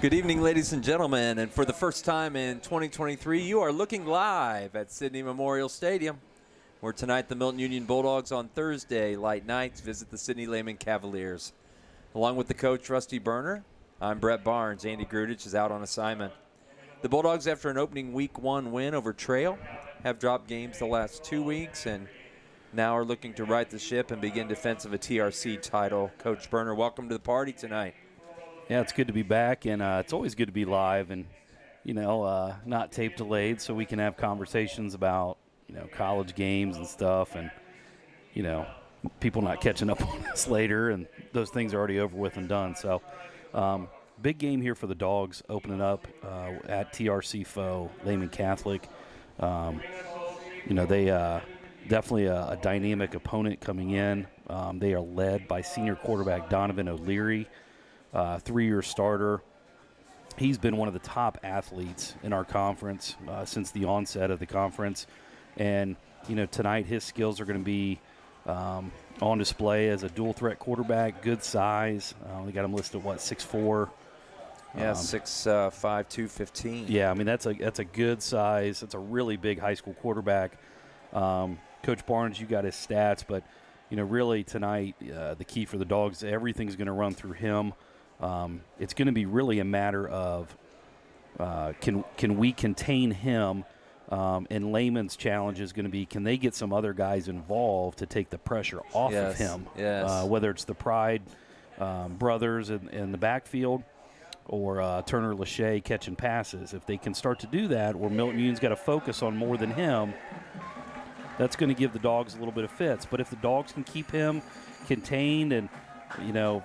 Good evening, ladies and gentlemen, and for the first time in 2023, you are looking live at Sidney Memorial Stadium, where tonight the Milton-Union Bulldogs on Thursday light nights visit the Sidney Lehman Cavaliers. Along with the coach, Rusty Berner, I'm Brett Barnes. Andy Grudich is out on assignment. The Bulldogs, after an opening Week 1 win over Trail, have dropped games the last 2 weeks and now are looking to right the ship and begin defense of a TRC title. Coach Berner, welcome to the party tonight. Yeah, it's good to be back, and it's always good to be live and, not tape delayed, so we can have conversations about, college games and stuff and, people not catching up on us later, and those things are already over with and done. So big game here for the Dogs, opening up at TRC foe, Lehman Catholic. They definitely a dynamic opponent coming in. They are led by senior quarterback Donovan O'Leary. 3-year starter. He's been one of the top athletes in our conference since the onset of the conference. And, tonight his skills are going to be on display as a dual-threat quarterback, good size. We got him listed, 6'4"? Yeah, 6'5", 215. Yeah, I mean, that's a good size. That's a really big high school quarterback. Coach Barnes, you got his stats, but, really tonight the key for the Dogs, everything's going to run through him. It's going to be really a matter of can we contain him, and Lehman's challenge is going to be, can they get some other guys involved to take the pressure off of him, whether it's the Pride brothers in the backfield or Turner Lachey catching passes. If they can start to do that, where Milton Union's got to focus on more than him, that's going to give the Dogs a little bit of fits. But if the Dogs can keep him contained and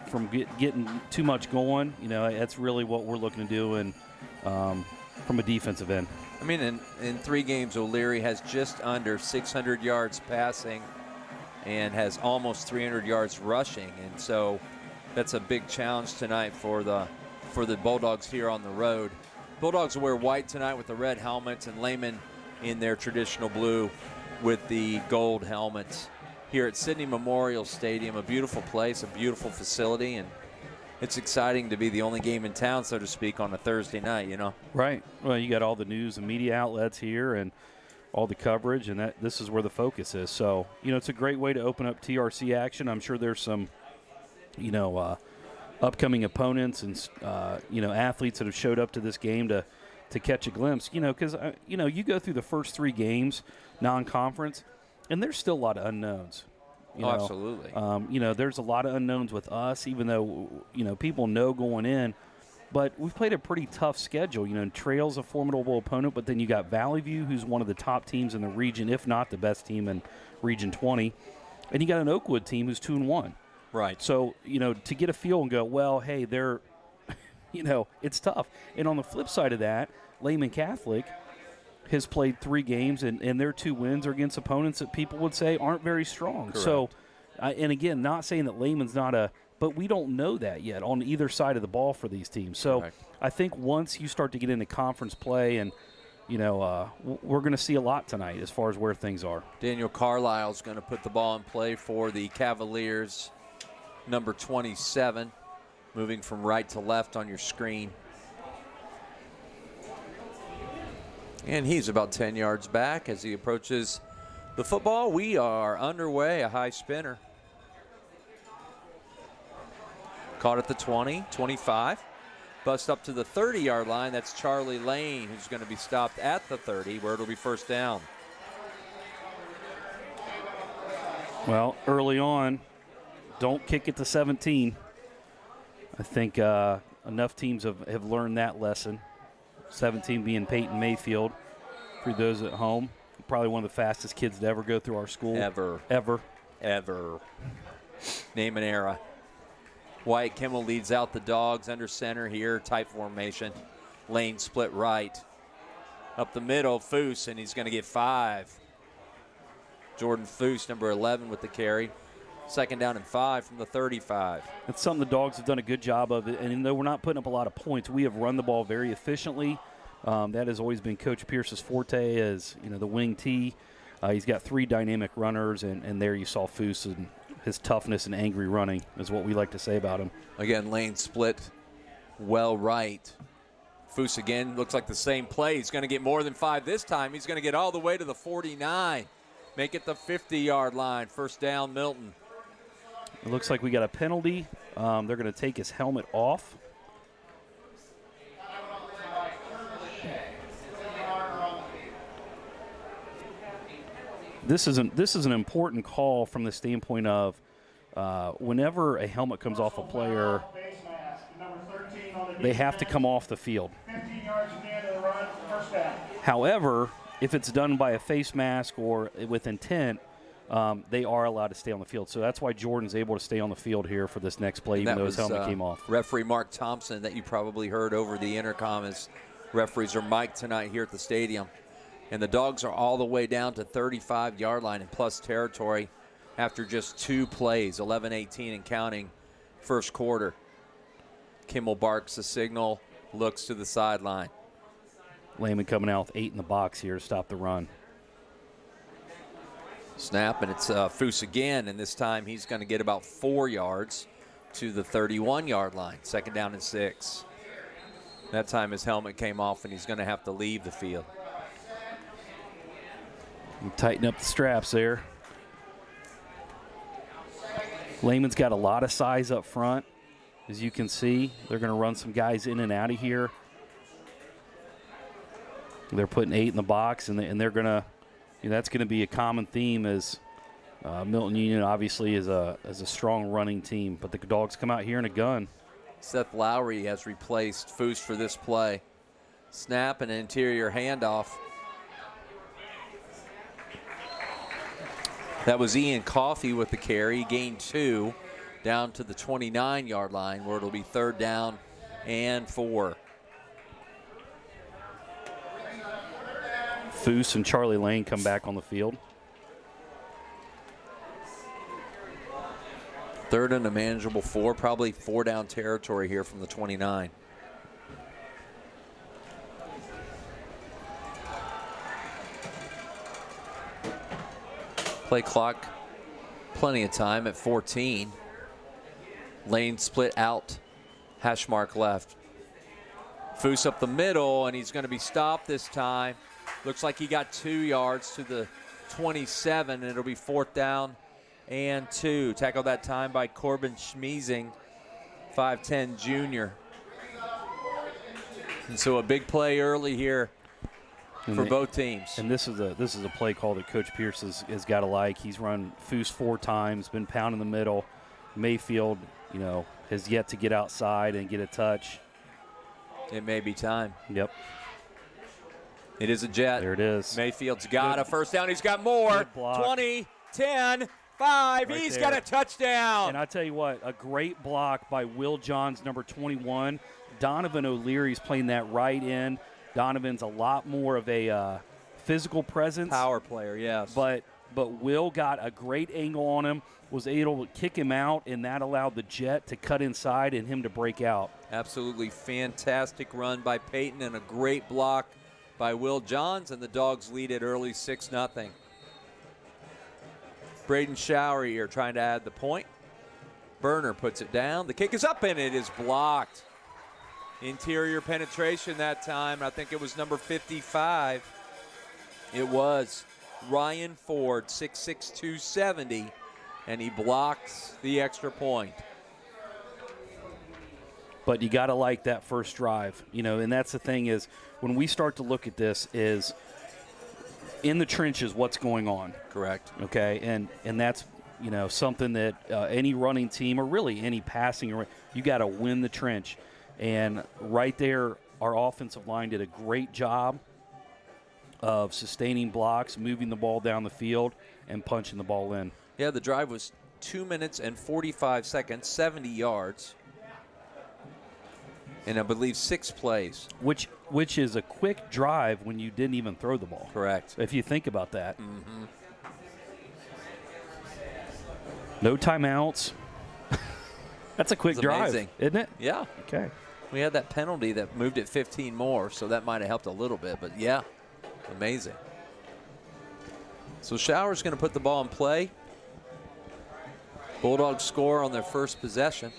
from getting too much going, that's really what we're looking to do, and from a defensive end. I mean, in 3 games, O'Leary has just under 600 yards passing and has almost 300 yards rushing, and so that's a big challenge tonight for the Bulldogs here on the road. Bulldogs will wear white tonight with the red helmets, and Lehman in their traditional blue with the gold helmets. Here at Sidney Memorial Stadium, a beautiful place, a beautiful facility, and it's exciting to be the only game in town, so to speak, on a Thursday night, Right. Well, you got all the news and media outlets here and all the coverage, and this is where the focus is. So, it's a great way to open up TRC action. I'm sure there's some, upcoming opponents and, athletes that have showed up to this game to catch a glimpse, because, you go through the first 3 games, non-conference, and there's still a lot of unknowns. Absolutely. There's a lot of unknowns with us, even though, people know going in. But we've played a pretty tough schedule. Trail's a formidable opponent, but then you got Valley View, who's one of the top teams in the region, if not the best team in Region 20. And you got an Oakwood team who's 2-1. Right. So, to get a feel and go, well, hey, they're, it's tough. And on the flip side of that, Lehman Catholic has played 3 games, and their 2 wins are against opponents that people would say aren't very strong. Correct. So, and again, not saying that Lehman's not but we don't know that yet on either side of the ball for these teams. So Correct. I think once you start to get into conference play, and, we're going to see a lot tonight as far as where things are. Daniel Carlisle's going to put the ball in play for the Cavaliers, number 27, moving from right to left on your screen. And he's about 10 yards back as he approaches the football. We are underway, a high spinner. Caught at the 20, 25. Bust up to the 30-yard line. That's Charlie Lane, who's going to be stopped at the 30, where it'll be first down. Well, early on, don't kick it to 17. I think enough teams have learned that lesson. 17 being Peyton Mayfield. For those at home, probably one of the fastest kids to ever go through our school. Ever. Name an era. Wyatt Kimmel leads out the Dogs under center here, tight formation. Lane split right. Up the middle, Foose, and he's going to get 5. Jordan Foose, number 11, with the carry. Second down and 5 from the 35. It's something the Dogs have done a good job of, and though we're not putting up a lot of points, we have run the ball very efficiently. That has always been Coach Pierce's forte, as the wing T. He's got 3 dynamic runners, and there you saw Foose and his toughness and angry running is what we like to say about him. Again, Lane split well right. Foose again, looks like the same play. He's going to get more than 5 this time. He's going to get all the way to the 49. Make it the 50-yard line. First down, Milton. It looks like we got a penalty. They're going to take his helmet off. This is an important call from the standpoint of whenever a helmet comes off a player, they have to come off the field. However, if it's done by a face mask or with intent, they are allowed to stay on the field. So that's why Jordan's able to stay on the field here for this next play, even though his helmet came off. Referee Mark Thompson, that you probably heard over the intercom, as referees are mic'd tonight here at the stadium. And the Dogs are all the way down to 35-yard line in plus territory after just 2 plays, 11-18 and counting, first quarter. Kimmel barks the signal, looks to the sideline. Lehman coming out with 8 in the box here to stop the run. Snap, and it's Foose again, and this time he's going to get about 4 yards to the 31-yard line. Second down and 6. That time his helmet came off, and he's going to have to leave the field. Tighten up the straps there. Lehman's got a lot of size up front, as you can see. They're going to run some guys in and out of here. They're putting 8 in the box, and they're going to, that's going to be a common theme, as Milton-Union obviously is a strong running team. But the Dogs come out here in a gun. Seth Lowry has replaced Foose for this play. Snap, and an interior handoff. That was Ian Coffey with the carry. He gained 2 down to the 29-yard line, where it'll be 3rd down and 4. Foose and Charlie Lane come back on the field. 3rd and a manageable 4, probably 4-down territory here from the 29. Play clock, plenty of time at 14. Lane split out, hash mark left. Foose up the middle, and he's going to be stopped this time. Looks like he got 2 yards to the 27, and it'll be 4th down and 2. Tackled that time by Corbin Schmeezing, 5'10" junior. And so a big play early here for both teams. And this is a play call that Coach Pierce has got to like. He's run Foose 4 times, been pounding the middle. Mayfield, has yet to get outside and get a touch. It may be time. Yep. It is a jet. There it is. Mayfield's got a first down. He's got more. 20, 10, 5. Right He's there. got a touchdown. And I tell you what, a great block by Will Johns, number 21. Donovan O'Leary's playing that right end. Donovan's a lot more of a physical presence. Power player, yes. But Will got a great angle on him, was able to kick him out, and that allowed the jet to cut inside and him to break out. Absolutely fantastic run by Peyton and a great block by Will Johns, and the Dogs lead it early 6-0. Braden Showery here trying to add the point. Berner puts it down. The kick is up, and it is blocked. Interior penetration that time. I think it was number 55. It was Ryan Ford, 6'6", 270, and he blocks the extra point. But you got to like that first drive, and that's the thing is when we start to look at this is in the trenches what's going on. Correct. Okay, and that's something that any running team or really any passing, you got to win the trench. And right there, our offensive line did a great job of sustaining blocks, moving the ball down the field, and punching the ball in. Yeah, the drive was 2 minutes and 45 seconds, 70 yards, and I believe 6 plays. Which is a quick drive when you didn't even throw the ball. Correct. If you think about that. Mm-hmm. No timeouts. That's a quick drive, amazing. Isn't it? Yeah. Okay. We had that penalty that moved it 15 more, so that might have helped a little bit. But, yeah, amazing. So Shower's going to put the ball in play. Bulldogs score on their first possession.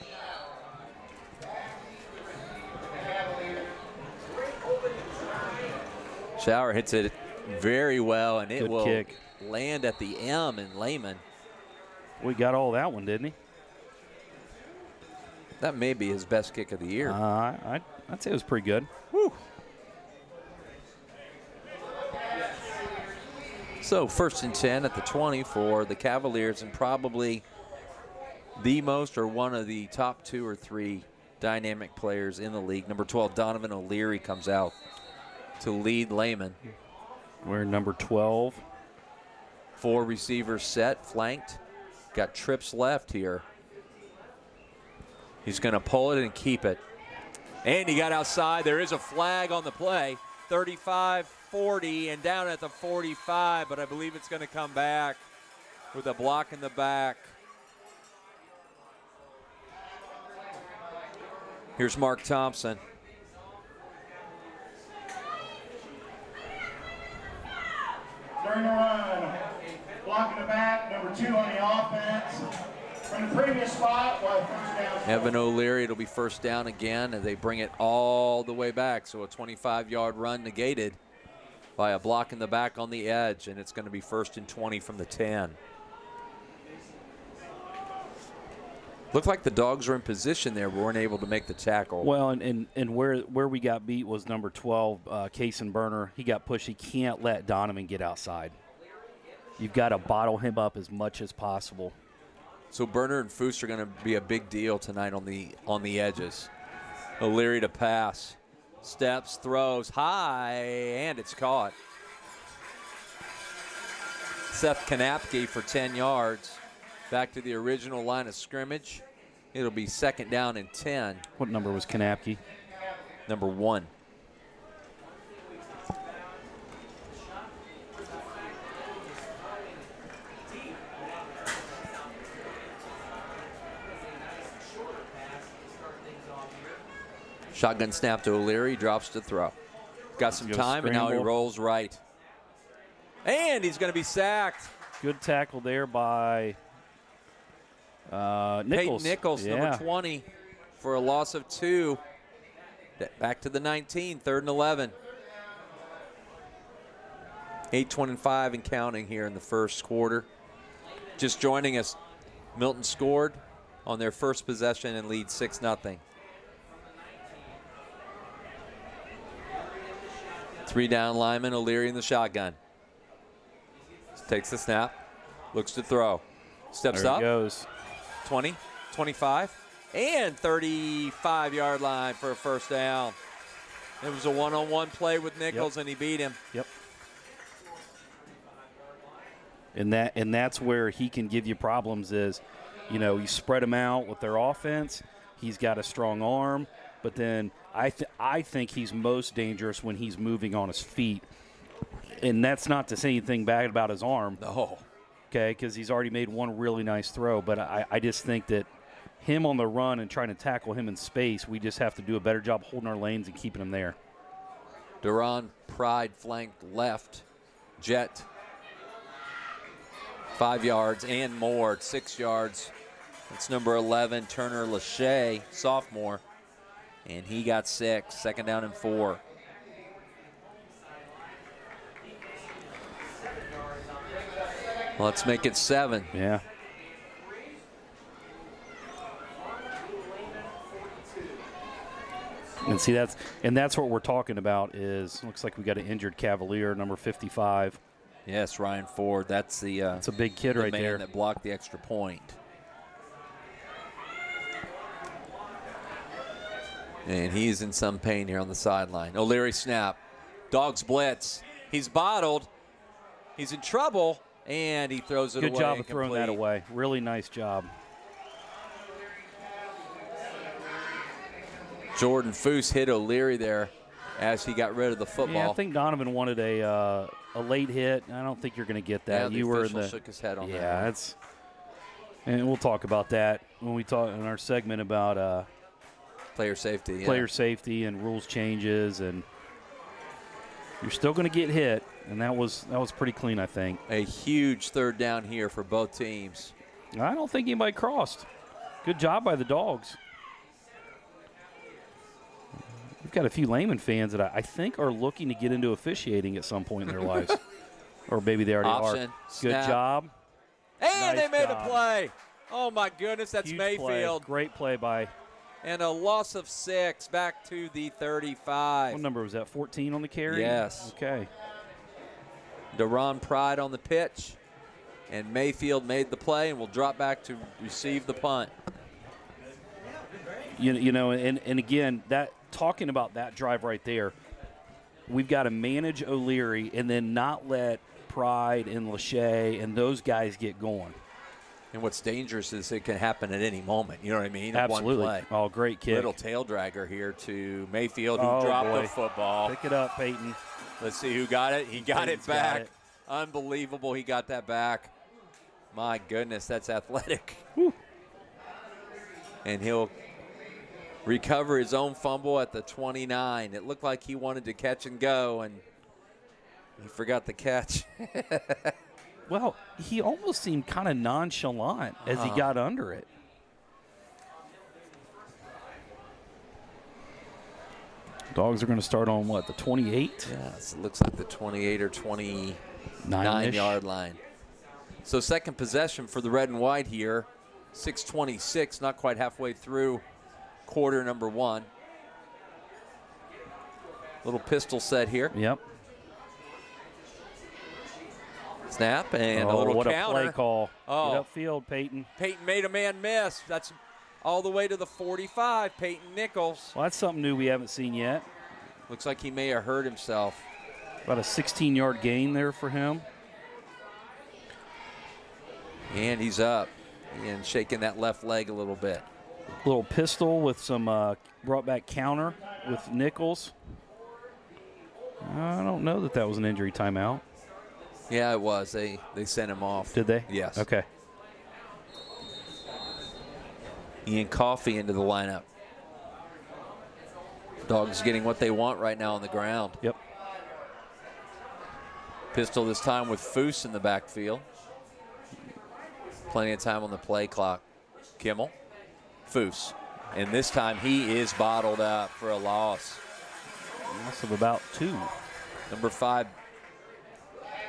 Schauer hits it very well, and it Good will kick. land at the M in Lehman. We got all that one, didn't he? That may be his best kick of the year. I'd say it was pretty good. Whew. So 1st and 10 at the 20 for the Cavaliers, and probably the most or one of the top 2 or 3 dynamic players in the league. Number 12, Donovan O'Leary, comes out to lead Lehman. We're number 12. 4 receivers set, flanked. Got trips left here. He's going to pull it and keep it. And he got outside. There is a flag on the play. 35-40 and down at the 45, but I believe it's going to come back with a block in the back. Here's Mark Thompson. During the run, blocking the back, number 2 on the offense. From the previous spot, while first down. Evan O'Leary, it'll be first down again, and they bring it all the way back. So a 25-yard run negated by a block in the back on the edge, and it's going to be 1st and 20 from the 10. Looked like the Dogs were in position there, but weren't able to make the tackle. Well, and where we got beat was number 12, Kaysen Burner. He got pushed. He can't let Donovan get outside. You've got to bottle him up as much as possible. So Burner and Foose are going to be a big deal tonight on the edges. O'Leary to pass. Steps, throws, high, and it's caught. Seth Kanapke for 10 yards. Back to the original line of scrimmage. It'll be 2nd down and 10. What number was Kanapke? Number 1. Shotgun snap to O'Leary, drops to throw. Got some time, and now he rolls right. And he's going to be sacked. Good tackle there by Nichols. Peyton Nichols, number 20, for a loss of 2. Back to the 19, 3rd and 11. 8:25 and counting here in the first quarter. Just joining us, Milton scored on their first possession and lead 6-0. 3 down lineman, O'Leary in the shotgun. Takes the snap, looks to throw. Steps there up. He goes. 20, 25, and 35-yard line for a first down. It was a one-on-one play with Nichols, and he beat him. Yep. And that's where he can give you problems is, you spread him out with their offense. He's got a strong arm, but then I think he's most dangerous when he's moving on his feet. And that's not to say anything bad about his arm. No. Okay, because he's already made one really nice throw. But I just think that him on the run and trying to tackle him in space, we just have to do a better job holding our lanes and keeping him there. Duran Pride flanked left. Jet 5 yards and more, 6 yards. That's number 11, Turner Lachey, sophomore. And he got 6, 2nd down and 4. Let's make it 7. Yeah. And see, that's what we're talking about is looks like we got an injured Cavalier, number 55. Yes, Ryan Ford. That's that's a big kid the right man there. that blocked the extra point. And he's in some pain here on the sideline. O'Leary snap. Dogs blitz. He's bottled. He's in trouble. And he throws it away. Good job of throwing that away. Really nice job. Jordan Foose hit O'Leary there as he got rid of the football. Yeah, I think Donovan wanted a late hit. I don't think you're going to get that. Yeah, you were in the shook his head on that. Yeah, that's. And we'll talk about that when we talk in our segment about player safety. Yeah. Player safety and rules changes, and you're still going to get hit. And that was pretty clean, I think. A huge 3rd down here for both teams. I don't think anybody crossed. Good job by the Dogs. We've got a few Lehman fans that I think are looking to get into officiating at some point in their lives. Or maybe they already Option, are. snap. Good job. And Nice they made job. a play. Oh, my goodness, that's Huge Mayfield. Play. Great play by. And a loss of 6 back to the 35. What number was that, 14 on the carry? Yes. Okay. Deron Pride on the pitch. And Mayfield made the play and will drop back to receive the punt. You know, and again, that talking about that drive right there, we've got to manage O'Leary and then not let Pride and Lachey and those guys get going. And what's dangerous is it can happen at any moment. You know what I mean? Absolutely. One play. Oh, great kick. Little tail dragger here to Mayfield, who Oh, dropped boy. the football. Pick it up, Peyton. Let's see who got it. He got it Peyton's back. got it. Unbelievable. He got that back. My goodness, that's athletic. Whew. And he'll recover his own fumble at the 29. It looked like he wanted to catch and go, and he forgot the catch. Well, he almost seemed kind of nonchalant as he got under it. Dogs are going to start on, what, the 28? Yes, it looks like the 28 or 29 yard line. So second possession for the red and white here. 6:26, not quite halfway through quarter number 1. Little pistol set here. Yep. Snap and a little what counter. a play call. Oh. Get upfield, Peyton. Peyton made a man miss. That's all the way to the 45. Peyton Nichols. Well, that's something new we haven't seen yet. Looks like he may have hurt himself. About a 16-yard gain there for him. And he's up and shaking that left leg a little bit. Little pistol with some brought back counter with Nichols. I don't know that was an injury timeout. Yeah, it was. They sent him off. Did they? Yes. Okay. Ian Coffey into the lineup. Dogs getting what they want right now on the ground. Yep. Pistol this time with Foose in the backfield. Plenty of time on the play clock. Kimmel, Foose. And this time he is bottled up for a loss. Loss of about 2. Number 5,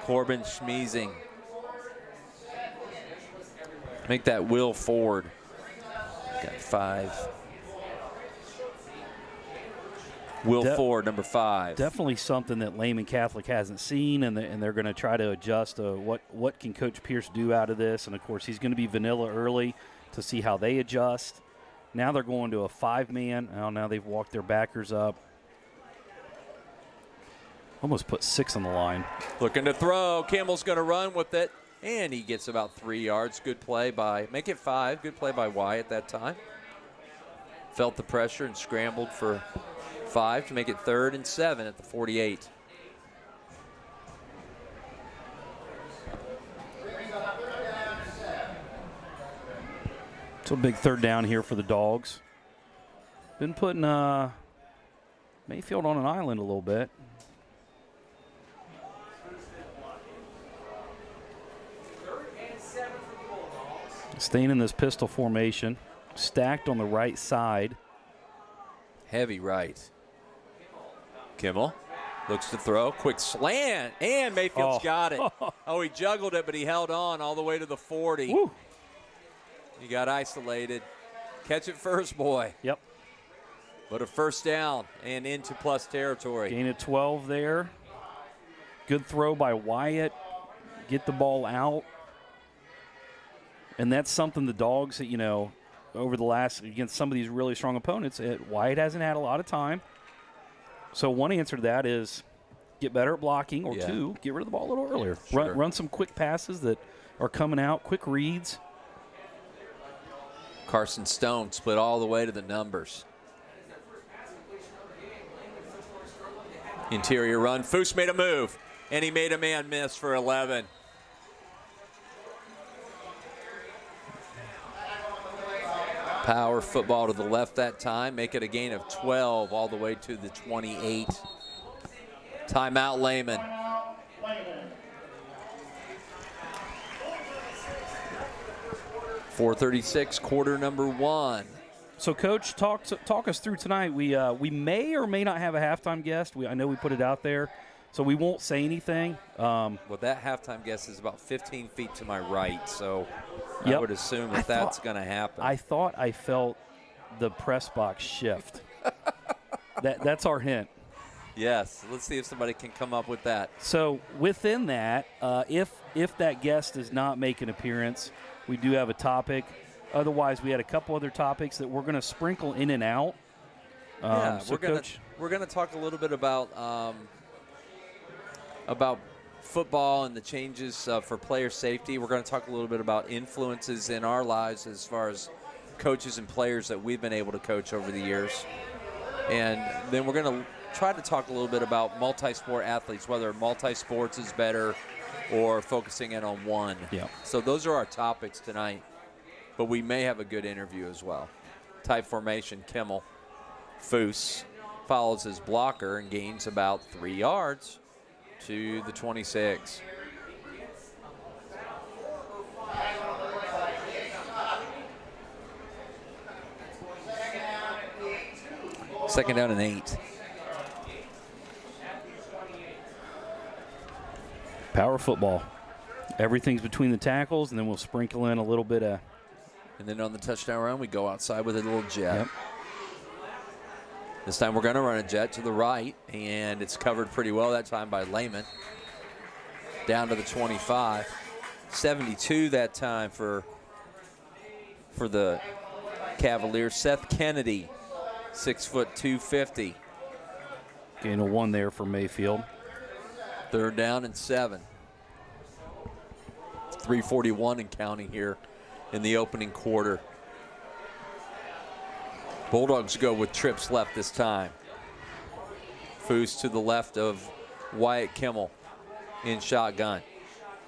Corbin Schmeezing. Make that Will Ford. Got 5. Will Ford, number 5. Definitely something that Lehman Catholic hasn't seen, and they're going to try to adjust what can Coach Pierce do out of this. And, of course, he's going to be vanilla early to see how they adjust. Now they're going to a 5-man. Oh, now they've walked their backers up. Almost put 6 on the line. Looking to throw. Kimmel's going to run with it, and he gets about 3 yards. Good play make it 5. Good play by Wyatt that time. Felt the pressure and scrambled for 5 to make it 3rd and 7 at the 48. It's a big 3rd down here for the Dogs. Been putting Mayfield on an island a little bit. Staying in this pistol formation, stacked on the right side. Heavy right. Kimmel looks to throw. Quick slant, and Mayfield's got it. Oh, he juggled it, but he held on all the way to the 40. Woo. He got isolated. Catch it first, boy. Yep. But a first down and into plus territory. Gain of 12 there. Good throw by Wyatt. Get the ball out. And that's something the Dogs, over the last, against some of these really strong opponents, Wyatt hasn't had a lot of time. So one answer to that is get better at blocking, or 2, get rid of the ball a little earlier. Sure. Run some quick passes that are coming out, quick reads. Carson Stone split all the way to the numbers. Interior run. Foose made a move, and he made a man miss for 11. Power football to the left that time. Make it a gain of 12 all the way to the 28. Timeout, Lehman. 4:36, quarter number 1. So, Coach, talk us through tonight. We may or may not have a halftime guest. I know we put it out there, so we won't say anything. Well, that halftime guest is about 15 feet to my right, so I Yep. would assume that's going to happen. I thought I felt the press box shift. That's our hint. Yes. Let's see if somebody can come up with that. So within that, if that guest does not make an appearance, we do have a topic. Otherwise, we had a couple other topics that we're going to sprinkle in and out. So we're gonna talk a little bit about football and the changes for player safety. We're going to talk a little bit about influences in our lives as far as coaches and players that we've been able to coach over the years. And then we're going to try to talk a little bit about multi-sport athletes, whether multi-sports is better or focusing in on one. Yeah. So those are our topics tonight, but we may have a good interview as well. Tight formation, Kimmel. Foose follows his blocker and gains about 3 yards to the 26. Second down and 8. Power football. Everything's between the tackles, and then we'll sprinkle in a little bit of. And then on the touchdown run, we go outside with a little jet. Yep. This time we're going to run a jet to the right, and it's covered pretty well that time by Lehman. Down to the 25. 72 that time for the Cavaliers. Seth Kennedy, 6 foot 250. Gain of 1 there for Mayfield. Third down and 7. 3:41 and counting here in the opening quarter. Bulldogs go with trips left this time. Foose to the left of Wyatt Kimmel in shotgun.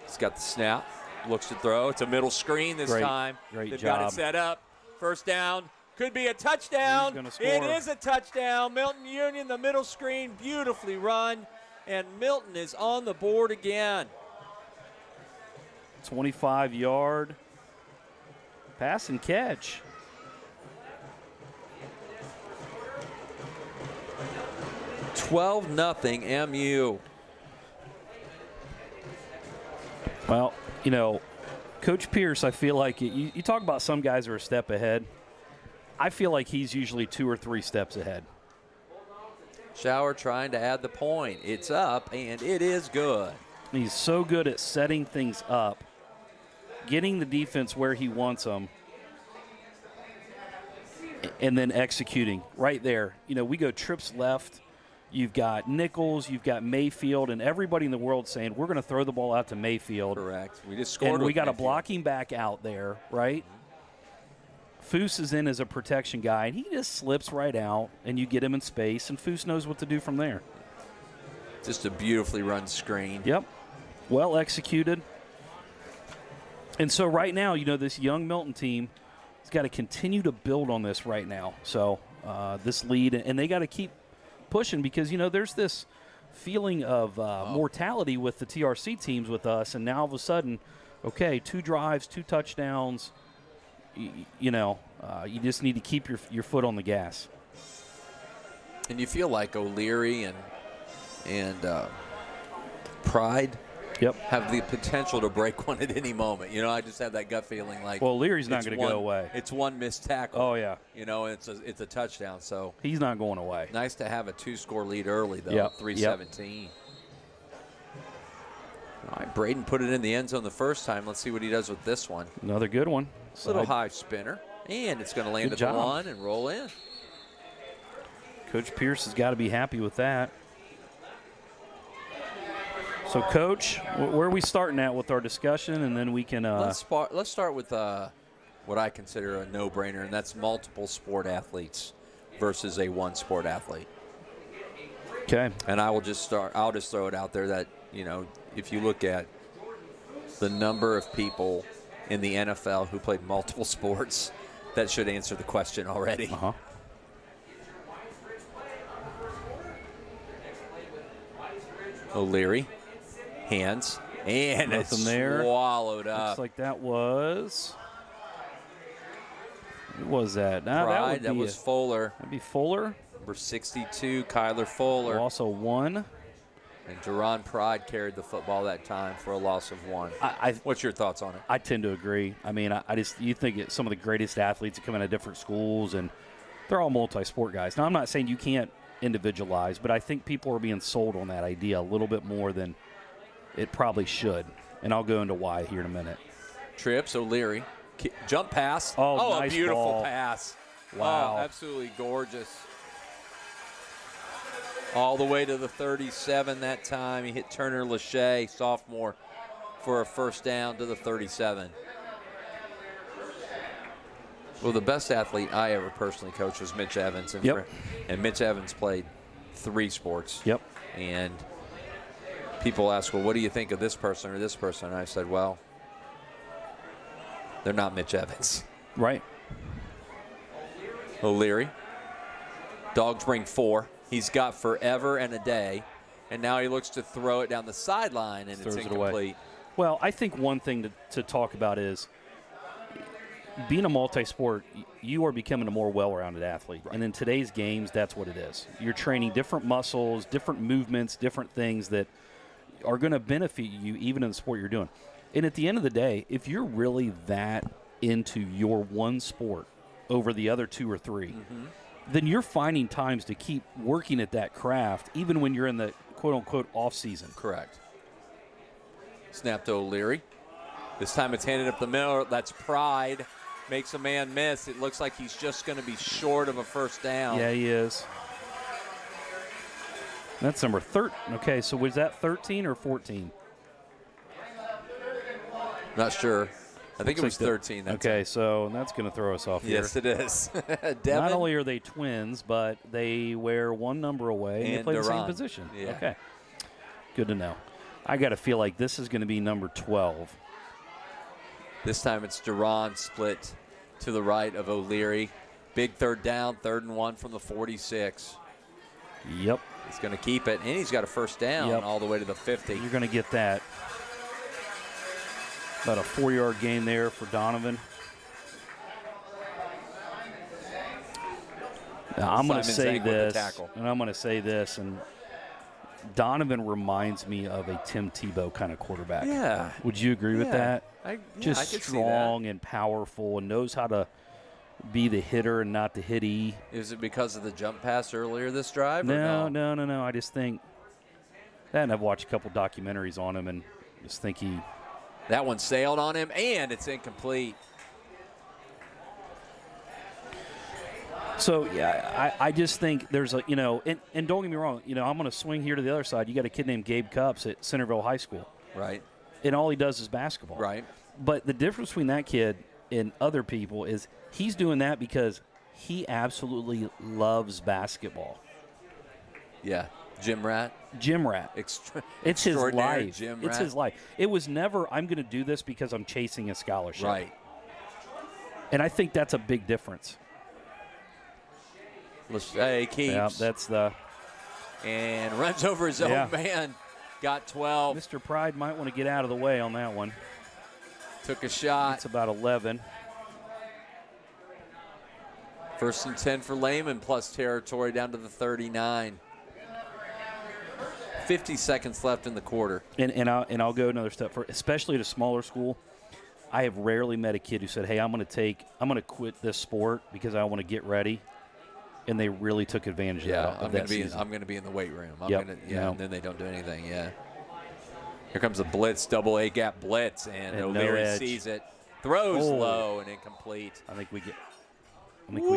He's got the snap, looks to throw. It's a middle screen this time. Great They've job. got it set up. First down. Could be a touchdown. It is a touchdown. Milton-Union, the middle screen, beautifully run. And Milton is on the board again. 25-yard pass and catch. Nothing MU. Well, Coach Pierce, I feel like you talk about some guys are a step ahead. I feel like he's usually 2 or 3 steps ahead. Shower trying to add the point. It's up, and it is good. He's so good at setting things up, getting the defense where he wants them, and then executing right there. We go trips left. You've got Nichols, you've got Mayfield, and everybody in the world saying, we're going to throw the ball out to Mayfield. Correct. We just scored. And we got Mayfield. a blocking back out there, right? Foose is in as a protection guy, and he just slips right out, and you get him in space, and Foose knows what to do from there. Just a beautifully run screen. Yep. Well executed. And so right now, this young Milton team has got to continue to build on this right now. So this lead, and they got to keep pushing because, there's this feeling of mortality with the TRC teams with us, and now all of a sudden, okay, 2 drives, 2 touchdowns, you just need to keep your foot on the gas. And you feel like O'Leary and Pride have the potential to break one at any moment. I just have that gut feeling like. Well, Leary's not going to go away. It's one missed tackle. Oh yeah. It's a touchdown. So he's not going away. Nice to have a 2-score lead early though. Yep. 3:17. All right, Braden put it in the end zone the first time. Let's see what he does with this one. Another good one. Little high spinner, and it's going to land at the 1 and roll in. Coach Pierce has got to be happy with that. So, Coach, where are we starting at with our discussion, and then we can. Let's start with what I consider a no-brainer, and that's multiple sport athletes versus a one-sport athlete. Okay. And I'll just throw it out there that if you look at the number of people in the NFL who played multiple sports, that should answer the question already. Uh-huh. O'Leary. Hands, and nothing it's there. Swallowed up. Looks like that was Who was that? Nah, Pride, that be was Fuller. That'd be Fuller. Number 62, Kyler Fuller. Who also won. And Duron Pride carried the football that time for a loss of 1. What's your thoughts on it? I tend to agree. I mean, you think it's some of the greatest athletes that come out of different schools, and they're all multi-sport guys. Now, I'm not saying you can't individualize, but I think people are being sold on that idea a little bit more than it probably should. And I'll go into why here in a minute. Trips, O'Leary. Jump pass. Oh, nice a beautiful ball. pass. Wow. Oh, absolutely gorgeous. All the way to the 37 that time. He hit Turner Lachey, sophomore, for a first down to the 37. Well, the best athlete I ever personally coached was Mitch Evans. And Mitch Evans played 3 sports. Yep. And people ask, well, what do you think of this person or this person? And I said, well, they're not Mitch Evans. Right. O'Leary. Dogs bring 4. He's got forever and a day. And now he looks to throw it down the sideline, and it's incomplete. Well, I think one thing to talk about is being a multi-sport, you are becoming a more well-rounded athlete. Right. And in today's games, that's what it is. You're training different muscles, different movements, different things that are going to benefit you even in the sport you're doing. And at the end of the day, if you're really that into your one sport over the other 2 or 3, then you're finding times to keep working at that craft even when you're in the quote-unquote off-season. Correct. Snap to O'Leary. This time it's handed up the middle. That's Pride. Makes a man miss. It looks like he's just going to be short of a first down. Yeah, he is. That's number 13. Okay, so was that 13 or 14? Not sure. I think it was 13. Okay, so that's going to throw us off here. Yes, it is. Not only are they twins, but they wear one number away and they play the same position. Yeah. Okay, good to know. I got to feel like this is going to be number 12. This time it's Duron split to the right of O'Leary. Big third down, 3rd and 1 from the 46. Yep. He's going to keep it, and he's got a first down all the way to the 50. You're going to get that. About a 4-yard gain there for Donovan. Now, I'm going to say this, and I'm going to say this, and Donovan reminds me of a Tim Tebow kind of quarterback. Yeah. Would you agree with that? Just strong and powerful and knows how to be the hitter and not the hitty. Is it because of the jump pass earlier this drive? No. I just think that, and I've watched a couple documentaries on him and just think he. That one sailed on him, and it's incomplete. So, yeah, I just think there's a, and don't get me wrong, I'm going to swing here to the other side. You got a kid named Gabe Cupps at Centerville High School. Right. And all he does is basketball. Right. But the difference between that kid and other people is he's doing that because he absolutely loves basketball. Yeah. Gym rat. It's his life. Gym it's rat. his life. It was never, I'm going to do this because I'm chasing a scholarship. Right. And I think that's a big difference. Lachey keeps. Yeah, that's the. And runs over his own man. Got 12. Mr. Pride might want to get out of the way on that one. Took a shot. It's about 11. 1st and 10 for Lehman plus territory down to the 39. 50 seconds left in the quarter. And I'll go another step further, especially at a smaller school. I have rarely met a kid who said, "Hey, I'm going to quit this sport because I want to get ready," and they really took advantage of that. I'm going to be in the weight room. And then they don't do anything. Yeah. Here comes a blitz, double A gap blitz, and O'Leary sees it, throws low and incomplete. I think we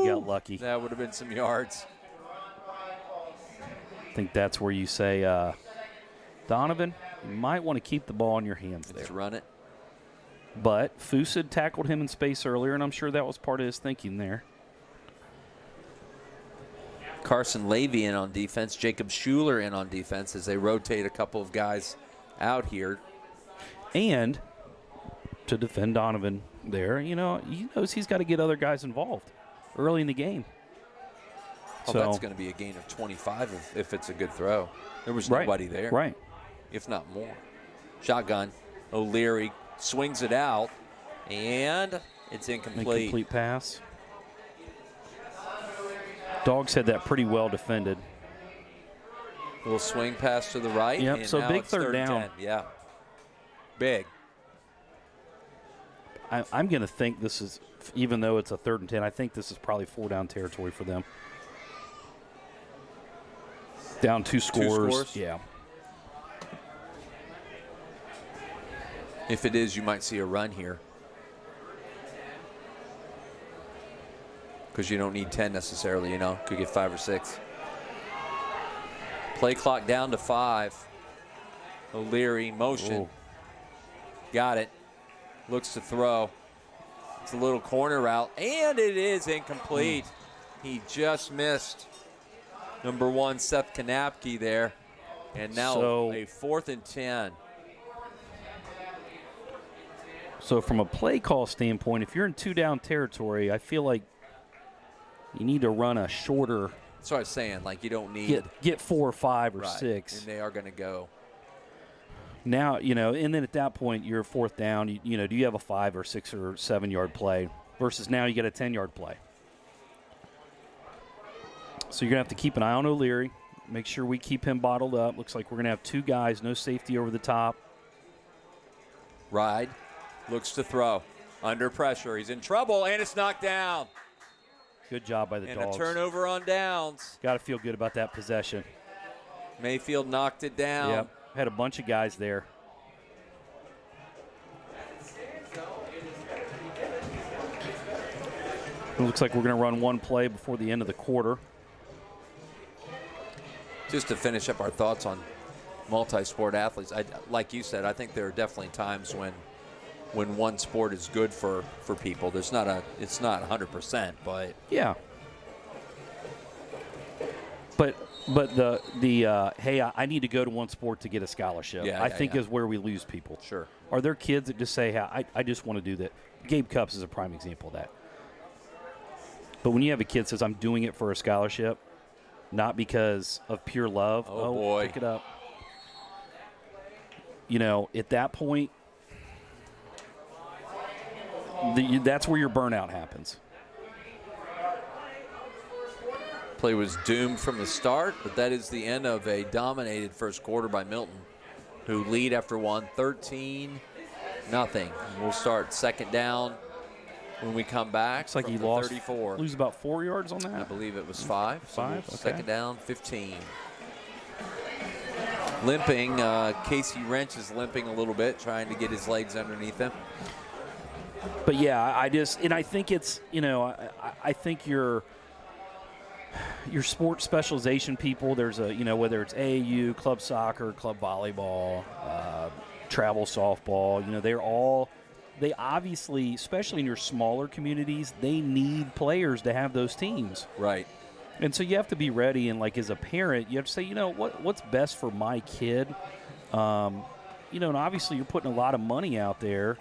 got lucky. That would have been some yards. I think that's where you say, Donovan, you might want to keep the ball in your hands there. Let's run it. But Foose had tackled him in space earlier, and I'm sure that was part of his thinking there. Carson Levy in on defense. Jacob Schuler in on defense as they rotate a couple of guys out here. And to defend Donovan there, he knows he's got to get other guys involved early in the game. That's going to be a gain of 25 if it's a good throw. There was nobody there. Right. If not more. Shotgun. O'Leary swings it out, and it's incomplete. Incomplete pass. Dogs had that pretty well defended. Little swing pass to the right. Yep, and so now big it's third down. 10. Yeah. Big. I'm going to think this is, even though it's a 3rd and 10, I think this is probably 4-down territory for them. Down 2 scores. Yeah. If it is, you might see a run here. Because you don't need 10 necessarily, you know. Could get 5 or 6. Play clock down to 5. O'Leary, motion. Ooh. Got it. Looks to throw. It's a little corner route, and it is incomplete. He just missed number 1, Seth Kanapke there. And now a 4th and 10. So from a play call standpoint, if you're in 2-down territory, I feel like you need to run a shorter. That's what I was saying. Like, you don't need. Get 4 or 5 or right. 6. And they are going to go. Now, you know, and then at that point, you're 4th down. You know, do you have a 5 or 6 or 7-yard play versus now you get a 10-yard play? So you're going to have to keep an eye on O'Leary. Make sure we keep him bottled up. Looks like we're going to have 2 guys, no safety over the top. Ride. Looks to throw. Under pressure. He's in trouble, and it's knocked down. Good job by the Dogs. And a turnover on downs. Got to feel good about that possession. Mayfield knocked it down. Yep. Had a bunch of guys there. It looks like we're going to run 1 play before the end of the quarter. Just to finish up our thoughts on multi-sport athletes, like you said, I think there are definitely times when one sport is good for people. It's not 100%, but yeah. But the hey, I need to go to one sport to get a scholarship. I think is where we lose people. Sure. Are there kids that just say, hey, I just want to do that? Gabe Cups is a prime example of that. But when you have a kid that says, I'm doing it for a scholarship, not because of pure love. Oh boy. Pick it up. You know, at that point, that's where your burnout happens. Play was doomed from the start, but that is the end of a dominated first quarter by Milton, who lead after 1, 13-0. We'll start 2nd down when we come back. Looks like he lost 34. Lose about 4 yards on that? I believe it was 5. 5, so okay. 2nd down, 15. Limping, Casey Wrench is limping a little bit, trying to get his legs underneath him. But yeah, I think it's, you know, I think your sport specialization people, there's a, you know, whether it's AAU, club soccer, club volleyball, travel softball, you know, they obviously, especially in your smaller communities, they need players to have those teams. Right. And so you have to be ready, and like as a parent, you have to say, you know, what's best for my kid? You know, and obviously you're putting a lot of money out there,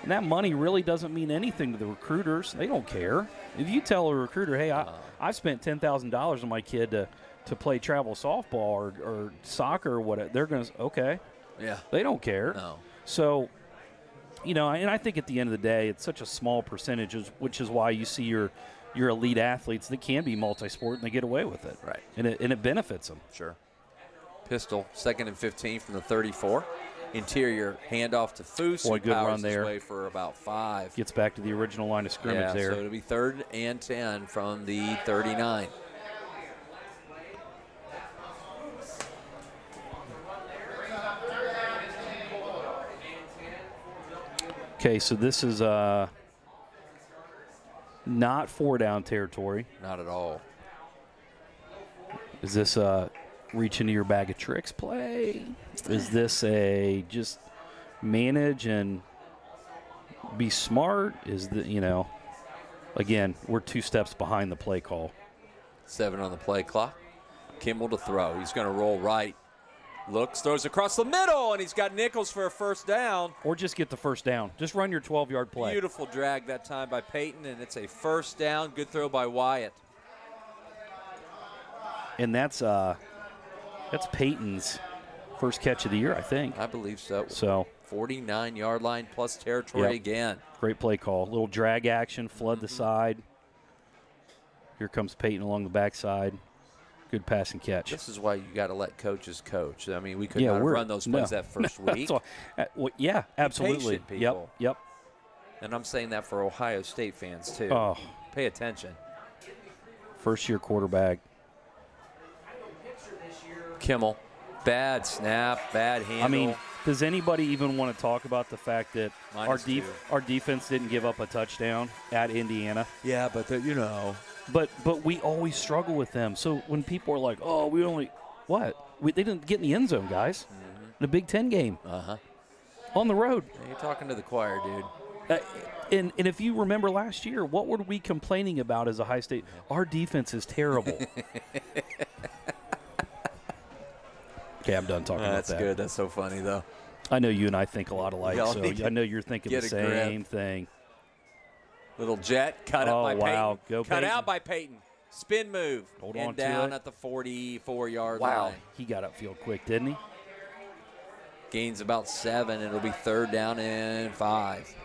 and that money really doesn't mean anything to the recruiters. They don't care. If you tell a recruiter, hey, I've spent $10,000 on my kid to play travel softball or soccer or whatever, they're going to, okay. Yeah. They don't care. No. So, you know, and I think at the end of the day, it's such a small percentage, which is why you see your elite athletes that can be multi-sport and they get away with it. Right. And it benefits them. Sure. Pistol, 2nd and 15 from the 34. Interior handoff to Foose. Boy, good powers run there. His way for about 5. Gets back to the original line of scrimmage there. So it'll be 3rd and 10 from the 39. Okay, so this is not 4-down territory. Not at all. Is this reach into your bag of tricks play? Is this a just manage and be smart? Is the, you know, again, we're 2 steps behind the play call. 7 on the play clock. Kimball to throw. He's going to roll right. Looks, throws across the middle, and he's got Nichols for a 1st down. Or just get the 1st down. Just run your 12-yard play. Beautiful drag that time by Peyton, and it's a 1st down. Good throw by Wyatt. And that's Peyton's first catch of the year, I think. I believe so. So 49-yard line plus territory again. Great play call. Little drag action, flood the side. Here comes Peyton along the backside. Good pass and catch. This is why you got to let coaches coach. I mean, we could not have run those plays that first week. Well, yeah, absolutely. Be patient, people. Yep. And I'm saying that for Ohio State fans, too. Oh. Pay attention. First-year quarterback. Kimmel. Bad snap, bad handle. I mean, does anybody even want to talk about the fact that our -2. defense didn't give up a touchdown at Indiana? Yeah, but, But we always struggle with them. So when people are like, oh, we only – what? They didn't get in the end zone, guys. In a Big Ten game. Uh-huh. On the road. You're talking to the choir, dude. And if you remember last year, what were we complaining about as a High State? Our defense is terrible. Okay, I'm done talking about that. That's good. That's so funny, though. I know you and I think a lot alike, so I know you're thinking the same grip. thing. Little jet cut out by wow. Peyton. Cut out by Peyton. Spin move. Hold and on to down it. at the 44-yard Wow. line. He got upfield quick, didn't he? Gains about 7. It'll be 3rd down and 5.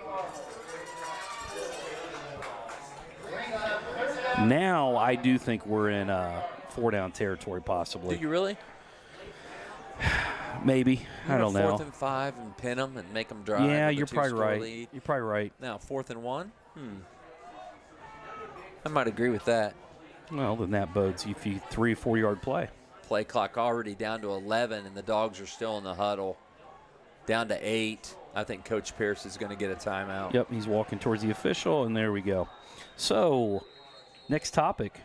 Now I do think we're in 4-down territory, possibly. Do you really? Maybe. I don't know. 4th and 5 and pin them and make them drive. Yeah, with a you're probably two-score right. lead. You're probably right. Now 4th and 1. I might agree with that. Well, then that bodes if you 3 or 4 yard play. Play clock already down to 11, and the Dogs are still in the huddle. Down to 8. I think Coach Pierce is going to get a timeout. Yep, he's walking towards the official, and there we go. So, next topic.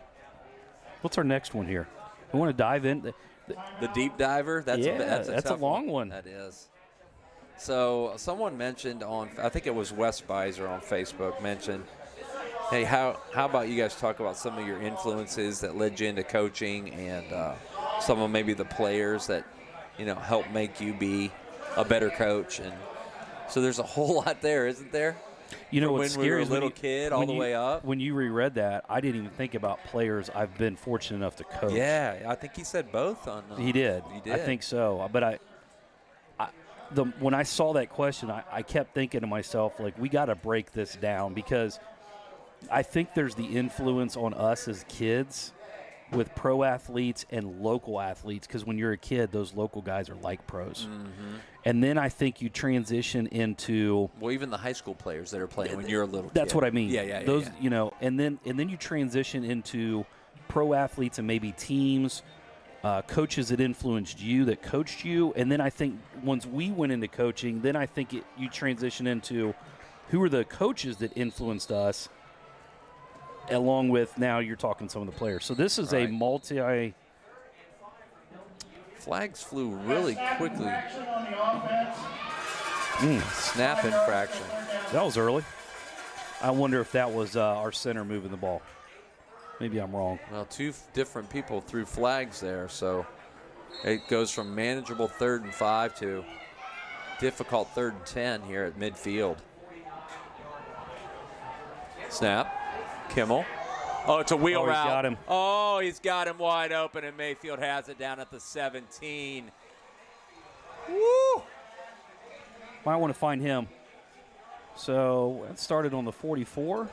What's our next one here? We want to dive in. The deep diver? That's a tough long one. That is. So someone mentioned I think it was Wes Beiser on Facebook mentioned, hey, how about you guys talk about some of your influences that led you into coaching and some of maybe the players that, help make you be a better coach. And so there's a whole lot there, isn't there? You know what's when we were scary a is little kid all the way up. When you reread that, I didn't even think about players I've been fortunate enough to coach. Yeah, I think he said both on. He did. He did. I think so. But when I saw that question, I kept thinking to myself, like, we got to break this down because I think there's the influence on us as kids with pro athletes and local athletes because when you're a kid, those local guys are like pros. Mm-hmm. And then I think you transition into even the high school players that are playing when you're a little kid. That's what I mean. Yeah. Those, and then you transition into pro athletes and maybe teams, coaches that influenced you, that coached you, and then I think once we went into coaching, then I think you transition into who are the coaches that influenced us, along with now you're talking some of the players. So this is a multi. Flags flew really quickly. Snap infraction. That was early. I wonder if that was our center moving the ball. Maybe I'm wrong. Well, 2 different people threw flags there, so it goes from manageable 3rd and 5 to difficult 3rd and 10 here at midfield. Snap. Kimmel. Oh, it's a wheel route. He's got him. Oh, he's got him wide open, and Mayfield has it down at the 17. Woo! Might want to find him. So it started on the 44.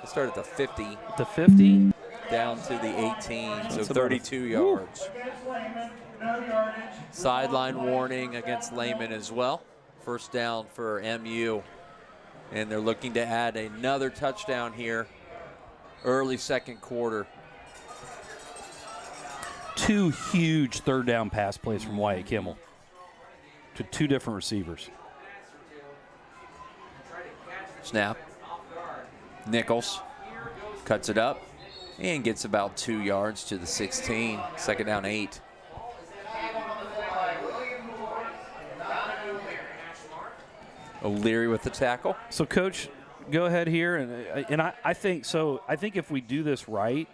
It started at the 50. The 50. Down to the 18, so 32 yards. Sideline warning against Lehman as well. First down for MU. And they're looking to add another touchdown here. Early second quarter. 2 huge 3rd down pass plays from Wyatt Kimmel to 2 different receivers. Snap. Nichols cuts it up and gets about 2 yards to the 16. Second down 8. O'Leary with the tackle. So, Coach, go ahead here. And I think so. I think if we do this right,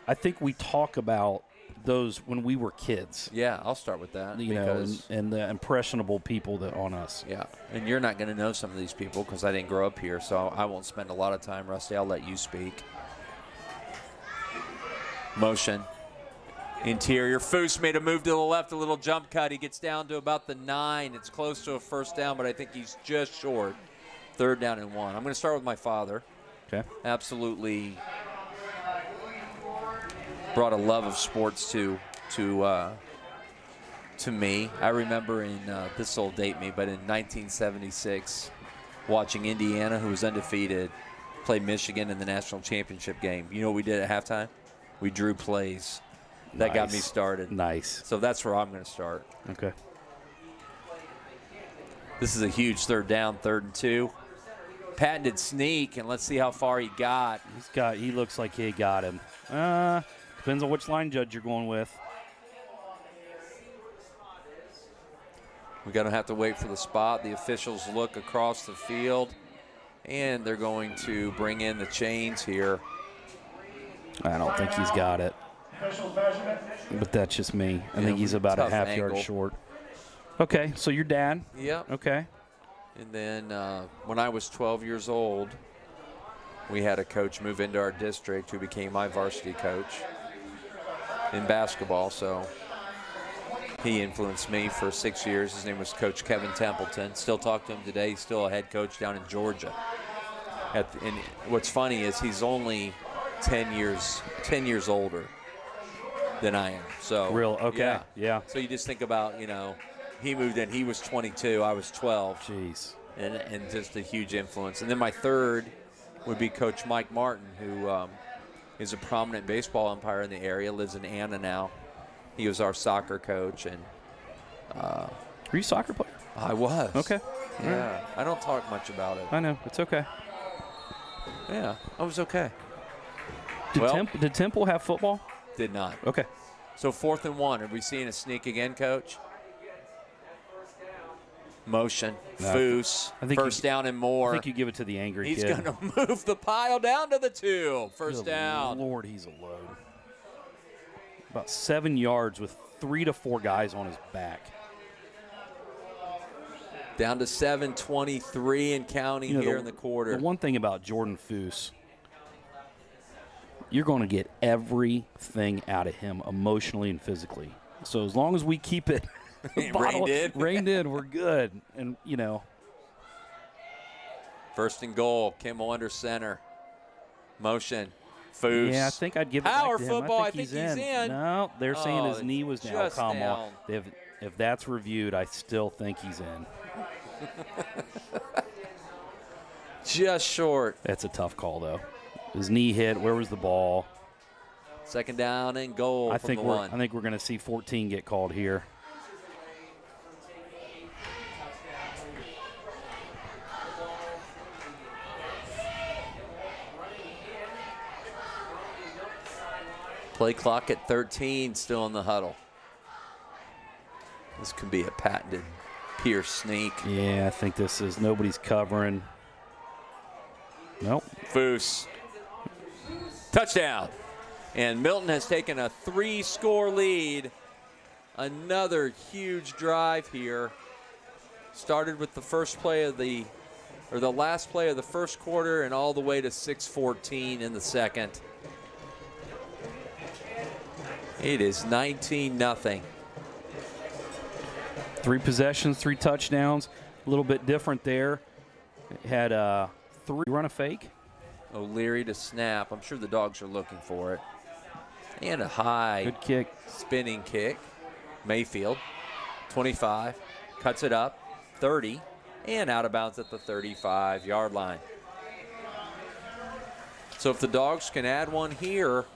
I think we talk about those when we were kids. Yeah, I'll start with that. And the impressionable people that on us. Yeah, and you're not going to know some of these people because I didn't grow up here, so I won't spend a lot of time. Rusty, I'll let you speak. Motion. Interior. Foose made a move to the left, a little jump cut. He gets down to about the 9. It's close to a first down, but I think he's just short. 3rd down and 1. I'm going to start with my father. Okay. Absolutely brought a love of sports to me. I remember this will date me, but in 1976, watching Indiana, who was undefeated, play Michigan in the national championship game. You know what we did at halftime? We drew plays. That got me started. Nice. So that's where I'm going to start. Okay. This is a huge third down, 3rd and 2. Patented sneak, and let's see how far he got. He looks like he got him. Depends on which line judge you're going with. We're going to have to wait for the spot. The officials look across the field, and they're going to bring in the chains here. I don't think he's got it. But that's just me. I think he's about a half yard short. Okay, so your dad. Yep. Okay. And then when I was 12 years old, we had a coach move into our district who became my varsity coach in basketball. So he influenced me for 6 years. His name was Coach Kevin Templeton. Still talk to him today. He's still a head coach down in Georgia. And what's funny is he's only 10 years older than I am. So okay. Yeah. So you just think about, he moved in. He was 22. I was 12. Jeez. And just a huge influence. And then my third would be Coach Mike Martin, who is a prominent baseball umpire in the area, lives in Anna now. He was our soccer coach. And were you a soccer player? I was. Okay. Yeah. Right. I don't talk much about it. I know. It's okay. Yeah, I was okay. Did Temple have football? Did not. Okay. So 4th and 1. Are we seeing a sneak again, Coach? Motion. No, Foose. First down and more. I think you give it to the angry He's kid. going to move the pile down to the 2. First Good down. Lord, he's a load. About 7 yards with 3 to 4 guys on his back. Down to 7:23 and counting here in the quarter. The one thing about Jordan Foose, you're going to get everything out of him emotionally and physically. So as long as we keep it reined in, we're good. And, First and goal. Kimmel under center. Motion. Foose. Yeah, I think I'd give it Power back to him. football. I think he's in. No, they're saying his knee was down. Come on. Down. If that's reviewed, I still think he's in. Just short. That's a tough call, though. His knee hit. Where was the ball? Second down and goal I from think the 1. I think we're going to see 14 get called here. Play clock at 13, still in the huddle. This could be a patented Pierce sneak. Yeah, I think this is nobody's covering. Nope. Foose. Touchdown. And Milton has taken a 3-score lead. Another huge drive here. Started with the first play of the last play of the first quarter and all the way to 6:14 in the second. It is 19-0. 3 possessions, 3 touchdowns. A little bit different there. Had 3 run a fake. O'Leary to snap. I'm sure the Dogs are looking for it. And a high good kick. Spinning kick. Mayfield, 25, cuts it up, 30, and out of bounds at the 35-yard line. So if the Dogs can add one here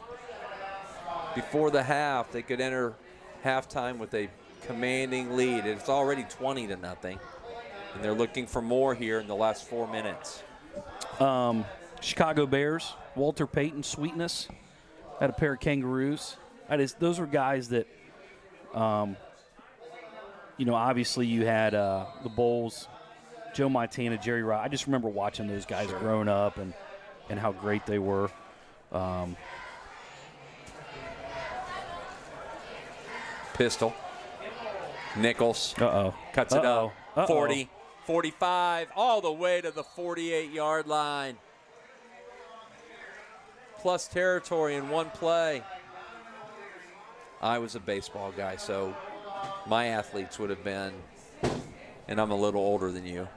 before the half, they could enter halftime with a commanding lead. It's already 20-0, and they're looking for more here in the last 4 minutes. Chicago Bears, Walter Payton, Sweetness, had a pair of Kangaroos. Those were guys that, obviously you had the Bulls, Joe Montana, Jerry Rice. I just remember watching those guys growing up and how great they were. Pistol. Nichols. Cuts it up. 40, 45, all the way to the 48-yard line. Plus territory in one play. I was a baseball guy, so my athletes would have been, and I'm a little older than you.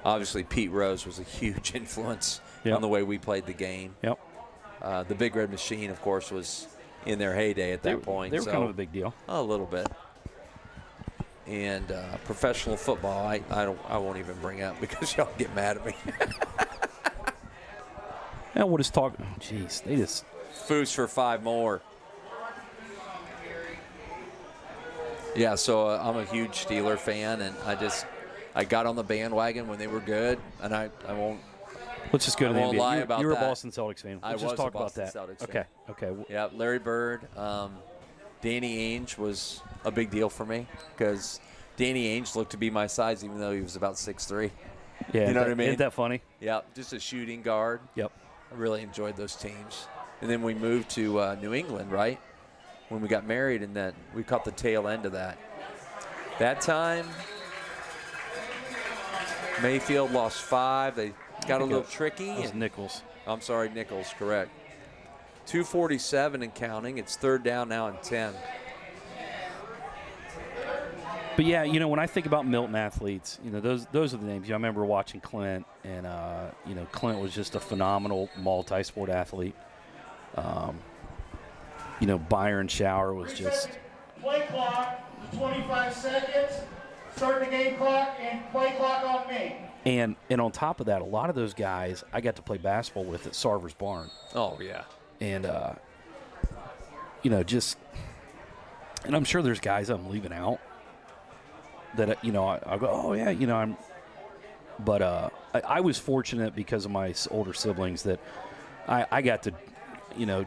Obviously, Pete Rose was a huge influence on the way we played the game. Yep. The Big Red Machine, of course, was in their heyday at that point. They were kind of a big deal. A little bit. And professional football, I won't even bring up because y'all get mad at me. Yeah, we'll just talk. Jeez, they just Foos for 5 more. Yeah, so I'm a huge Steeler fan, and I got on the bandwagon when they were good, and I won't. Let's just go to the won't NBA. lie about You're a that. Boston Celtics fan. I Let's was just talk a Boston about that. Celtics fan. Okay. Yeah, Larry Bird, Danny Ainge was a big deal for me because Danny Ainge looked to be my size, even though he was about 6'3". Yeah, you know what I mean? Isn't that funny? Yeah, just a shooting guard. Yep. I really enjoyed those teams. And then we moved to New England, right? When we got married, and that we caught the tail end of that. That time, Mayfield lost 5. They got a little tricky. It was Nichols. I'm sorry, Nichols, correct. 2:47 and counting. It's 3rd down now and 10. But yeah, when I think about Milton athletes, those are the names. I remember watching Clint, and Clint was just a phenomenal multi-sport athlete. Byron Shower was just. Play clock, 25 seconds. Start the game clock and play clock on me. And on top of that, a lot of those guys I got to play basketball with at Sarver's Barn. Oh yeah. And and I'm sure there's guys I'm leaving out that I go, oh yeah, but I was fortunate because of my older siblings that I got to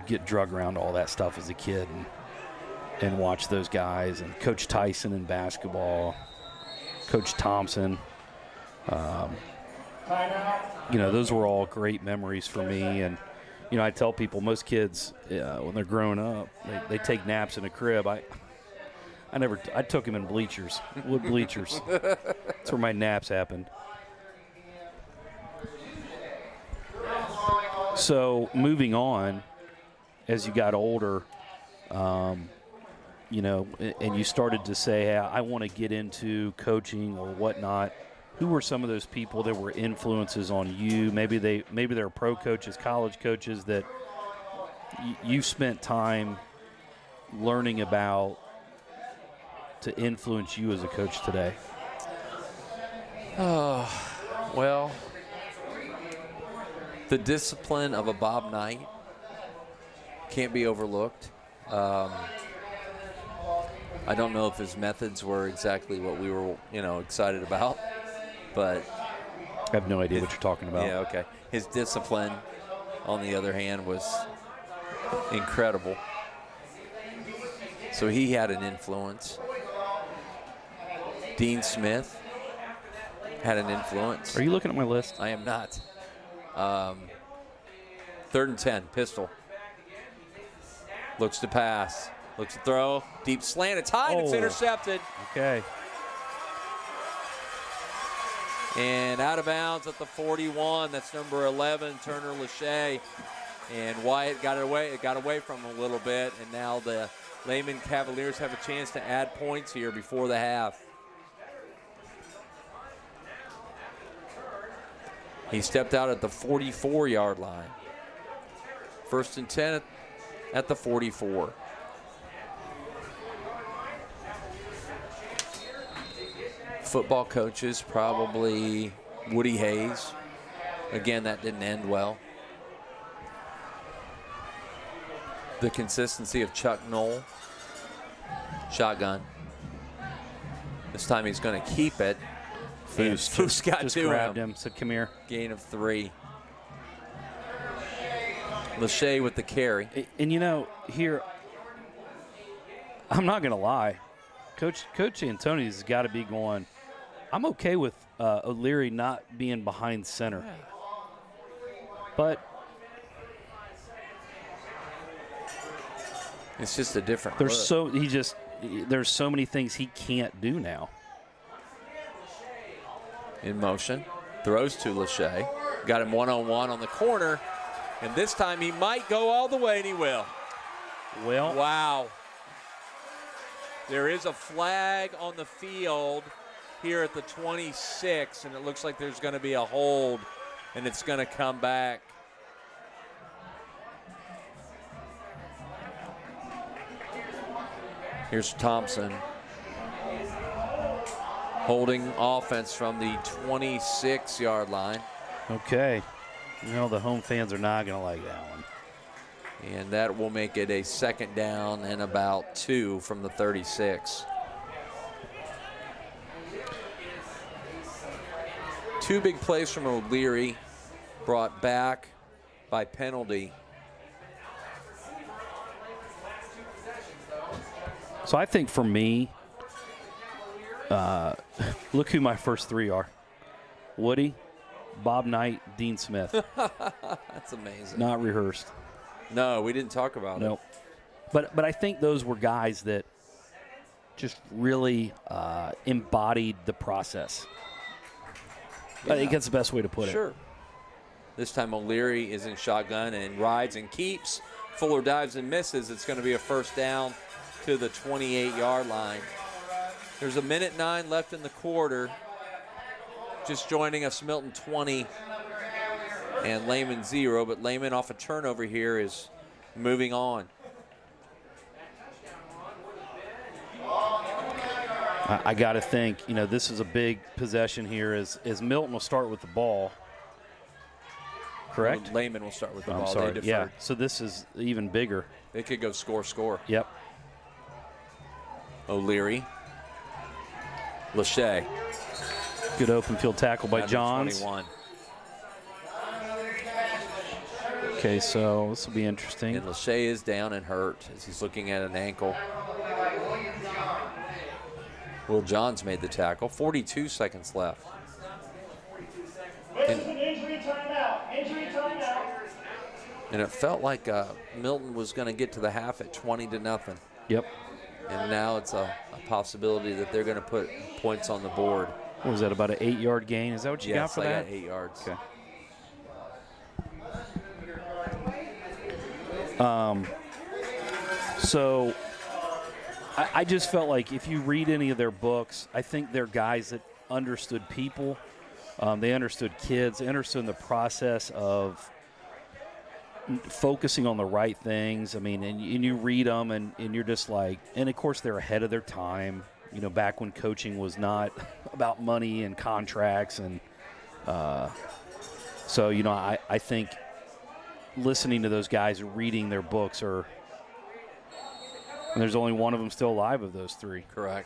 get drug around all that stuff as a kid and watch those guys, and Coach Tyson in basketball, Coach Thompson. Those were all great memories for me. And I tell people, most kids when they're growing up, they take naps in a crib. I took them in bleachers, wood bleachers. That's where my naps happened. So moving on, as you got older, and you started to say, hey, I want to get into coaching or whatnot. Who were some of those people that were influences on you? Maybe they're pro coaches, college coaches that you spent time learning about to influence you as a coach today. Well, the discipline of a Bob Knight can't be overlooked. I don't know if his methods were exactly what we were, excited about, but I have no idea what you're talking about. Yeah, okay. His discipline, on the other hand, was incredible. So he had an influence. Dean Smith had an influence. Are you looking at my list? I am not. 3rd and 10, pistol. Looks to pass. Looks to throw. Deep slant. It's high, and it's intercepted. Okay. And out of bounds at the 41. That's number 11, Turner Lachey. And Wyatt got away. It got away from him a little bit. And now the Lehman Cavaliers have a chance to add points here before the half. He stepped out at the 44-yard line. 1st and 10 at the 44. Football coaches, probably Woody Hayes. Again, that didn't end well. The consistency of Chuck Knoll. Shotgun. This time he's going to keep it. Foos got just to grabbed him. Said, come here. Gain of 3. Lachey with the carry. And here, I'm not going to lie. Coach Antoni's has got to be going, I'm okay with O'Leary not being behind center. But it's just a different there's look. there's so many things he can't do now. In motion. Throws to Lachey. Got him one-on-one on the corner. And this time he might go all the way, and he will. Well. Wow. There is a flag on the field here at the 26, and it looks like there's going to be a hold, and it's going to come back. Here's Thompson. Holding offense from the 26-yard line. Okay. You know, the home fans are not going to like that one. And that will make it a second down and about 2 from the 36. 2 big plays from O'Leary, brought back by penalty. So I think for me, look who my first 3 are. Woody, Bob Knight, Dean Smith. That's amazing. Not rehearsed. No, we didn't talk about Nope. But I think those were guys that just really embodied the process. I think that's the best way to put it. Sure. This time O'Leary is in shotgun and rides and keeps. Fuller dives and misses. It's going to be a first down to the 28-yard line. There's 1:09 left in the quarter. Just joining us, Milton 20 and Lehman 0, but Lehman off a turnover here is moving on. I got to think, you know, this is a big possession here as Milton will start with the ball. Correct? Lehman will start with the I'm ball. sorry. They Yeah, deferred. so this is even bigger. They could go score. Yep. O'Leary. Lachey. Good open field tackle by down to Johns. 21. Okay, so this will be interesting. And Lachey is down and hurt as he's looking at an ankle. Will Johns made the tackle. 42 seconds left. Injury timeout. And it felt like Milton was going to get to the half at 20-0. Yep. And now it's a possibility that they're going to put points on the board. What was that, about an 8-yard gain? Is that what you got Yes, for I that? got 8 yards. Okay. So I just felt like if you read any of their books, I think they're guys that understood people. They understood kids. They understood the process of focusing on the right things. I mean, and you read them, and you're just like, and of course they're ahead of their time. You know, back when coaching was not about money and contracts, and so you know, I think listening to those guys and reading their books are. And there's only one of them still alive of those 3. Correct.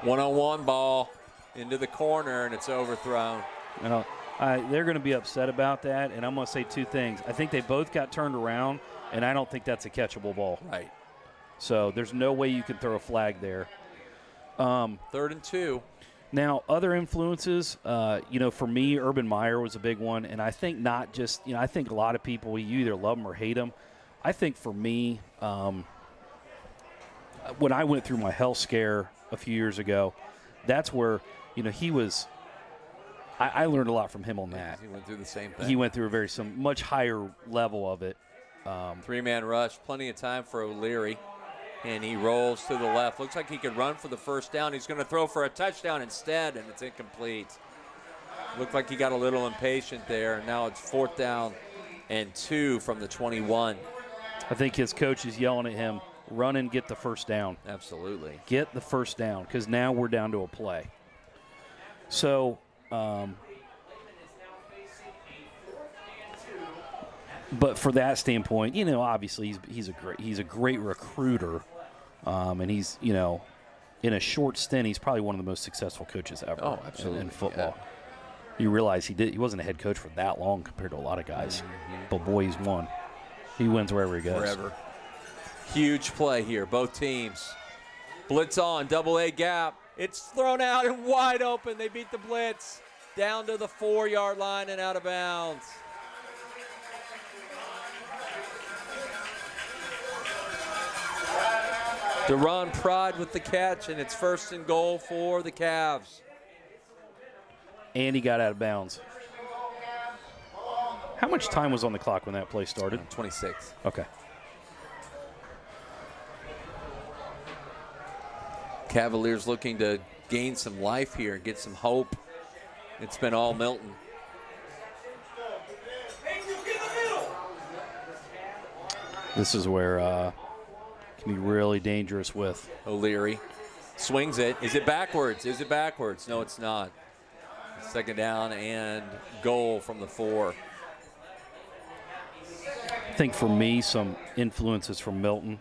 One-on-one ball into the corner, and it's overthrown. You know, they're going to be upset about that, and I'm going to say 2 things. I think they both got turned around, and I don't think that's a catchable ball. Right. So there's no way you can throw a flag there. 3rd and 2. Now, other influences, you know, for me, Urban Meyer was a big one, and I think not just, you know, I think a lot of people, you either love him or hate him. I think for me, when I went through my health scare a few years ago, that's where, you know, he was – I learned a lot from him on that. He went through the same thing. He went through a much higher level of it. 3-man rush, plenty of time for O'Leary, and he rolls to the left. Looks like he could run for the first down. He's going to throw for a touchdown instead, and it's incomplete. Looked like he got a little impatient there, and now it's 4th down and 2 from the 21. I think his coach is yelling at him, run and get the first down. Absolutely. Get the first down, because now we're down to a play. So, but for that standpoint, you know, obviously he's a great recruiter, and he's, you know, in a short stint, he's probably one of the most successful coaches ever in football. Yeah. You realize he wasn't a head coach for that long compared to a lot of guys, but boy, he's won. He wins wherever he goes. Wherever. Huge play here, both teams. Blitz on, double-A gap. It's thrown out and wide open. They beat the blitz. Down to the 4-yard line and out of bounds. Deron Pride with the catch, and it's 1st and goal for the Cavs. And he got out of bounds. How much time was on the clock when that play started? 26. Okay. Cavaliers looking to gain some life here and get some hope. It's been all Milton. This is where can be really dangerous with. O'Leary swings it. Is it backwards? Is it backwards? No, it's not. Second down and goal from the 4. I think for me, some influences from Milton.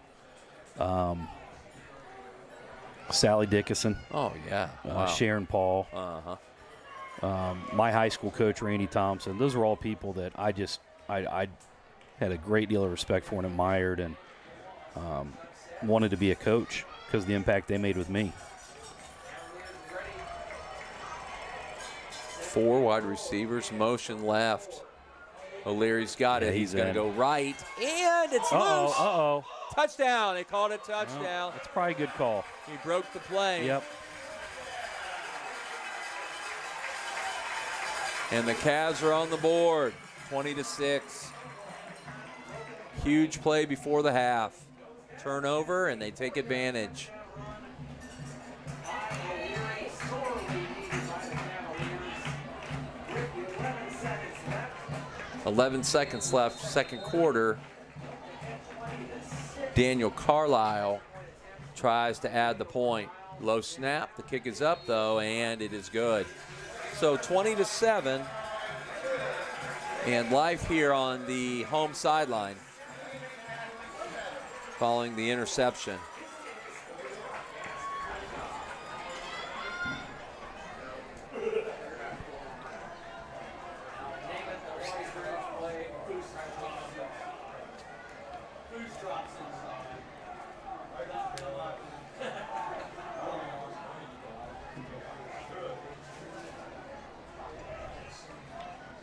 Sally Dickinson. Oh, yeah. Wow. Sharon Paul. Uh-huh. My high school coach, Randy Thompson. Those are all people that I had a great deal of respect for and admired, and wanted to be a coach because of the impact they made with me. 4 wide receivers, motion left. O'Leary's got it. He's going to go right, and it's loose. Uh-oh. Touchdown. They called it touchdown. Well, that's probably a good call. He broke the play. Yep. And the Cavs are on the board, 20-6. Huge play before the half. Turnover, and they take advantage. "11 seconds left, second quarter." Daniel Carlisle tries to add the point. Low snap. The kick is up, though, and it is good. So 20-7, and life here on the home sideline following the interception.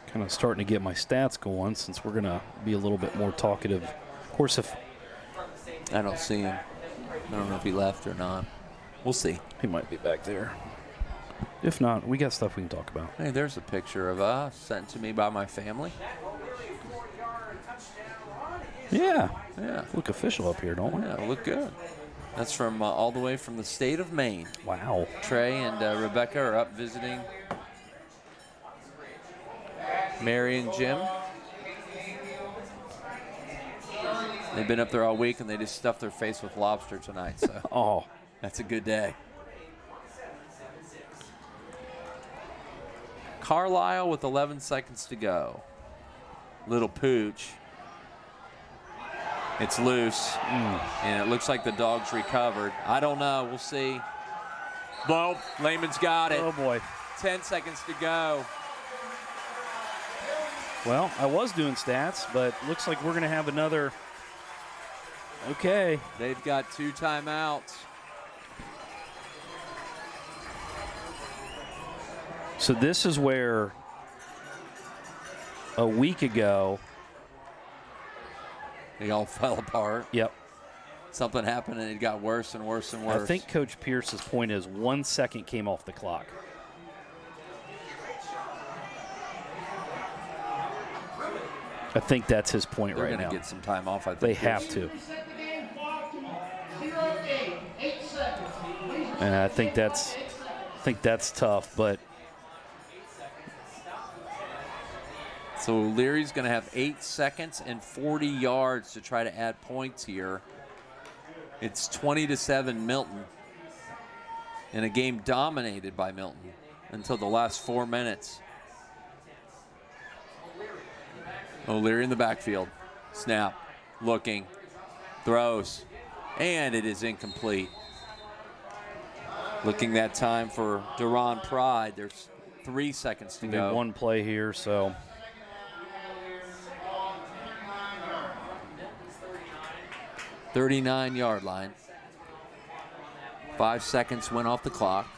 Kind of starting to get my stats going since we're going to be a little bit more talkative. Of course, if I don't see him. I don't know if he left or not. We'll see. he might be back there. If not, we got stuff we can talk about. Hey, there's a picture of us sent to me by my family. Yeah. Yeah. Look official up here, don't we? Yeah, look good. That's from all the way from the state of Maine. Wow. Trey and Rebecca are up visiting Mary and Jim. They've been up there all week, and they just stuffed their face with lobster tonight. So Oh. that's a good day. Carlisle with 11 seconds to go. Little pooch. It's loose, and it looks like the dog's recovered. I don't know. We'll see. Well, Lehman's got it. Oh, boy. 10 seconds to go. Well, I was doing stats, but looks like we're going to have another. Okay. They've got 2 timeouts. So this is where a week ago. They all fell apart. Yep. Something happened, and it got worse and worse and worse. I think Coach Pierce's point is 1 second came off the clock. I think that's his point they're right now. going to get some time off. I think They have to. And I think that's tough, but so Leary's going to have 8 seconds and 40 yards to try to add points here. It's 20-7 Milton in a game dominated by Milton until the last 4 minutes. O'Leary in the backfield. Snap. Looking. Throws. And it is incomplete. Looking that time for Duron Pride. There's 3 seconds to go. one play here, so. .39-yard line. 5 seconds went off the clock.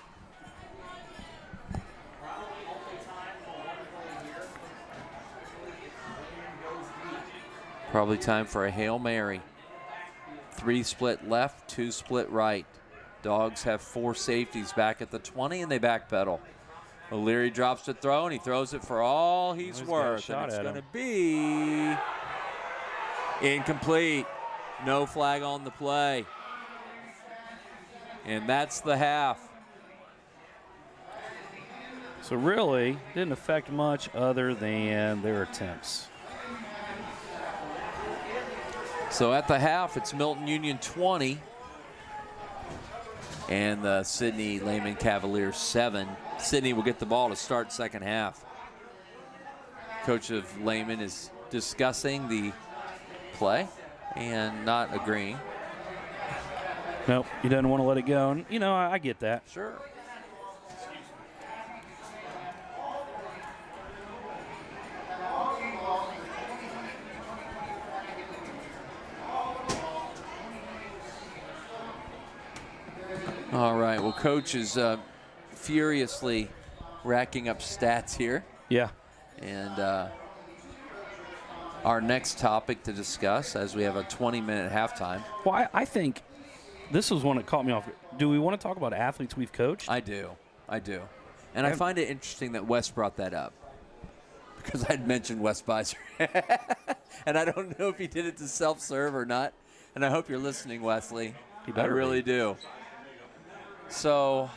Probably time for a Hail Mary. 3 split left, 2 split right. Dogs have 4 safeties back at the 20, and they backpedal. O'Leary drops the throw, and he throws it for all he's worth. And it's going to be incomplete. No flag on the play. And that's the half. So really, didn't affect much other than their attempts. So at the half, it's Milton-Union 20 and the Sidney Lehman Cavaliers 7. Sidney will get the ball to start second half. Coach of Lehman is discussing the play and not agreeing. Nope, he doesn't want to let it go. And, you know, I get that. Sure. All right, well, Coach is furiously racking up stats here. Yeah. And our next topic to discuss, as we have a 20-minute halftime. Well, I think this was one that caught me off. Do we want to talk about athletes we've coached? I do. And I find it interesting that Wes brought that up, because I'd mentioned Wes Beiser. And I don't know if he did it to self-serve or not. And I hope you're listening, Wesley. I really do. So,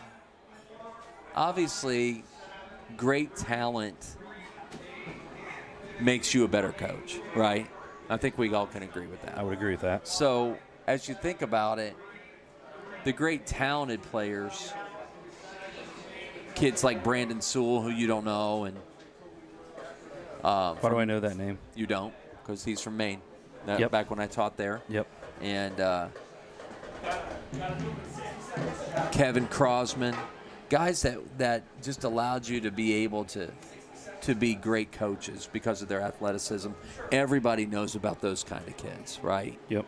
obviously, great talent makes you a better coach, right? I think we all can agree with that. I would agree with that. So, as you think about it, the great talented players, kids like Brandon Sewell, who you don't know, and why do I know that name? You don't, because he's from Maine. Yep. Back when I taught there. Yep. And Kevin Crosman, guys that just allowed you to be able to be great coaches because of their athleticism. Everybody knows about those kind of kids, right? Yep.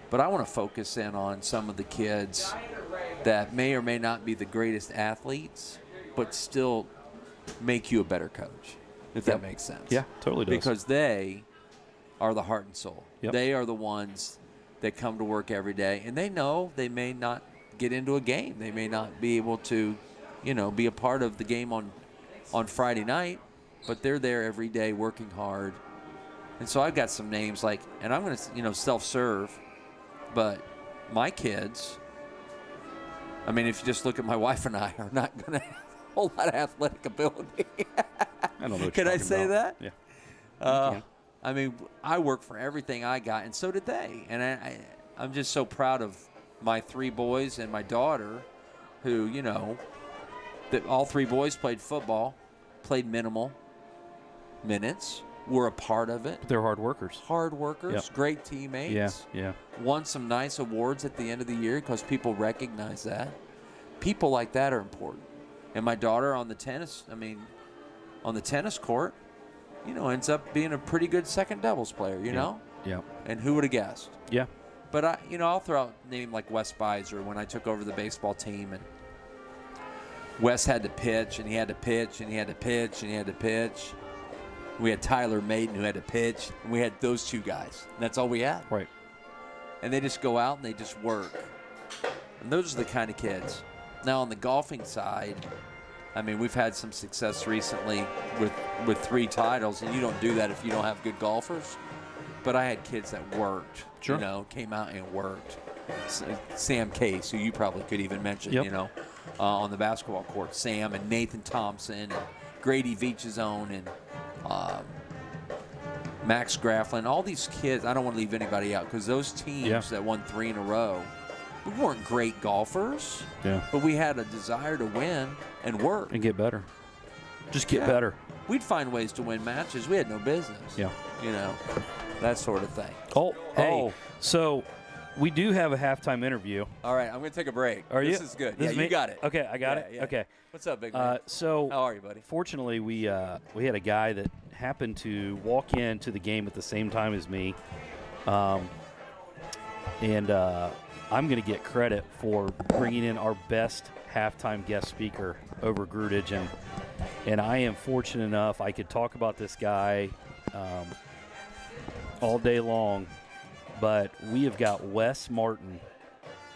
But I want to focus in on some of the kids that may or may not be the greatest athletes, but still make you a better coach, if that makes sense. Yeah, totally does. Because they are the heart and soul. Yep. They are the ones that come to work every day, and they know they may not get into a game. They may not be able to, be a part of the game on Friday night, but they're there every day working hard. And so I've got some names like, and I'm going to, self-serve, but my kids, I mean, if you just look at my wife and I, are not going to have a whole lot of athletic ability. I don't know what Can you're I talking say about. that? Yeah. I mean, I work for everything I got, and so did they. And I'm just so proud of my 3 boys and my daughter, who, that all 3 boys played football, played minimal minutes, were a part of it. They're hard workers. Hard workers, Yep. great teammates. Yeah. Won some nice awards at the end of the year because people recognize that. People like that are important. And my daughter on the tennis court, ends up being a pretty good second doubles player, you know? Yeah. And who would have guessed? Yeah. But I'll throw out a name like Wes Beiser when I took over the baseball team, and Wes had to pitch, and he had to pitch, and he had to pitch, and he had to pitch. We had Tyler Maiden who had to pitch, and we had those 2 guys. And that's all we had. Right. And they just go out and they just work. And those are the kind of kids. Now on the golfing side, I mean, we've had some success recently with 3 titles, and you don't do that if you don't have good golfers. But I had kids that worked, Sure. Came out and worked. Sam Case, who you probably could even mention, Yep. On the basketball court. Sam and Nathan Thompson and Grady Veach's-own and Max Grafflin. All these kids, I don't want to leave anybody out because those teams that won 3 in a row, we weren't great golfers, but we had a desire to win and work. And get better. Just get better. We'd find ways to win matches. We had no business. Yeah. That sort of thing. Hey, so we do have a halftime interview. All right, I'm going to take a break. Are you? This is good. This is you me? got it. Okay, I got it? Yeah. Okay. What's up, big man? So how are you, buddy? Fortunately, we had a guy that happened to walk into the game at the same time as me. And I'm going to get credit for bringing in our best halftime guest speaker over Grudage. And I am fortunate enough I could talk about this guy all day long. But we have got Wes Martin,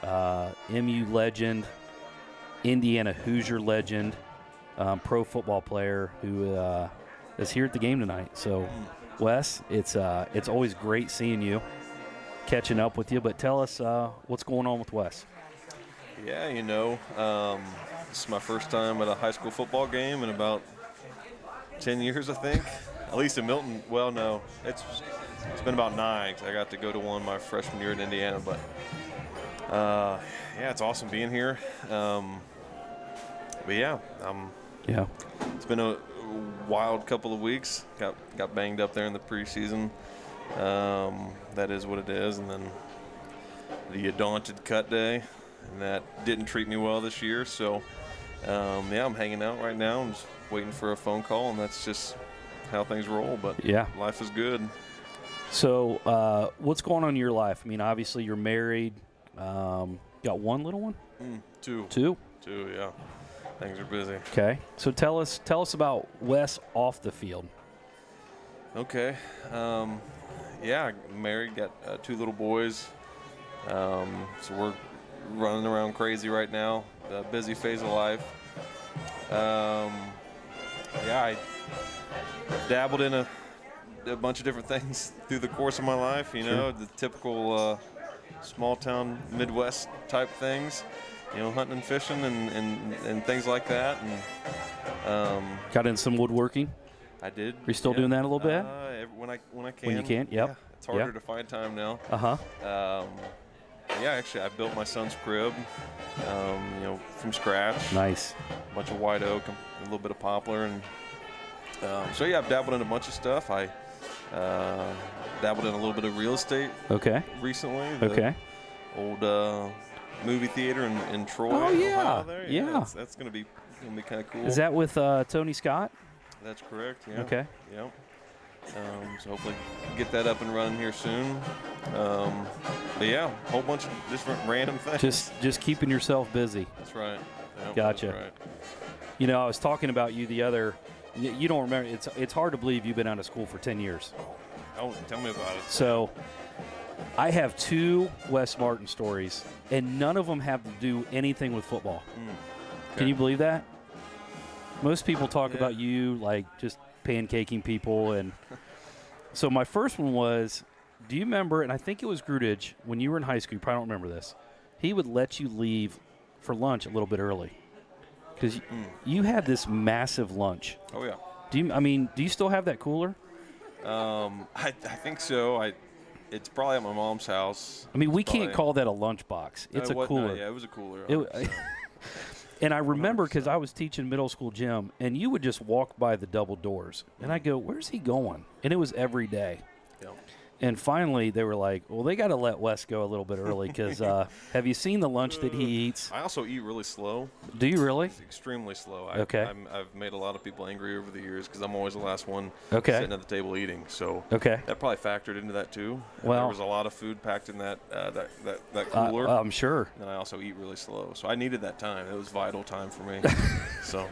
MU legend, Indiana Hoosier legend, pro football player who is here at the game tonight. So, Wes, it's always great seeing you, catching up with you. But tell us what's going on with Wes. Yeah, this is my first time at a high school football game in about 10 years, I think. At least in Milton. Well, no, it's been about 9. 'Cause I got to go to one my freshman year in Indiana, but yeah, it's awesome being here. But yeah, Yeah. it's been a wild couple of weeks. Got banged up there in the preseason. That is what it is, and then the daunted cut day, and that didn't treat me well this year. So yeah, I'm hanging out right now. I'm just waiting for a phone call, and that's just how things roll. But Yeah. life is good. So what's going on in your life? I mean, obviously you're married. Got one little one? 2. 2? 2, yeah. Things are busy. Okay. So tell us about Wes off the field. Okay. Yeah, married, got 2 little boys. So we're running around crazy right now. A busy phase of life. Yeah, I dabbled in a bunch of different things through the course of my life. You know, the typical small town Midwest type things. You know, hunting and fishing and things like that. And Got in some woodworking? I did. Are you still doing that a little bit? When I can. When you can, yep. Yeah, it's harder to find time now. Uh-huh. Yeah, actually, I built my son's crib, you know, from scratch. Nice. A bunch of white oak, a little bit of poplar, and so yeah, I've dabbled in a bunch of stuff. I dabbled in a little bit of real estate. Okay. Recently. Okay. Old movie theater in Troy. Oh, yeah. Ohio there. Yeah. That's gonna be kind of cool. Is that with Tony Scott? That's correct. Yeah. Okay. Yep. So hopefully get that up and running here soon. But yeah, a whole bunch of different random things. Just keeping yourself busy. That's right. Yep, Gotcha. That's right. You know, I was talking about you the other. You don't remember. It's hard to believe you've been out of school for 10 years. Oh, tell me about it. So, I have 2 Wes Martin stories, and none of them have to do anything with football. Okay. Can you believe that? Most people talk about you like just pancaking people, and so my first one was, do you remember, and I think it was Grudage, when you were in high school, you probably don't remember this, he would let you leave for lunch a little bit early because you had this massive lunch. Oh yeah. Do you still have that cooler? I think so. It's probably at my mom's house. I mean, we can't call that a lunch box. It's a cooler. No, yeah, it was a cooler. And I remember because I was teaching middle school gym, and you would just walk by the double doors, and I go, "Where's he going?" And it was every day. Yeah. And finally, they were like, "Well, they got to let Wes go a little bit early because have you seen the lunch that he eats?" I also eat really slow. Do you really? It's extremely slow. Okay. I've made a lot of people angry over the years because I'm always the last one Okay. sitting at the table eating. So Okay. that probably factored into that too. And Well- there was a lot of food packed in that cooler. I'm sure. And I also eat really slow, so I needed that time. It was vital time for me. So.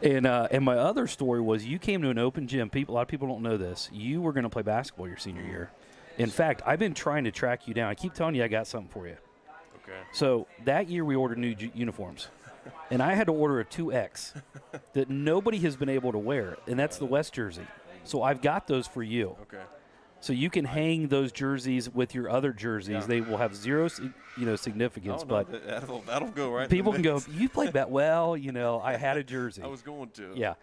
And my other story was you came to an open gym. A lot of people don't know this. You were going to play basketball your senior year. In fact, I've been trying to track you down. I keep telling you I got something for you. Okay. So that year we ordered new uniforms, and I had to order a 2X that nobody has been able to wear, and that's the West jersey. So I've got those for you. Okay. So you can hang those jerseys with your other jerseys. Yeah. So they will have zero, significance. Oh, no, but that'll go right. people in can the go, mix. "You played that well." I had a jersey. I was going to. Yeah.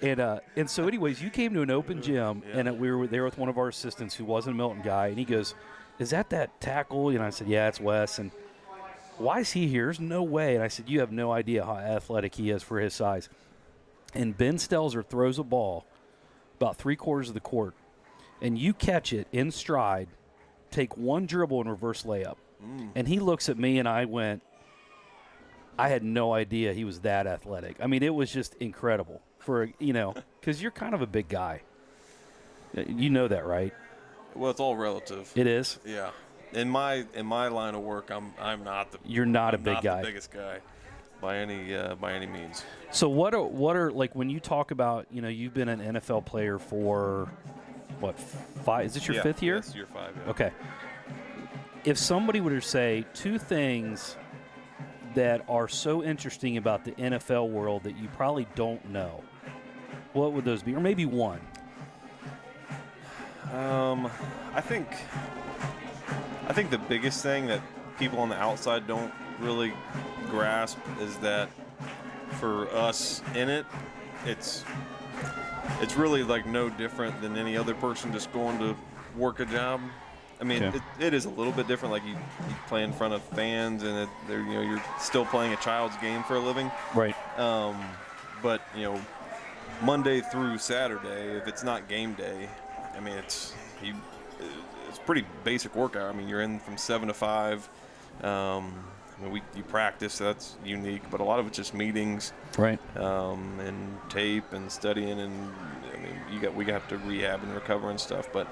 And so anyways, you came to an open gym, and we were there with one of our assistants who wasn't a Milton guy, and he goes, "Is that tackle?" And I said, "Yeah, it's Wes." And why is he here? There's no way. And I said, "You have no idea how athletic he is for his size." And Ben Stelzer throws a ball about 3/4 of the court, and you catch it in stride, take one dribble and reverse layup. And he looks at me, and I had no idea he was that athletic. I mean, it was just incredible because you're kind of a big guy. You know that, right? Well, it's all relative. It is. Yeah. In my line of work, I'm not the. You're not I'm a big not guy. the biggest guy, by any means. So what are like when you talk about you've been an NFL player for what 5? Is this your 5th year? Yes, year 5. Yeah. Okay. If somebody were to say 2 things that are so interesting about the NFL world that you probably don't know, what would those be? Or maybe one. I think the biggest thing that people on the outside don't really grasp is that for us in it, it's really like no different than any other person just going to work a job. I mean, Okay. it is a little bit different. Like you play in front of fans, and you're still playing a child's game for a living. Right. But Monday through Saturday, if it's not game day, I mean, it's pretty basic workout. I mean, you're in from 7 to 5. I mean, you practice, so that's unique, but a lot of it's just meetings, Right. and tape and studying, and I mean, we have to rehab and recover and stuff. But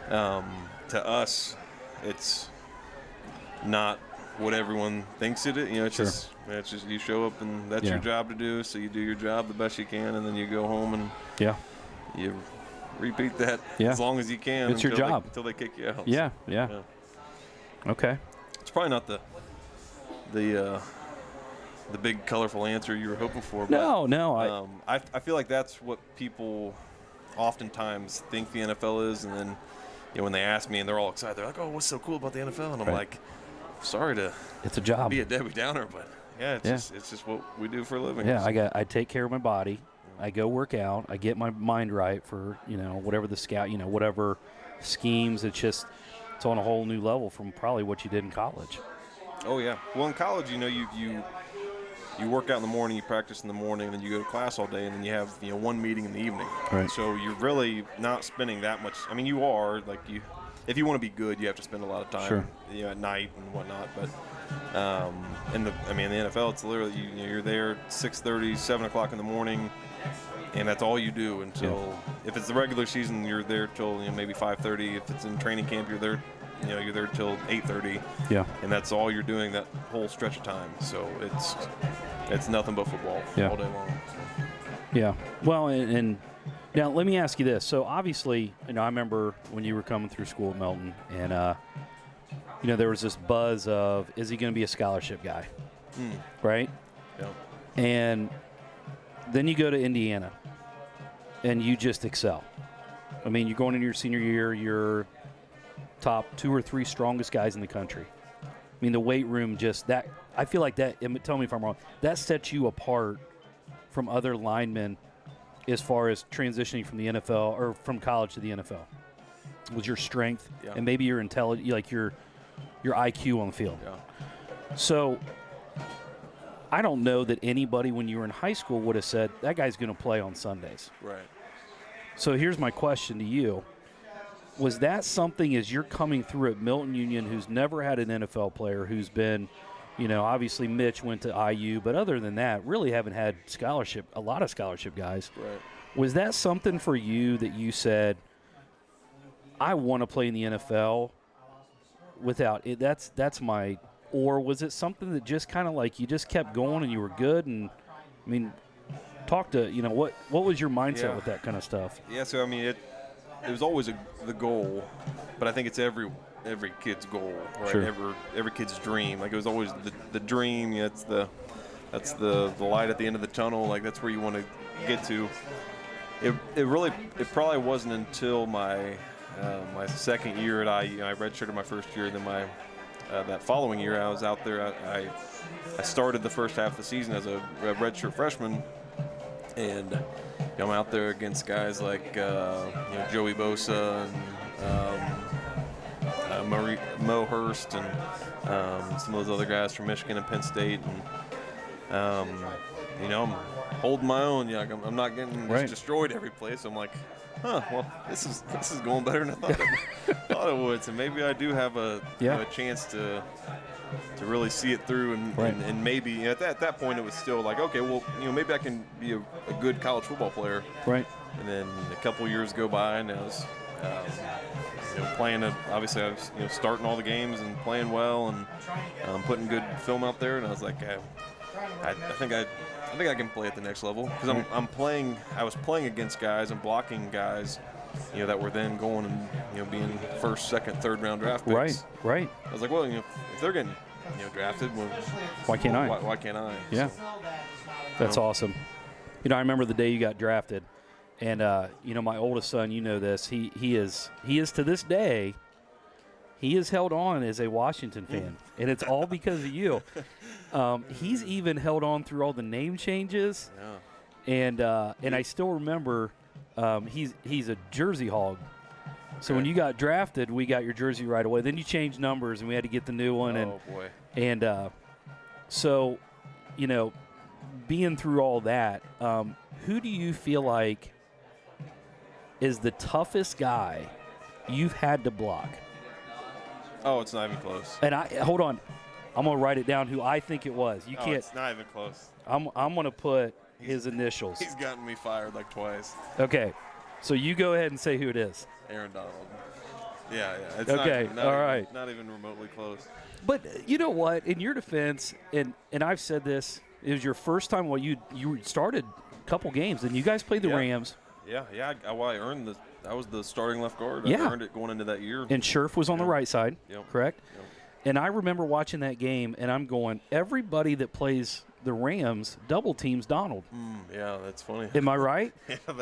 to us, it's not what everyone thinks it is. It's just you show up and that's your job to do. So you do your job the best you can, and then you go home and you repeat that as long as you can. It's your job until they kick you out. Yeah. Okay. It's probably not the big colorful answer you were hoping for. No. I feel like that's what people oftentimes think the NFL is, and then when they ask me and they're all excited, they're like, "Oh, what's so cool about the NFL?" And I'm like, "Sorry to it's a job. be a Debbie Downer, but it's just what we do for a living." Yeah, I take care of my body. I go work out. I get my mind right for whatever the scout, whatever schemes. It's on a whole new level from probably what you did in college. Oh yeah. Well, in college, you work out in the morning, you practice in the morning, and then you go to class all day, and then you have one meeting in the evening. Right. So you're really not spending that much. I mean, you are if you want to be good, you have to spend a lot of time at night and whatnot. But in the NFL, it's literally you're there 6:30, 7 o'clock in the morning, and that's all you do until if it's the regular season, you're there till maybe 5:30. If it's in training camp, you're there. You're there till 8:30. Yeah. And that's all you're doing that whole stretch of time. So it's nothing but football all day long. Yeah. Well, and now let me ask you this. So obviously, I remember when you were coming through school at Milton, and there was this buzz of, is he going to be a scholarship guy? Right? Yeah. And then you go to Indiana, and you just excel. I mean, you're going into your senior year, you're top 2 or 3 strongest guys in the country. I mean, the weight room I feel like that, tell me if I'm wrong, that sets you apart from other linemen as far as transitioning from the NFL or from college to the NFL. Was your strength and maybe your intelligence, like your IQ on the field. Yeah. So I don't know that anybody when you were in high school would have said, that guy's going to play on Sundays. Right. So here's my question to you. Was that something as you're coming through at Milton-Union, who's never had an NFL player, who's been, obviously Mitch went to IU, but other than that, really haven't had a lot of scholarship guys. Right. Was that something for you that you said, I want to play in the NFL without it? That's my, or was it something that just kind of like you just kept going and you were good? And I mean, talk to, what was your mindset with that kind of stuff? Yeah. So, I mean, it was always the goal, but I think it's every kid's goal, right? Sure. Every kid's dream. Like it was always the dream. That's the light at the end of the tunnel. Like that's where you want to get to. It probably wasn't until my second year at IU. I redshirted my first year. Then that following year I was out there. I started the first half of the season as a redshirt freshman, and I'm out there against guys like Joey Bosa and Mo Hurst and some of those other guys from Michigan and Penn State, and I'm holding my own. I'm not getting just destroyed every place. I'm like, well, this is going better than I thought it would. So maybe I do have a chance to really see it through, and maybe at that point it was still like, okay, well, maybe I can be a good college football player. Right. And then a couple years go by, and I was playing. Obviously, I was starting all the games and playing well, and putting good film out there. And I was like, I think I can play at the next level because I'm playing. I was playing against guys and blocking guys, that were then going and being first, second, third round draft picks. Right. I was like, well, if they're getting drafted, well, why can't I? Why can't I? Yeah. So, that's awesome. I remember the day you got drafted, and my oldest son, this, he is to this day, he is held on as a Washington fan, and it's all because of you. He's even held on through all the name changes, and I still remember he's a Jersey hog, So when you got drafted, we got your jersey right away. Then you changed numbers, and we had to get the new one. Oh, boy. And so, being through all that, who do you feel like is the toughest guy you've had to block? Oh, it's not even close. And hold on, I'm gonna write it down. Who I think it was. You can't. It's not even close. I'm gonna put his initials. He's gotten me fired like twice. Okay, so you go ahead and say who it is. Aaron Donald. Yeah. It's Okay, not all even, right. Not even remotely close. But you know what? In your defense, and I've said this, it was your first time. Well, you started a couple games, and you guys played the Rams. Yeah. I earned I was the starting left guard. Yeah. I earned it going into that year. And Scherf was on the right side, correct? Yep. And I remember watching that game, and I'm going, everybody that plays the Rams double teams Donald. Yeah, that's funny. Am I right?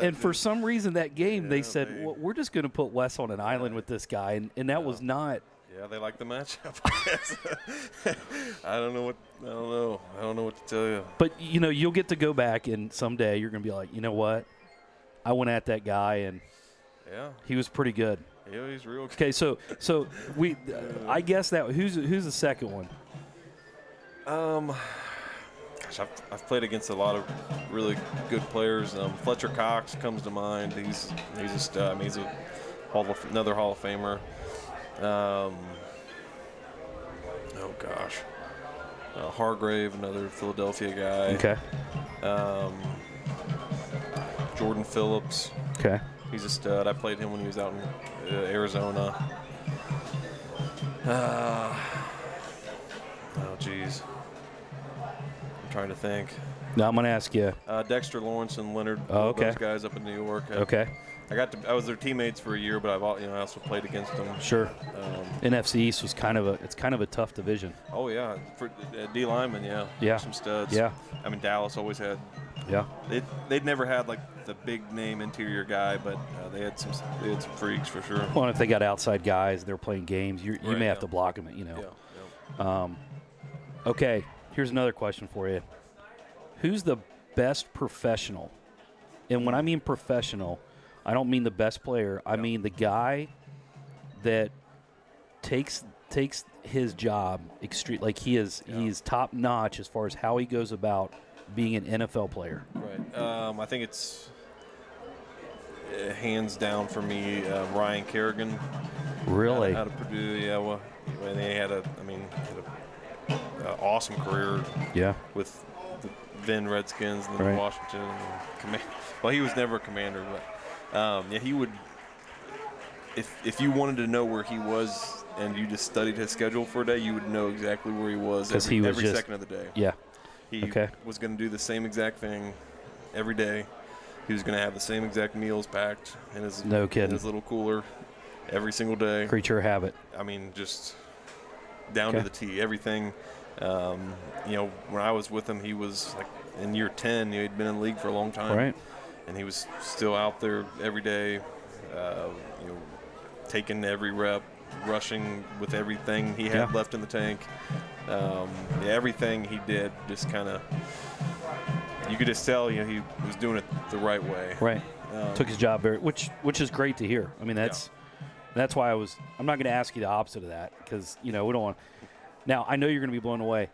And for some reason that game, they said, well, we're just going to put Wes on an island with this guy, and that was not. Yeah, they like the matchup, I guess. I don't know what to tell you. But, you'll get to go back, and someday you're going to be like, you know what? I went at that guy, and he was pretty good. Yeah, he's real good. Okay, so I guess that who's the second one? Gosh, I've played against a lot of really good players. Fletcher Cox comes to mind. He's a stud. I mean, he's another Hall of Famer. Oh gosh, Hargrave, another Philadelphia guy. Okay. Jordan Phillips. Okay. He's a stud. I played him when he was out in Arizona. Oh, geez. I'm trying to think. Now I'm going to ask you. Dexter Lawrence and Leonard. Oh, okay. Those guys up in New York. Okay. I was their teammates for a year, but I also played against them. Sure. NFC East was kind of a tough division. Oh yeah, for D linemen, Yeah. Some studs. Yeah. I mean, Dallas always had. Yeah. They'd never had like the big name interior guy, but they had some freaks for sure. Well, if they got outside guys, they're playing games. You may have to block them. Yeah. Okay. Here's another question for you. Who's the best professional? And when I mean professional, I don't mean the best player. I mean the guy that takes his job extreme. Like he's top notch as far as how he goes about being an NFL player. Right. I think it's hands down for me, Ryan Kerrigan. Really? Out of Purdue, yeah. Well, they had an awesome career. Yeah. With the then Redskins and then Washington. And well, he was never a commander, but he would. If you wanted to know where he was and you just studied his schedule for a day, you would know exactly where he was every second of the day. Yeah. He was going to do the same exact thing every day. He was going to have the same exact meals packed in his little cooler every single day. Creature of habit. I mean, just down to the T, everything. When I was with him, he was like in year 10. He'd been in the league for a long time. Right. And he was still out there every day, taking every rep, rushing with everything he had left in the tank. Everything he did just kind of, you could just tell he was doing it the right way. Right. Took his job which is great to hear. I mean, that's why I'm not going to ask you the opposite of that because, we don't want. Now, I know you're going to be blown away.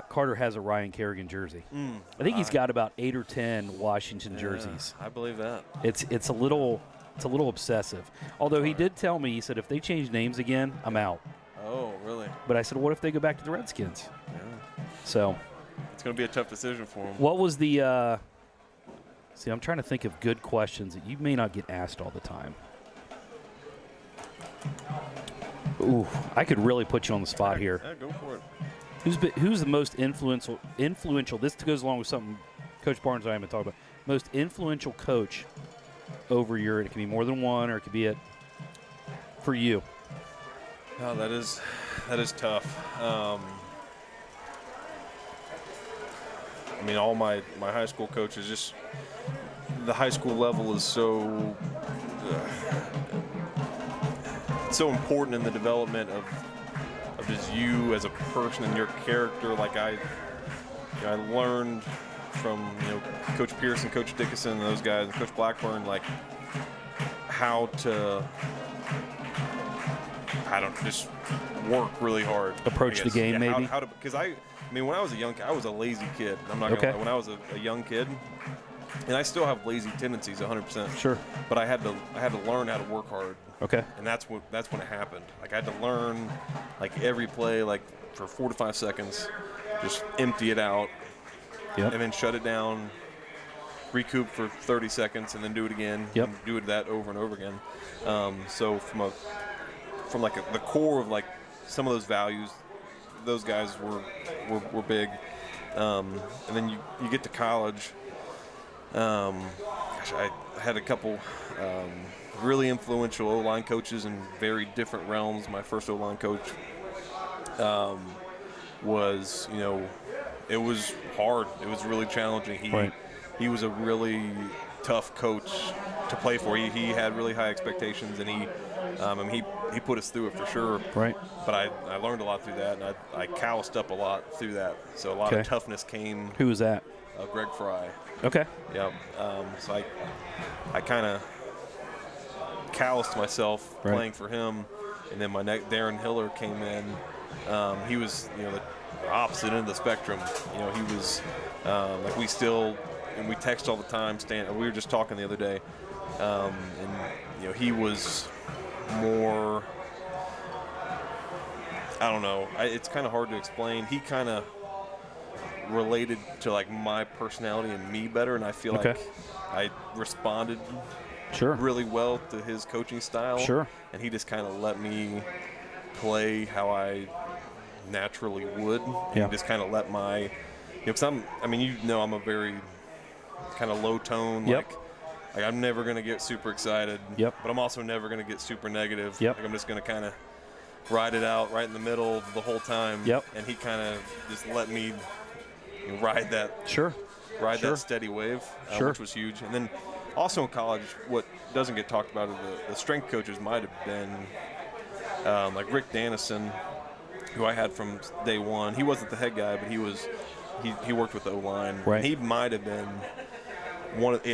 Carter has a Ryan Kerrigan jersey. I think he's got about 8 or 10 Washington jerseys. I believe that. It's a little obsessive. Although he did tell me, he said, if they change names again, I'm out. Oh, really? But I said, what if they go back to the Redskins? Yeah. So it's going to be a tough decision for him. What was the see, I'm trying to think of good questions that you may not get asked all the time. Ooh, I could really put you on the spot here. Yeah, go for it. Who's the most influential? This goes along with something Coach Barnes and I have been talking about. Most influential coach over your. It can be more than one, or it could be it for you. Oh, that is tough. I mean, all my high school coaches, just the high school level is so important in the development of just you as a person and your character. Like I learned from Coach Pierce and Coach Dickinson and those guys and Coach Blackburn, like how to I don't just work really hard. Approach the game, maybe? Because I mean, when I was a young kid, I was a lazy kid. I'm not gonna lie. When I was a young kid, and I still have lazy tendencies 100%. Sure. But I had to learn how to work hard. Okay. And that's when it happened. Like I had to learn, like every play, like for 4 to 5 seconds, just empty it out, and then shut it down, recoup for 30 seconds, and then do it again. Yep. And do it that over and over again. So from the core of like some of those values, those guys were big. And then you get to college. I had a couple really influential O-line coaches in very different realms. My first O-line coach was, it was hard. It was really challenging. He was a really tough coach to play for. He had really high expectations, and he put us through it for sure. Right. But I learned a lot through that, and I calloused up a lot through that. So a lot of toughness came. Who was that? Greg Fry. Okay. Yeah. So I kind of calloused myself playing for him, and then Darren Hiller came in. He was the opposite end of the spectrum. He was like and we text all the time. We were just talking the other day, and he was more. I don't know. It's kind of hard to explain. He kind of related to like my personality and me better, and I feel like I responded really well to his coaching style. Sure. And he just kind of let me play how I naturally would. And just kind of let my, because I'm a very kind of low tone. Like I'm never going to get super excited. But I'm also never going to get super negative. Like I'm just going to kind of ride it out right in the middle the whole time. And he kind of just let me ride that. That steady wave, which was huge. And then also in college, what doesn't get talked about is the strength coaches might have been like Rick Dannison, who I had from day one. He wasn't the head guy, but he worked with the O-line. Right. And he might have been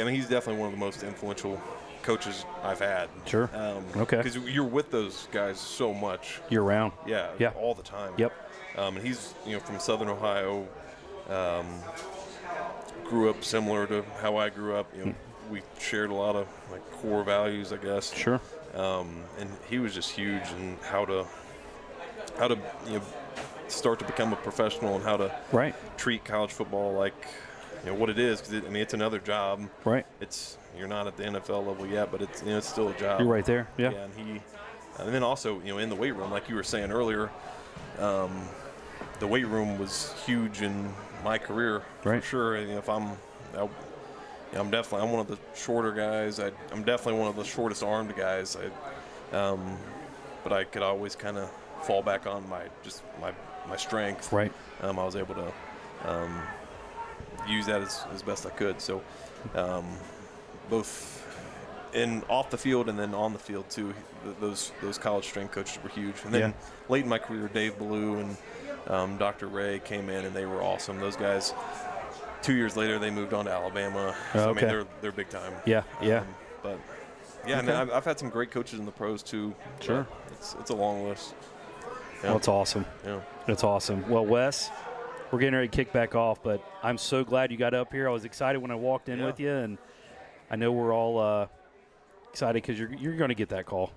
he's definitely one of the most influential coaches I've had. Sure. Because you're with those guys so much. Year round. Yeah. All the time. And he's from Southern Ohio. Grew up similar to how I grew up. We shared a lot of like core values, I guess. Sure. And he was just huge in how to start to become a professional and how to treat college football like what it is, because it's another job. Right. You're not at the NFL level yet, but it's still a job. You're right there. Yeah. And then also in the weight room, like you were saying earlier, the weight room was huge in my career for sure. I'm one of the shorter guys. I'm definitely one of the shortest armed guys. But I could always kind of fall back on my strength. Right. I was able to use that as best I could. So both off the field and then on the field too. Those college strength coaches were huge. And then late in my career, Dave Ballou and Dr. Ray came in, and they were awesome. Those guys, 2 years later, they moved on to Alabama. So, they're big time. And I've had some great coaches in the pros too. Sure. It's a long list. Well, it's awesome. Yeah. It's awesome. Well, Wes, we're getting ready to kick back off, but I'm so glad you got up here. I was excited when I walked in with you, and I know we're all excited because you're going to get that call.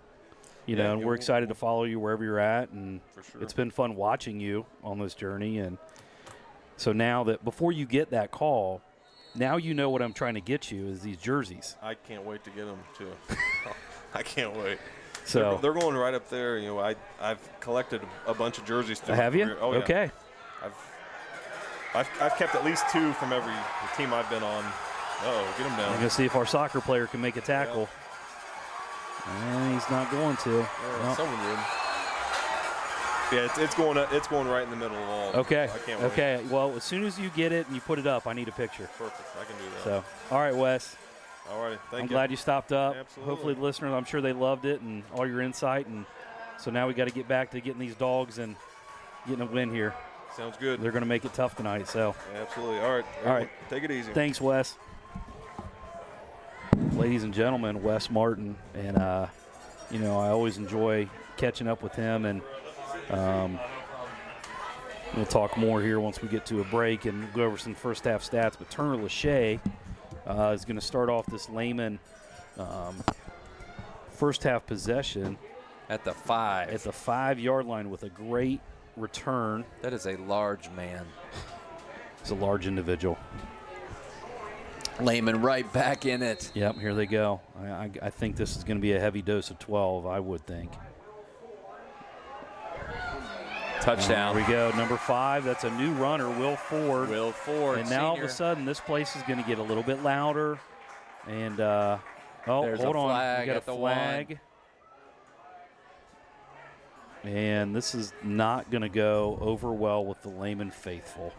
And we're excited to follow you wherever you're at, and it's been fun watching you on this journey. And so now that before you get that call, now you know what I'm trying to get you is these jerseys. I can't wait to get them too. I can't wait. So they're going right up there. I've collected a bunch of jerseys. Have you? Oh, yeah. Okay. I've kept at least 2 from every team I've been on. Oh, get them down. We're going to see if our soccer player can make a tackle. Yeah. And he's not going to. Yeah, someone did. Yeah, it's going right in the middle of all. Okay. I can't wait. Okay. Well, as soon as you get it and you put it up, I need a picture. Perfect. I can do that. So, all right, Wes. All right. Thank you. I'm glad you stopped up. Absolutely. Hopefully the listeners, I'm sure they loved it and all your insight. And so now we got to get back to getting these dogs and getting a win here. Sounds good. They're going to make it tough tonight. So. Absolutely. All right. All right. Take it easy. Thanks, Wes. Ladies and gentlemen, Wes Martin. And, I always enjoy catching up with him, and we'll talk more here once we get to a break and go over some first half stats. But Turner Lachey is going to start off this Lehman first half possession at the 5. At the 5-yard line with a great return. That is a large man. It's a large individual. Lehman right back in it. Yep, here they go. I think this is going to be a heavy dose of 12, I would think. Touchdown. Here we go, number 5. That's a new runner, Will Ford. Will Ford, and now all of senior. a sudden, this place is going to get a little bit louder. And oh, There's hold a on, flag we got at a the flag. And this is not going to go over well with the Lehman faithful.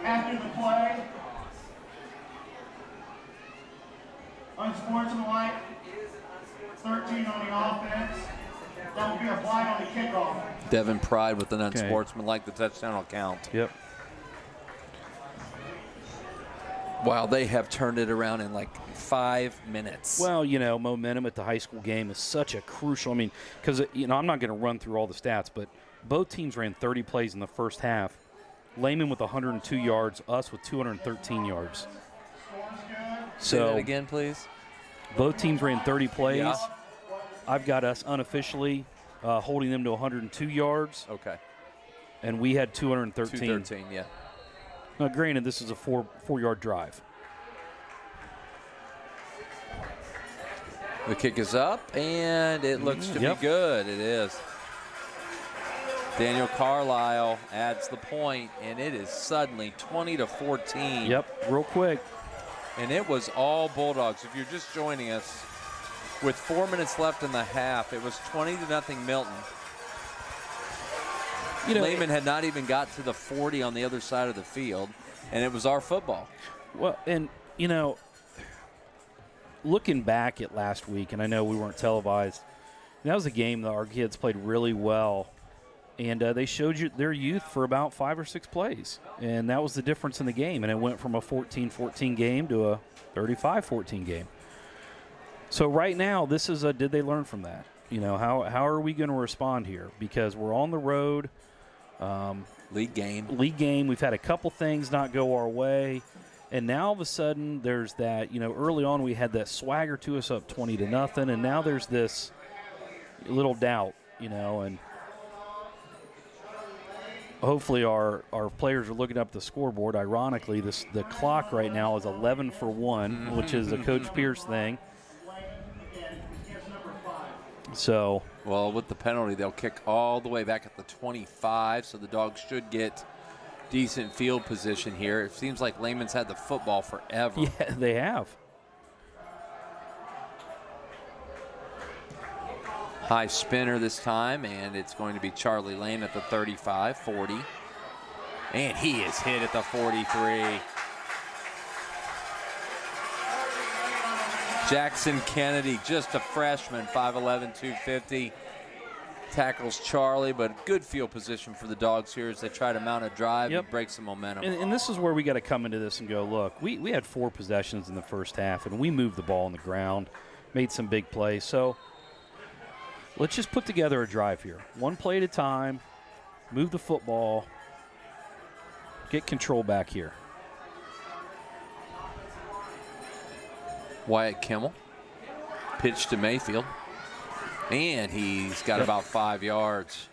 After the play, unsportsmanlike, 13 on the offense. That will be applied on the kickoff. Devin Pride with an unsportsmanlike. The touchdown will count. Yep. Wow, they have turned it around in like 5 minutes. Well, you know, momentum at the high school game is such a crucial. I mean, because, you know, I'm not going to run through all the stats, but both teams ran 30 plays in the first half. Lehman with 102 yards, us with 213 yards. Say that again, please. Both teams ran 30 plays. Yeah. I've got us unofficially holding them to 102 yards. Okay. And we had 213. 213, yeah. Now, granted, this is a four-yard drive. The kick is up, and it looks to be good. It is. Daniel Carlisle adds the point, and it is suddenly 20-14. Yep, real quick. And it was all Bulldogs. If you're just joining us, with 4 minutes left in the half, it was 20-0 Milton. You know, Lehman had not even got to the 40 on the other side of the field, and it was our football. Well, and, you know, looking back at last week, and I know we weren't televised, that was a game that our kids played really well, and they showed you their youth for about 5 or 6 plays, and that was the difference in the game, and it went from a 14-14 game to a 35-14 game. So right now, this is a did they learn from that? You know, how are we going to respond here? Because we're on the road. League game. We've had a couple things not go our way. And now all of a sudden there's that, you know, early on we had that swagger to us up 20-0. And now there's this little doubt, you know, and hopefully our players are looking up the scoreboard. Ironically, the clock right now is 11 for 1, which is a Coach Pierce thing. So, well, with the penalty, they'll kick all the way back at the 25, so the Dogs should get decent field position here. It seems like Lehman's had the football forever. Yeah, they have. High spinner this time, and it's going to be Charlie Lane at the 35, 40. And he is hit at the 43. Jackson Kennedy, just a freshman, 5'11", 250. Tackles Charlie, but good field position for the Dogs here as they try to mount a drive and break some momentum. And this is where we got to come into this and go, look, we had 4 possessions in the first half, and we moved the ball on the ground, made some big plays. So let's just put together a drive here. One play at a time, move the football, get control back here. Wyatt Kimmel, pitch to Mayfield, and he's got about 5 yards.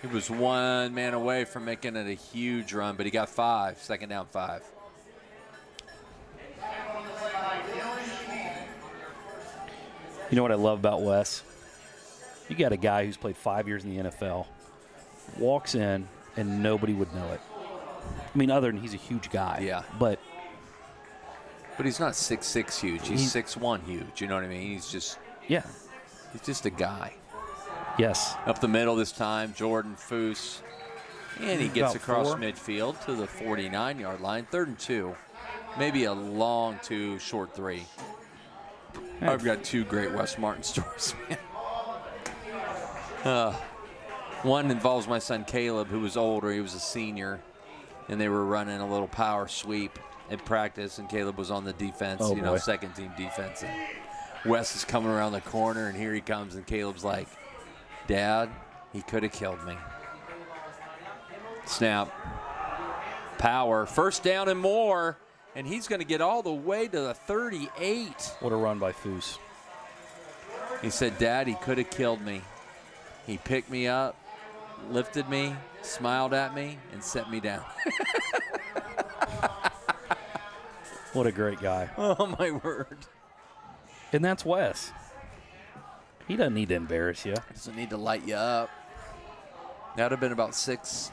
He was 1 man away from making it a huge run, but he got 5, second down 5. You know what I love about Wes? You got a guy who's played 5 years in the NFL, walks in, and nobody would know it. I mean, other than he's a huge guy. Yeah. But he's not 6'6" huge. He's 6'1" huge. You know what I mean? He's just he's just a guy. Yes. Up the middle this time, Jordan Foose. And he gets across 4. midfield to the 49-yard line. 3rd and 2. Maybe a long 2, short 3. I've got 2 great Wes Martin stories, man. One involves my son Caleb, who was older. He was a senior, and they were running a little power sweep at practice, and Caleb was on the defense, second-team defense. And Wes is coming around the corner, and here he comes, and Caleb's like, Dad, he could have killed me. Snap. Power. First down and more, and he's going to get all the way to the 38. What a run by Foose. He said, Dad, he could have killed me. He picked me up, lifted me, smiled at me, and set me down. What a great guy. Oh, my word. And that's Wes. He doesn't need to embarrass you. Doesn't need to light you up. That would have been about 6'2"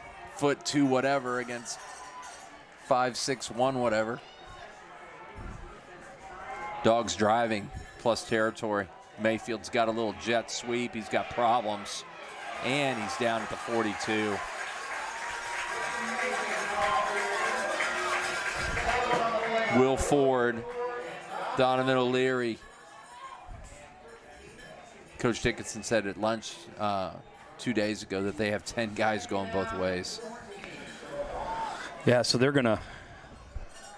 whatever against 5'6" whatever. Dogs driving plus territory. Mayfield's got a little jet sweep. He's got problems. And he's down at the 42. Will Ford, Donovan O'Leary. Coach Dickinson said at lunch 2 days ago that they have 10 guys going both ways. Yeah, so they're going to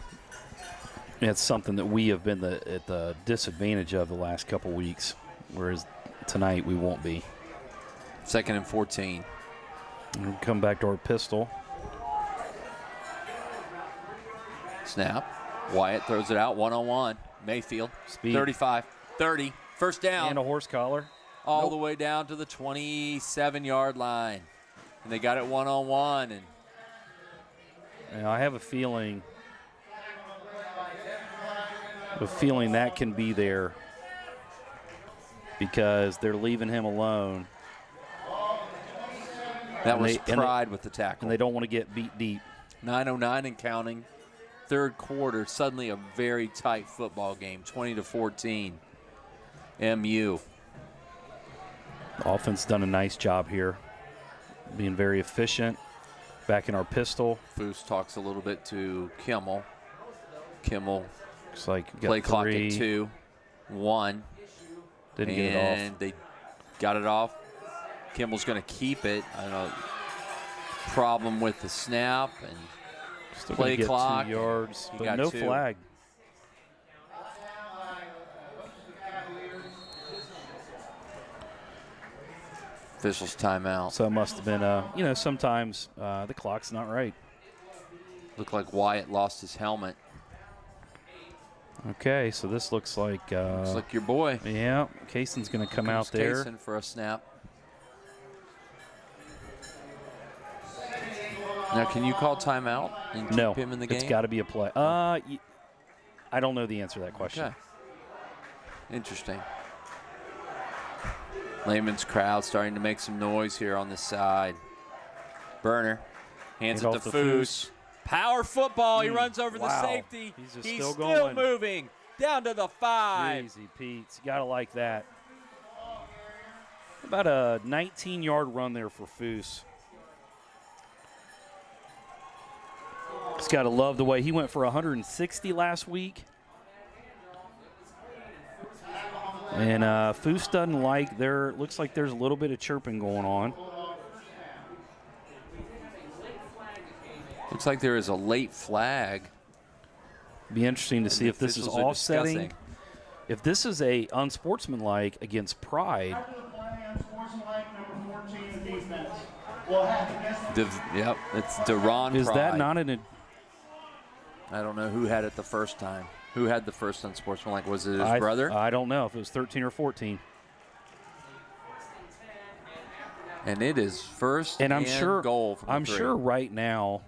– it's something that we have been at the disadvantage of the last couple weeks, whereas tonight we won't be. 2nd and 14. And we come back to our pistol. Snap. Wyatt throws it out, one-on-one. Mayfield, Speed. 35, 30. First down. And a horse collar. All the way down to the 27-yard line. And they got it one-on-one. And I have a feeling that can be there because they're leaving him alone. That was pride with the tackle. And they don't want to get beat deep. 9:09 and counting. Third quarter, suddenly a very tight football game, 20-14. MU. The offense done a nice job here, being very efficient. Back in our pistol. Foose talks a little bit to Kimmel. Kimmel, looks like play clock at 3. 2, 1. Didn't get it off. And they got it off. Kimmel's going to keep it. I don't know. Problem with the snap and Still play get clock. 2 yards, He but got no 2. flag. Officials timeout. So it must have been, sometimes the clock's not right. Looked like Wyatt lost his helmet. Okay, so this looks like. Looks like your boy. Yeah, Kaysen's going to come out there. Kaysen for a snap. Now, can you call timeout and keep him in the game? It's got to be a play. I don't know the answer to that question. Okay. Interesting. Lehman's crowd starting to make some noise here on this side. Burner hands it to Foose. Power football. He runs over the safety. He's still moving down to the 5. Easy, Pete. You got to like that. About a 19-yard run there for Foose. He's got to love the way he went for 160 last week. And Foose doesn't like looks like there's a little bit of chirping going on. Looks like there is a late flag. Be interesting to see if this is offsetting. If this is a unsportsmanlike against Pride. Yep, it's Deron Is Pride. that not an? I don't know who had it the first time. Who had the first unsportsmanlike? Was it his brother? I don't know if it was 13 or 14. And it is first and goal from I'm the 3. sure right now.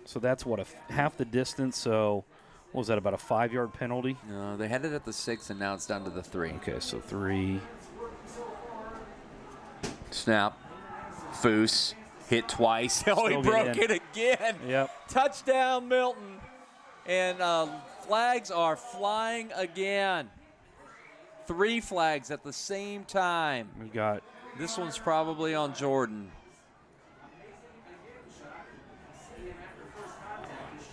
So that's what half the distance. So what was that, about a 5-yard penalty? No, they had it at the 6, and now it's down to the 3. Okay, so 3. Snap. Foose hit twice. Oh, he broke it again. Yep. Touchdown, Milton. And flags are flying again. 3 flags at the same time. We got. This one's probably on Jordan.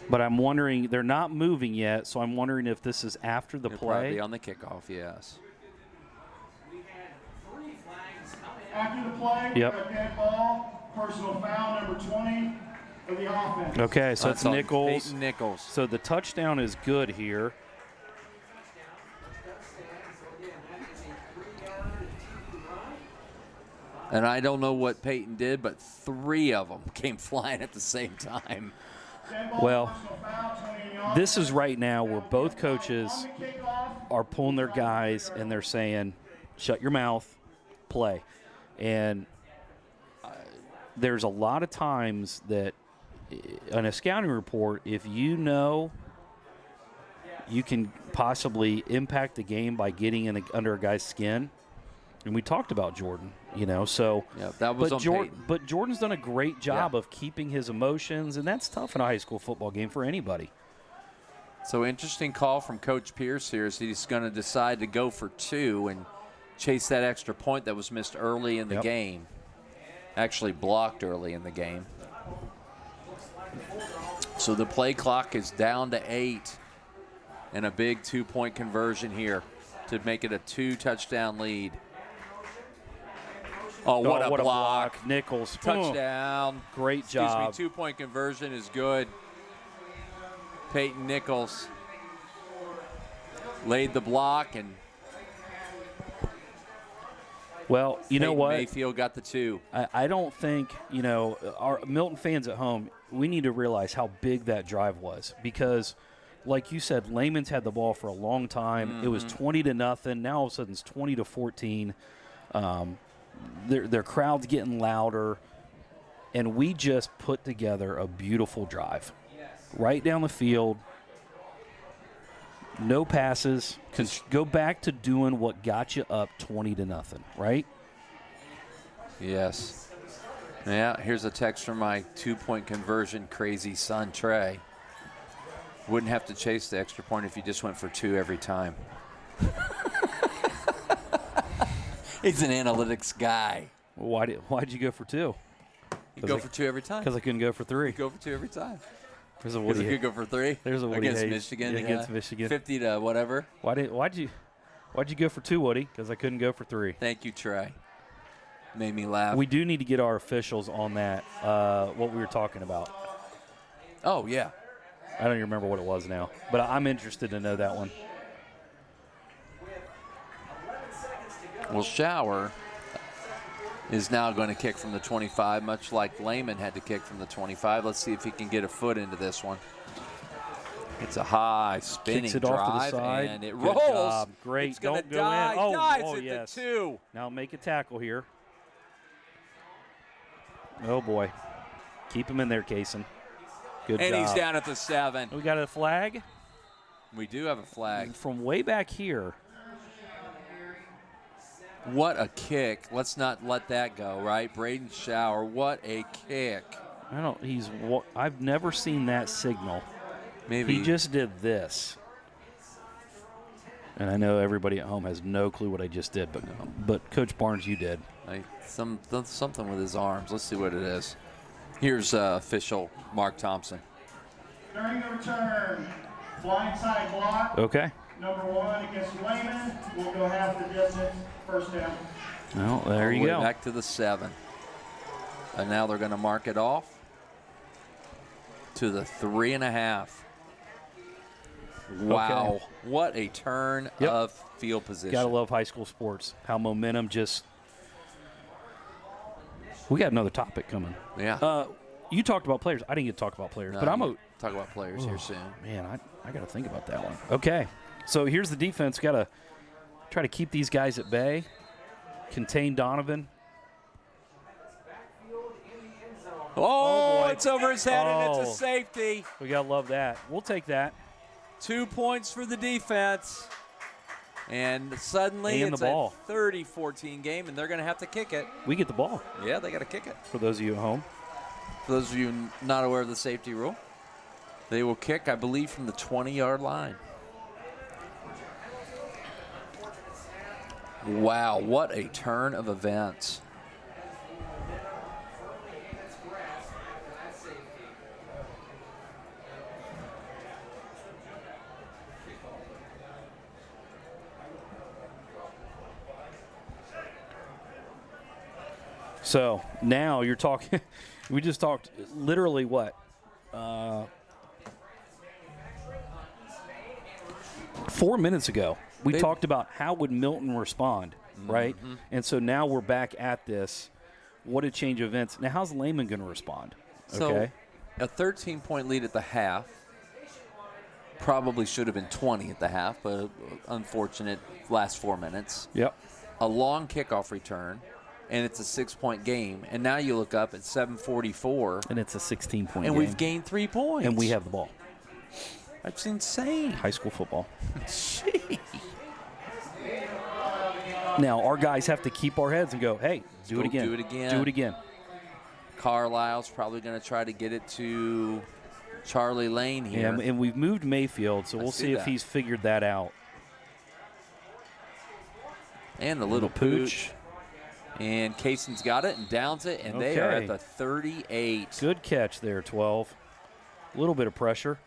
But I'm wondering, they're not moving yet, so I'm wondering if this is after the It'll play. probably on the kickoff, yes. After the play, Yep. a dead ball, personal foul number 20 for the offense. Okay, so That's it's on Nichols. Peyton Nichols. So the touchdown is good here. And I don't know what Peyton did, but 3 of them came flying at the same time. Well, this is right now where both coaches are pulling their guys and they're saying, shut your mouth, play. And there's a lot of times that on a scouting report, if you know you can possibly impact the game by getting under a guy's skin, and we talked about Jordan, so yeah, that was on Peyton. But Jordan's done a great job of keeping his emotions, and that's tough in a high school football game for anybody. So interesting call from Coach Pierce here is he's going to decide to go for 2 and chase that extra point that was missed early in the game. Actually blocked early in the game. So the play clock is down to 8 and a big 2-point conversion here to make it a 2-touchdown lead. Oh, what a block. Nichols. Touchdown. Great job. Excuse me, 2-point conversion is good. Peyton Nichols laid the block, and well, you know what? Mayfield got the 2. I don't think, our Milton fans at home, we need to realize how big that drive was because, like you said, Lehman's had the ball for a long time. Mm-hmm. It was 20-0. Now all of a sudden it's 20-14. Their crowd's getting louder, and we just put together a beautiful drive. Right down the field, no passes. Go back to doing what got you up 20-0, right? Yes. Yeah, here's a text from my 2-point conversion crazy son, Trey. Wouldn't have to chase the extra point if you just went for 2 every time. He's an analytics guy. Well, why'd you go for 2? You go for 2 every time. Because I couldn't go for 3. You go for 2 every time. There's a Woody. You could go for 3. There's a Woody against Hayes. Michigan. Yeah, against Michigan. 50 to whatever. Why'd you go for 2, Woody? Because I couldn't go for 3. Thank you, Trey. Made me laugh. We do need to get our officials on that. What we were talking about. Oh yeah. I don't even remember what it was now, but I'm interested to know that one. Well, Shower is now going to kick from the 25, much like Lehman had to kick from the 25. Let's see if he can get a foot into this one. It's a high spinning Kicks it drive, off to the side. and it Good rolls. Job. Great. It's gonna Don't go die. in. Dives at yes. the 2. Now make a tackle here. Oh, boy. Keep him in there, Kaysen. Good and job. he's down at the 7. We got a flag? We do have a flag. From way back here. What a kick. Let's not let that go, right? Braden Shower, what a kick. I've never seen that signal. Maybe He just did this. And I know everybody at home has no clue what I just did, but Coach Barnes, you did. Something with his arms. Let's see what it is. Here's official Mark Thompson. During the return, blindside block. Okay. Number 1 against Lehman. We'll go half the distance. First down. Well, there you go. Back to the 7. And now they're going to mark it off to the 3.5. Wow. Okay. What a turn of field position. Gotta love high school sports. How momentum just. We got another topic coming. Yeah. You talked about players. I didn't get to talk about players, but I'm going to talk about players here soon. Man, I got to think about that one. Okay. So here's the defense. Got to try to keep these guys at bay, contain Donovan. Oh, it's over his head, and it's a safety. We got to love that. We'll take that. 2 points for the defense. And suddenly and it's the ball. a 30-14 game, and they're going to have to kick it. We get the ball. Yeah, they got to kick it. For those of you at home. For those of you not aware of the safety rule, they will kick, I believe, from the 20-yard line. Wow, what a turn of events. So now you're talking, we just talked literally what? 4 minutes ago, we talked about how would Milton respond, right? And so now we're back at this. what a change of events. Now, how's Lehman going to respond? So, Okay. a 13-point lead at the half. Probably should have been 20 at the half, but unfortunate last 4 minutes. Yep. A long kickoff return, and it's a 6-point game. And now you look up at 7:44, And it's a 16-point and game. we've gained 3 points. And we have the ball. That's insane. High school football. Gee. Now, our guys have to keep our heads and go, hey, do it Go again. do it again. Do it again. Carlisle's probably going to try to get it to Charlie Lane here. And we've moved Mayfield, so we'll see if that. he's figured that out. And the little pooch. And Cason's got it and downs it, and they are Okay. at the 38. Good catch there, 12. A little bit of pressure.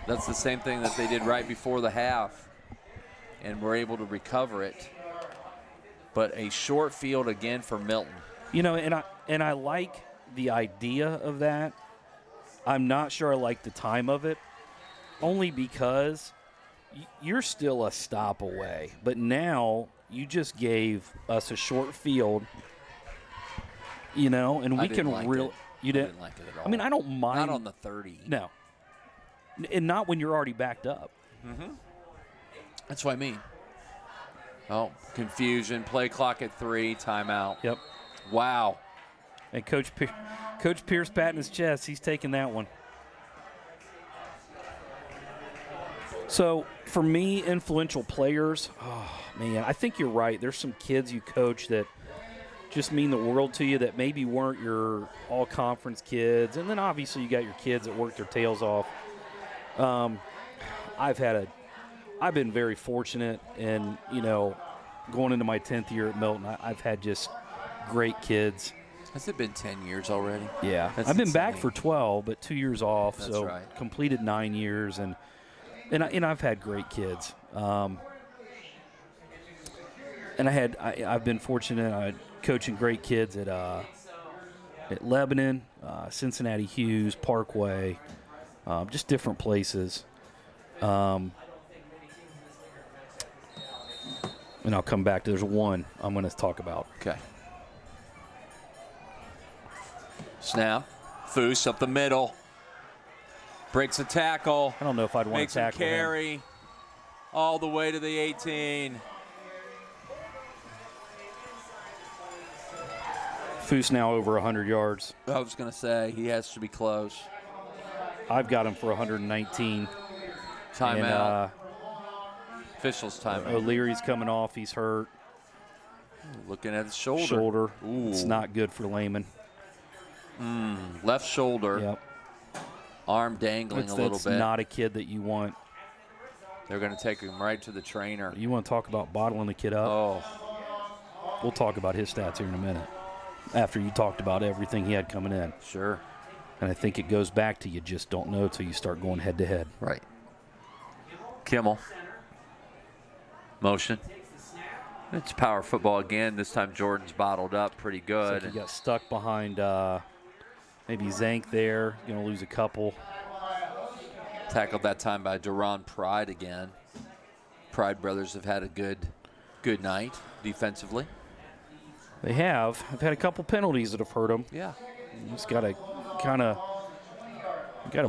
That's the same thing that they did right before the half, and we're able to recover it. But a short field again for Milton. You know, and I like the idea of that. I'm not sure I like the time of it, only because you're still a stop away. But now you just gave us a short field, you know, and we can really. You I didn't? didn't like it at all. I mean, I don't mind. Not on the 30. No. And not when you're already backed up. That's what I mean. Oh, confusion. Play clock at 3. Timeout. Yep. Wow. And Coach Pierce patting his chest. He's taking that one. So, for me, influential players, oh, man, I think you're right. There's some kids you coach that just mean the world to you that maybe weren't your all-conference kids. And then, obviously, you got your kids that work their tails off. I've been very fortunate, and, you know, going into my 10th year at Milton, I've had just great kids. Has it been 10 years already? Yeah. That's I've been back insane. for 12, but 2 years off. That's so right. completed 9 years, and I've had great kids. And I've been fortunate coaching great kids at Lebanon, Cincinnati Hughes, Parkway, just different places. And I'll come back to there's one I'm going to talk about. Okay. Snap. Foose up the middle. Breaks a tackle. I don't know if I'd want Makes to him tackle him. carry all the way to the 18. Foose now over 100 yards. I was going to say, he has to be close. I've got him for 119. Timeout. Officials timeout. O'Leary's coming off. He's hurt. Looking at his shoulder. Ooh. It's not good for Lehman. Left shoulder. Yep. Arm dangling a little That's bit. not a kid that you want. They're going to take him right to the trainer. You want to talk about bottling the kid up? Oh, We'll talk about his stats here in a minute. After you talked about everything he had coming in. sure. And I think it goes back to you just don't know until you start going head to head. Right. Kimmel. Motion. It's power football again. This time Jordan's bottled up pretty Looks good. like he got stuck behind maybe Zank there. Going to lose a couple. Tackled that time by Duron Pride again. Pride brothers have had a good night defensively. They have. I've had a couple penalties that have hurt them. Yeah. You just got to kind of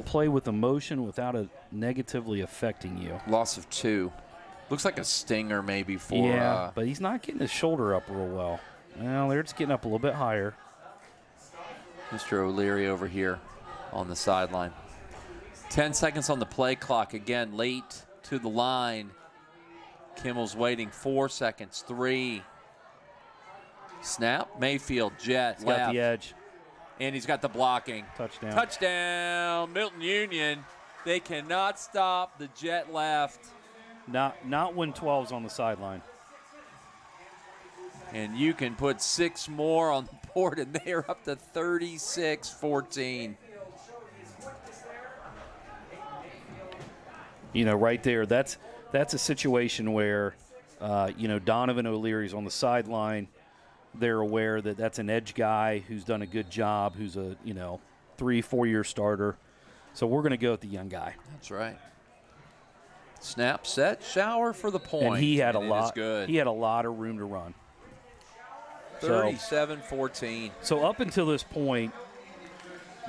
play with emotion without it negatively affecting you. Loss of 2. Looks like a stinger maybe for Yeah, but he's not getting his shoulder up real well. Well, they're just getting up a little bit higher. Mr. O'Leary over here on the sideline. 10 seconds on the play clock. Again, late to the line. Kimmel's waiting. 4 seconds. 3. Snap. Mayfield, jet, He's left. got the edge. And he's got the blocking. Touchdown. Touchdown, Milton-Union. They cannot stop the jet left. Not when 12's on the sideline. And you can put 6 more on the board, and they are up to 36-14. You know, right there, that's a situation where, Donovan O'Leary's on the sideline. They're aware that that's an edge guy who's done a good job, who's a, 3-4 year starter. So we're going to go with the young guy. That's right. Snap, set, shower for the point. And he had and it is good. He had a lot of room to run. 37-14. So up until this point,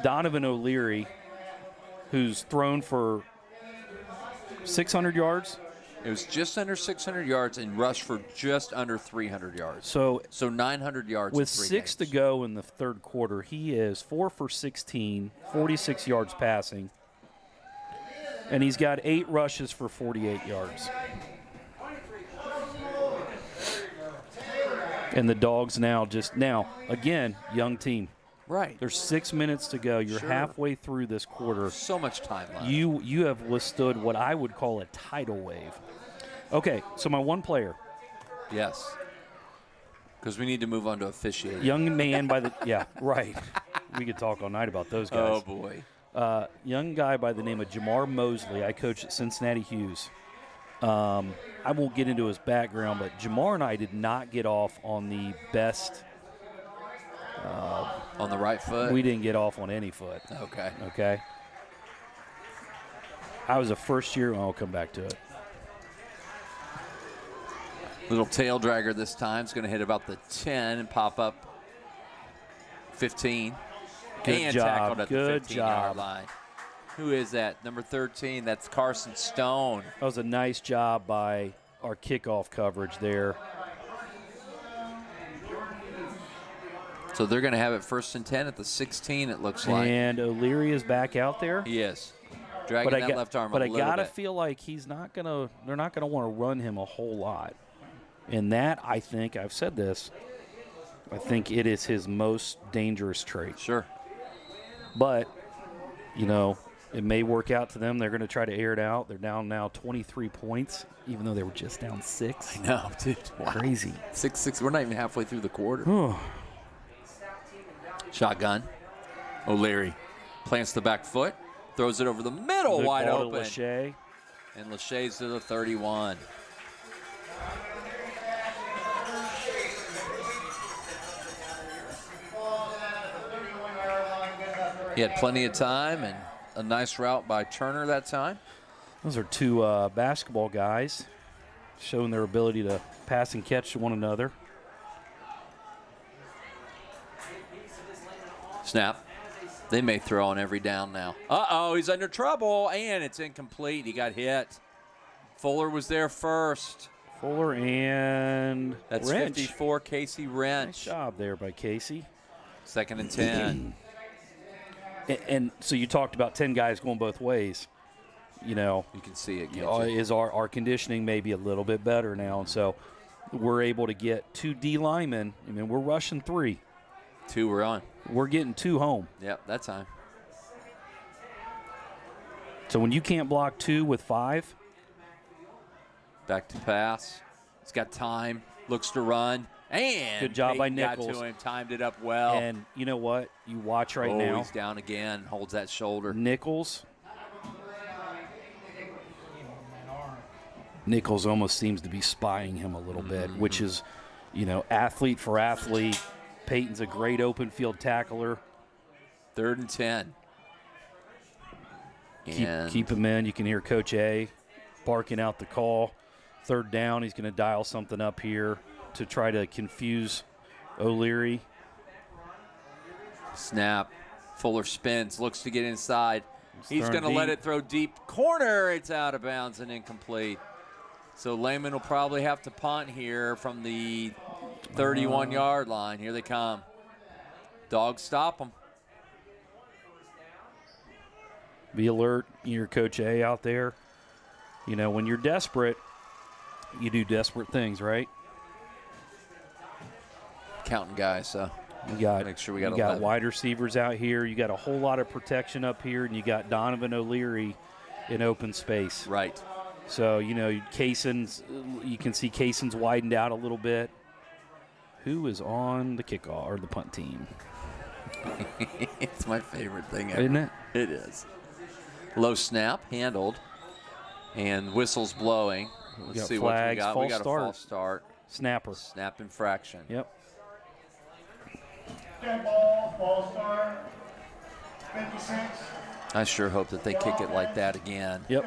Donovan O'Leary, who's thrown for 600 yards. It was just under 600 yards and rushed for just under 300 yards. So 900 yards with in 3 6 to games. go in the third quarter, he is 4 for 16, 46 yards passing. And he's got 8 rushes for 48 yards. And the Dogs now again, young team. Right. There's 6 minutes to go. You're Sure. halfway through this quarter. So much time left. You have withstood what I would call a tidal wave. Okay, so my one player, Yes. Because we need to move on to officiating. young man by the yeah, right. We could talk all night about those Oh, guys. boy. Young guy by the name of Jamar Mosley. I coached at Cincinnati Hughes. I won't get into his background, but Jamar and I did not get off on the best. On the right foot? We didn't get off on any foot. Okay. Okay. I was a first year. I'll come back to it. Little tail dragger this time. It's going to hit about the 10 and pop up 15. Good and job. tackled at Good the 15-yard job. line. Who is that? Number 13. That's Carson Stone. That was a nice job by our kickoff coverage there. So they're going to have it 1st and 10 at the 16, it looks like. And O'Leary is back out there. He is. Dragging that left arm a little bit. But I gotta feel like they're not gonna want to run him a whole lot. And that, I think, I've said this, I think it is his most dangerous trait. Sure. But, it may work out to them. They're going to try to air it out. They're down now 23 points, even though they were just down 6. No, dude. Wow. Crazy. 6-6. We're not even halfway through the quarter. Shotgun. O'Leary plants the back foot, throws it over the middle, Good wide ball to open. Lachey. And Lachey's to the 31. He had plenty of time and a nice route by Turner that time. Those are two basketball guys showing their ability to pass and catch to one another. Snap. They may throw on every down now. Uh-oh, he's under trouble, and it's incomplete. He got hit. Fuller was there first. Fuller and That's Wrench. 54, Casey Wrench. Nice job there by Casey. 2nd and 10. And so you talked about 10 guys going both ways. You can see it. Can't you? Is our conditioning maybe a little bit better now? And so we're able to get 2 D linemen. I mean, we're rushing 3. 2 were on. We're getting 2 home. Yep, that time. So when you can't block 2 with 5, Back to pass. He's got time. Looks to run. And Good job by Peyton got Nichols. to him. Timed it up well. and you know what? You watch right now. He's down again. Holds that shoulder. Nichols almost seems to be spying him a little bit, which is, athlete for athlete. Peyton's a great open field tackler. 3rd and 10. And Keep him in. You can hear Coach A barking out the call. 3rd down, he's going to dial something up here to try to confuse O'Leary. snap. Fuller spins, looks to get inside. He's throwing going to let deep. it throw deep. Corner, it's out of bounds and incomplete. So Lehman will probably have to punt here from the 31-yard line. Here they come. Dogs stop them. Be alert. You're Coach A out there. When you're desperate, you do desperate things, right? Counting guys, so You got make sure we got you got 11. wide receivers out here. You got a whole lot of protection up here, and you got Donovan O'Leary in open space. Right. So Kaysen's. You can see Kaysen's widened out a little bit. Who is on the kickoff or the punt team? It's my favorite thing ever. Isn't it? It is. Low snap, handled, and whistles blowing. Let's got see what we flags, got. We false got start. a false start. Snapper. Snap infraction. Yep. Dead ball start, 56. I sure hope that they kick it like that again. Yep.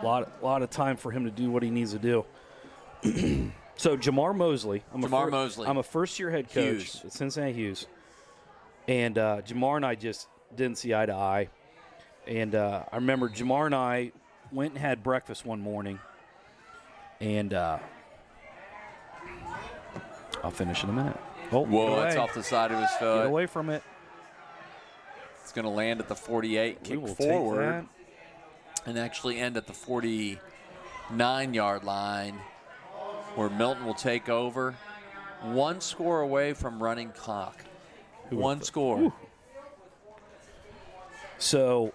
Lot of time for him to do what he needs to do. So Jamar Mosley. Mosley. I'm a first-year head coach Hughes. at Cincinnati Hughes. And Jamar and I just didn't see eye to eye. And I remember Jamar and I went and had breakfast one morning. And I'll finish in a minute. Oh, Whoa, that's off the side of his foot. Get away from it. It's going to land at the 48, kick Take forward, that. and actually end at the 49-yard line, where Milton will take over. One score away from running clock. One score. Ooh. So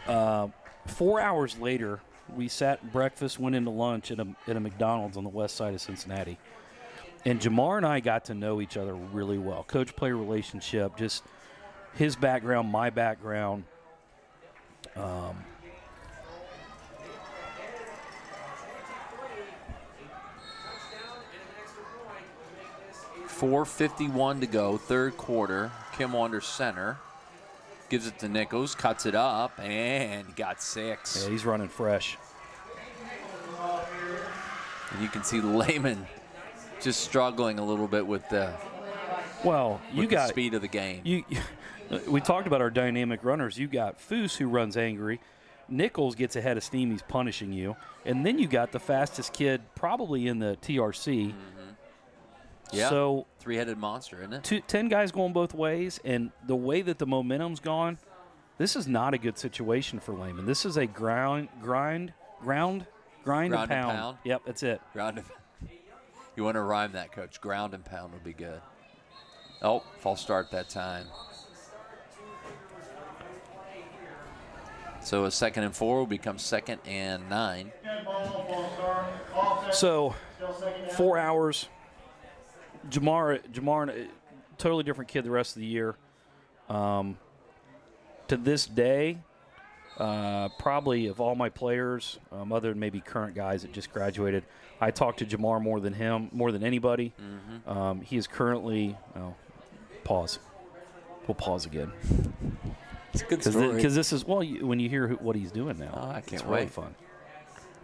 4 hours later, we sat breakfast, went into lunch at a McDonald's on the west side of Cincinnati. And Jamar and I got to know each other really well. Coach-player relationship, just his background, my background. 4:51 to go, third quarter. Kim under center. Gives it to Nichols, cuts it up, and got 6. Yeah, he's running fresh. And you can see Lehman just struggling a little bit with the, the speed of the game. We talked about our dynamic runners. You got Foose, who runs angry. Nichols gets ahead of steam. He's punishing you. And then you got the fastest kid probably in the TRC. Mm-hmm. Yeah, so three-headed monster, isn't it? 10 guys going both ways, and the way that the momentum's gone, this is not a good situation for Lehman. This is a grind and pound. Yep, that's it. Ground and You want to rhyme that, Coach. Ground and pound would be good. Oh, false start that time. So a 2nd and 4 will become 2nd and 9. So 4 hours. Jamar, totally different kid the rest of the year. To this day, probably of all my players, other than maybe current guys that just graduated, I talk to Jamar more than anybody. Mm-hmm. He is currently pause. We'll pause again. It's a good story. Because this is, when you hear what he's doing now, I can't it's wait. really fun.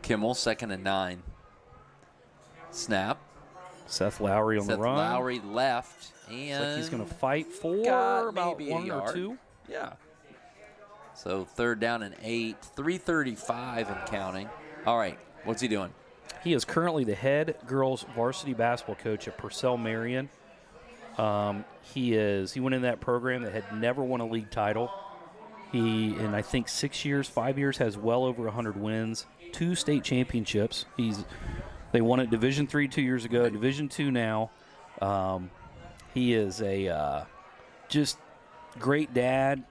Kimmel, 2nd and 9. Snap. Seth Lowry on the run. Seth Lowry left. And Looks like he's going to fight for about maybe 1 or 2. Yeah. So 3rd down and 8. 3:35 and counting. All right. What's he doing? He is currently the head girls varsity basketball coach at Purcell Marion. He went in that program that had never won a league title. He, in I think 5 years, has well over 100 wins, 2 state championships. They won at Division III 2 years ago, Division II now. He is a just great dad,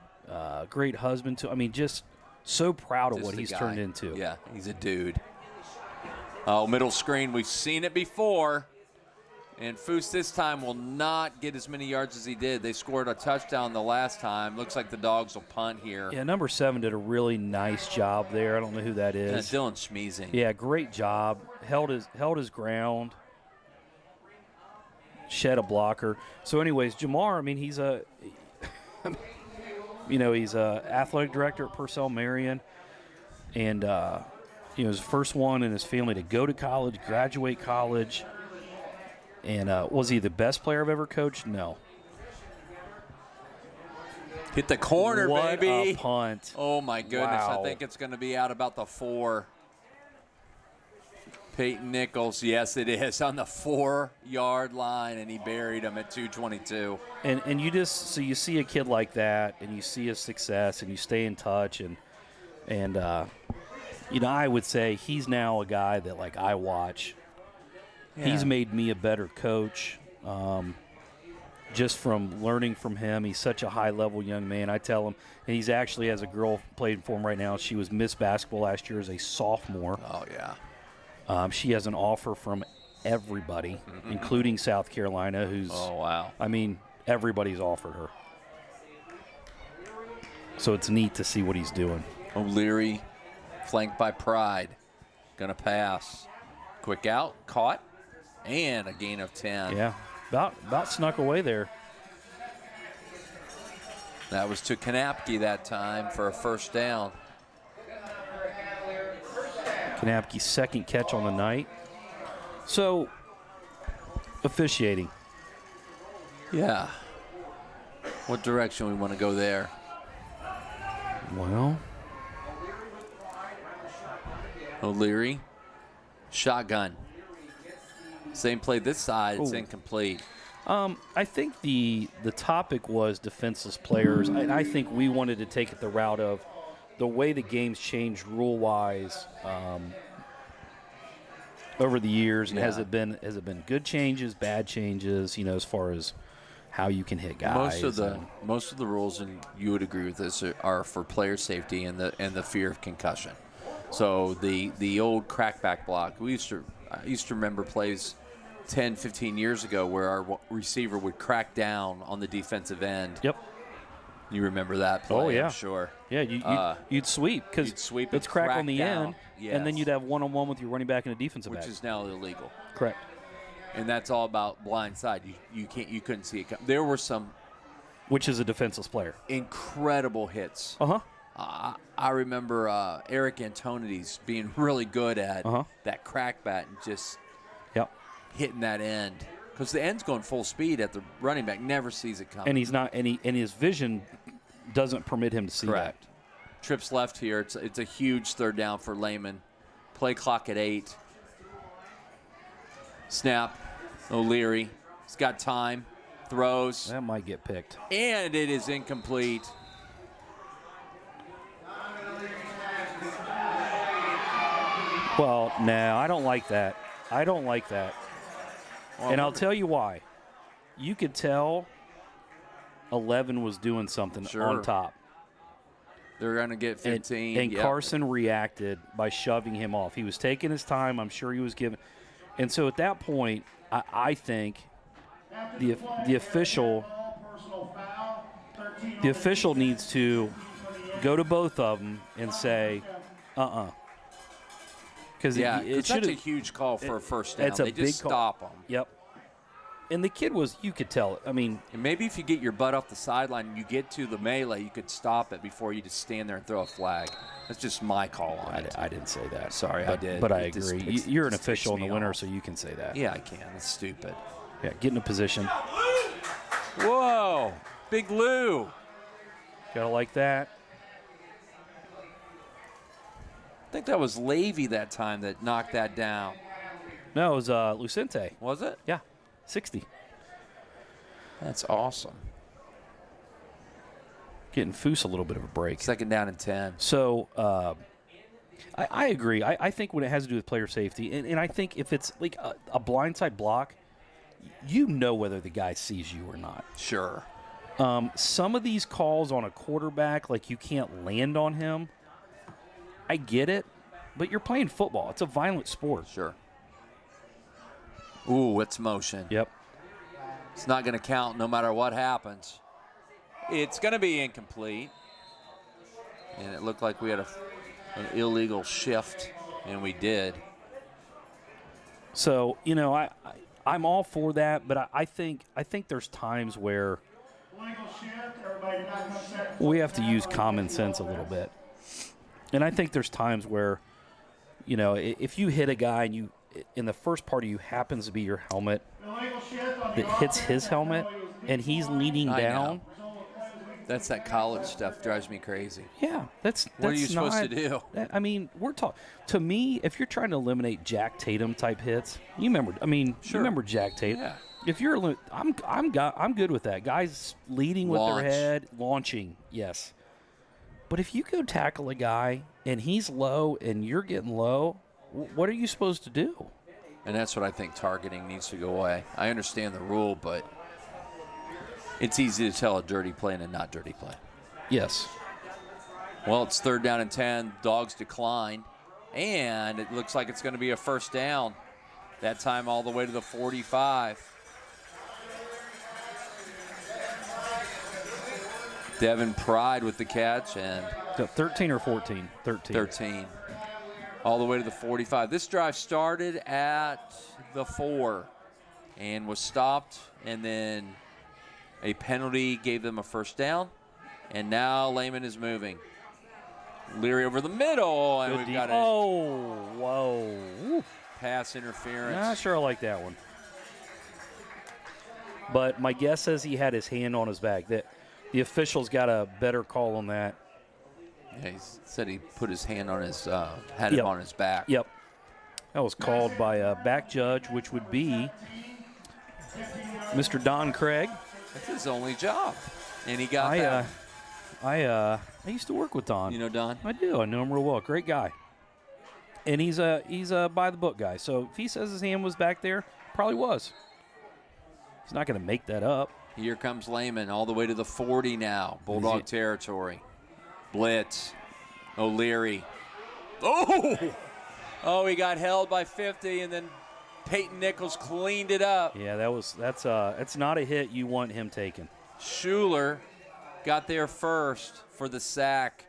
great husband. Just so proud of what he's turned into. Yeah, he's a dude. Oh, middle screen. We've seen it before. And Foose this time will not get as many yards as he did. They scored a touchdown the last time. Looks like the Dogs will punt here. Yeah, number 7 did a really nice job there. I don't know who that is. Dylan Schmeezing. Yeah, great job. Held his ground. Shed a blocker. So, anyways, Jamar. He's he's a athletic director at Purcell Marion, and his first one in his family to go to college, graduate college. And was he the best player I've ever coached? No. Hit the corner, what baby. A punt. Oh, my goodness. Wow. I think it's going to be out about the 4. Peyton Nichols, yes, it is, on the 4-yard line, and he buried him at 2:22. And you you see a kid like that, and you see his success, and you stay in touch, and I would say he's now a guy that, I watch. Yeah. He's made me a better coach just from learning from him. He's such a high-level young man. I tell him, and he's actually has a girl playing for him right now. She was Miss Basketball last year as a sophomore. Oh, yeah. She has an offer from everybody, including South Carolina, who's – oh, wow. Everybody's offered her. So it's neat to see what he's doing. O'Leary, flanked by Pride, going to pass. Quick out, caught. And a gain of 10. Yeah, about snuck away there. That was to Kanapke that time for a first down. Kanapke's second catch on the night. So Officiating. Yeah. What direction we want to go there? Well, O'Leary. Shotgun. Same play this side. It's Ooh. incomplete. I think the topic was defenseless players. I think we wanted to take it the route of the way the game's changed rule-wise over the years, and Yeah. has it been good changes, bad changes? As far as how you can hit guys. Most of the rules, and you would agree with this, are for player safety and the fear of concussion. So the old crackback block. I used to remember plays 10, 15 years ago where our receiver would crack down on the defensive end. Yep. You remember that play? Oh, yeah. I'm sure. Yeah, you'd sweep because it's crack on the end, and then you'd have one-on-one with your running back and a defensive back. Which is now illegal. Correct. And that's all about blind side. You couldn't see it. There were some Which is a defenseless player. incredible hits. Uh-huh. I remember Eric Antonides being really good at that crackback and just Yep. hitting that end. Because the end's going full speed at the running back, never sees it coming. And he's not, and his vision doesn't permit him to see Correct. Trips left here. It's a huge third down for Lehman. Play clock at 8. Snap. O'Leary. He's got time. Throws. that. That might get picked. And it is incomplete. Well, no, I don't like that. And I'll tell you why. You could tell 11 was doing something Sure. on top. They're going to get 15. And Yep. Carson reacted by shoving him off. He was taking his time. I'm sure he was giving. And so at that point, I think the official needs to go to both of them and say, because Because that's a huge call for a first down. It's a they big just call. stop them. Yep. And the kid was, you could tell. I mean, And maybe if you get your butt off the sideline and you get to the melee, you could stop it before you just stand there and throw a flag. That's just my call on it. I didn't say that. Sorry, I did. But I It just agree. ticks- You're an just official in ticks the me winter, off. so you can say that. Yeah, I can. It's stupid. Yeah, get in a position. Whoa. Big Lou. Gotta like that. I think that was Levy that time that knocked that down. No, it was Lucente. Was it? Yeah, 60. That's awesome. Getting Foose a little bit of a break. Second down and 10. So I agree. I think when it has to do with player safety, and I think if it's like a blindside block, you know whether the guy sees you or not. Sure. Some of these calls on a quarterback, like you can't land on him, I get it, but you're playing football. It's a violent sport. Sure. Ooh, it's motion. Yep. It's not going to count no matter what happens. It's going to be incomplete. And it looked like we had an illegal shift, and we did. So, I'm all for that, but I think there's times where we have to use common sense a little bit. And I think there's times where, if you hit a guy and you, in the first part of you happens to be your helmet that hits his helmet and he's leaning I down. That's that college stuff drives me crazy. Yeah, that's What are you supposed not- to do? I mean, we're talking. To me, if you're trying to eliminate Jack Tatum type hits, you remember. I mean, Sure. you remember Jack Tatum. Yeah. If you're, I'm good with that. Guys leading with Launch. their head, launching, yes. But if you go tackle a guy and he's low and you're getting low, what are you supposed to do? And that's what I think targeting needs to go away. I understand the rule, but it's easy to tell a dirty play and a not dirty play. Yes. Well, it's third down and 10. Dogs decline. And it looks like it's going to be a first down. That time all the way to the 45. Devin Pride with the catch, and So 13 or 14? 13. 13. All the way to the 45. This drive started at the 4 and was stopped, and then a penalty gave them a first down. And now Lehman is moving. Leary over the middle, and we've got a Oh, whoa. Woo. pass interference. Not sure I like that one. but my guess says he had his hand on his back. That the officials got a better call on that. Yeah, he said he put his hand on his, had it on his back. Yep. That was called by a back judge, which would be Mr. Don Craig. That's his only job. And he got that. I used to work with Don. You know Don? I do. I know him real well. Great guy. And he's a by the book guy. So if he says his hand was back there, probably was. He's not going to make that up. Here comes Lehman all the way to the 40 now. Bulldog territory. Blitz. O'Leary. Oh, he got held by 50, and then Peyton Nichols cleaned it up. Yeah, that's not a hit you want him taking. Schuler got there first for the sack.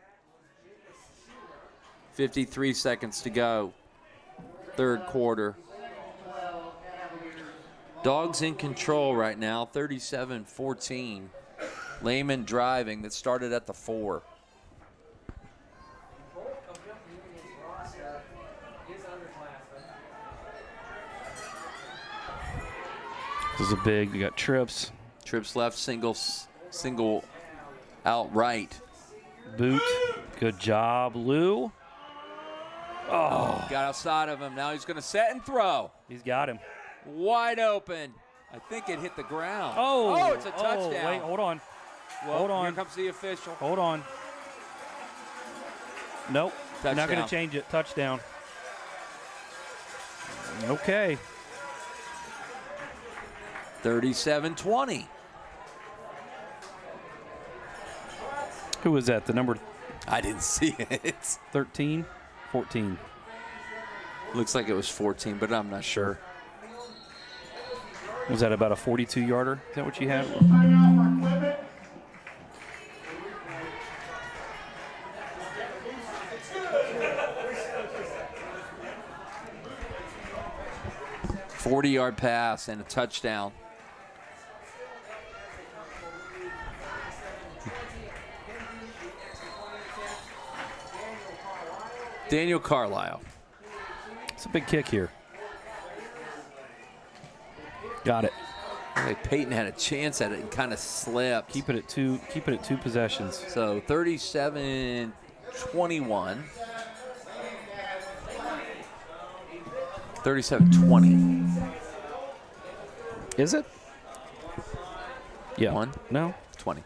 53 seconds to go. Third quarter. Dogs in control right now, 37-14. Lehman driving that started at the 4. This is a big. We got trips. Trips left, single out right. Boot. Good job, Lou. Oh. Got outside of him. Now he's going to set and throw. He's got him. Wide open. I think it hit the ground. Oh, it's a touchdown. Wait, hold on. Well, hold on. Here comes the official. Hold on. Nope. Touchdown. Not going to change it. Touchdown. Okay. 37-20. Who was that? The number I didn't see it. 13? 14. Looks like it was 14, but I'm not sure. Was that about a 42-yarder? Is that what you had? Timeout for equipment. 40-yard pass and a touchdown. Daniel Carlisle. It's a big kick here. Got it. Like Peyton had a chance at it and kind of slipped. Keep it at two possessions. So 37-21. 37-20. Is it? Yeah. One? No. 20.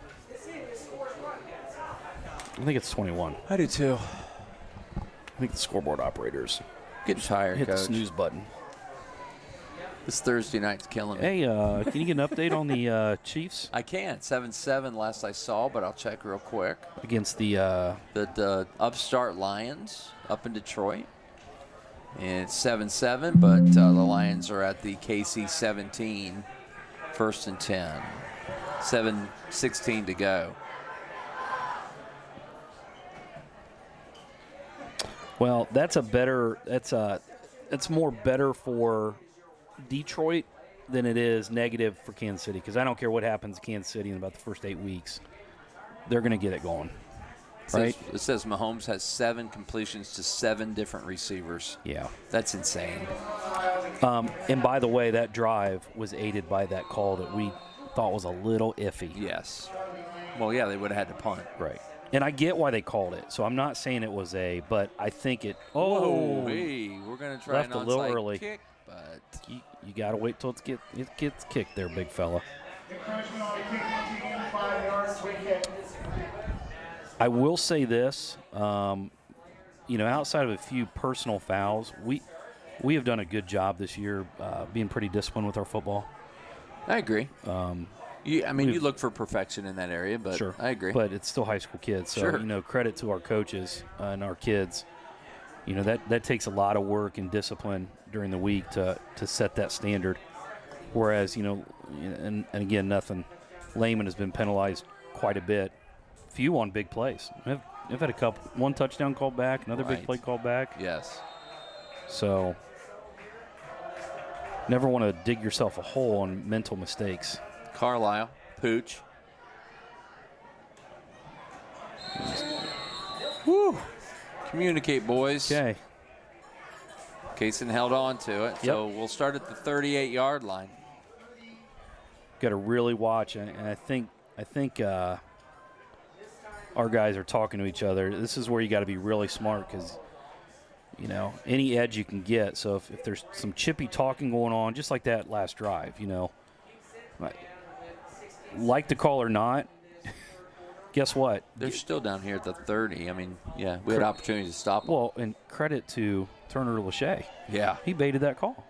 I think it's 21. I do too. I think the scoreboard operators Getting tired, hit Coach. the snooze button. This Thursday night's killing me. Hey, can you get an update on the Chiefs I can. 7-7 last I saw, but I'll check real quick. against the The upstart Lions up in Detroit. And it's 7-7, but the Lions are at the KC 17, 1st and 10. 7:16 to go. Well, it's more better for Detroit than it is negative for Kansas City, because I don't care what happens to Kansas City in about the first 8 weeks. They're going to get it going. Right? It says Mahomes has 7 completions to 7 different receivers. Yeah. That's insane. And by the way, that drive was aided by that call that we thought was a little iffy. Yes. Well, yeah, they would have had to punt. Right. And I get why they called it, so I'm not saying it was but I think it. Whoa, hey, we're going to try left an a little onside early. kick, but You got to wait till it gets kicked there, big fella. Encouragement on the kicking team, 5 yards, free kick. I will say this, outside of a few personal fouls, we have done a good job this year being pretty disciplined with our football. I agree. You look for perfection in that area, but Sure. I agree. But it's still high school kids, so Sure. Credit to our coaches and our kids. That takes a lot of work and discipline during the week to set that standard. Whereas and again, nothing. Lehman has been penalized quite a bit. Few on big plays. I've had one touchdown called back, another big Right. play called back. Yes. So never want to dig yourself a hole on mental mistakes. Carlisle, Pooch. Woo! Communicate, boys. Okay. Kaysen held on to it, so we'll start at the 38-yard line. got to really watch, and I think our guys are talking to each other. This is where you got to be really smart because, you know, any edge you can get. So if there's some chippy talking going on, just like that last drive, you know, like the call or not, guess what? They're still down here at the 30. I mean, yeah, we had opportunity to stop them. Well, and credit to Turner Lachey. Yeah. He baited that call.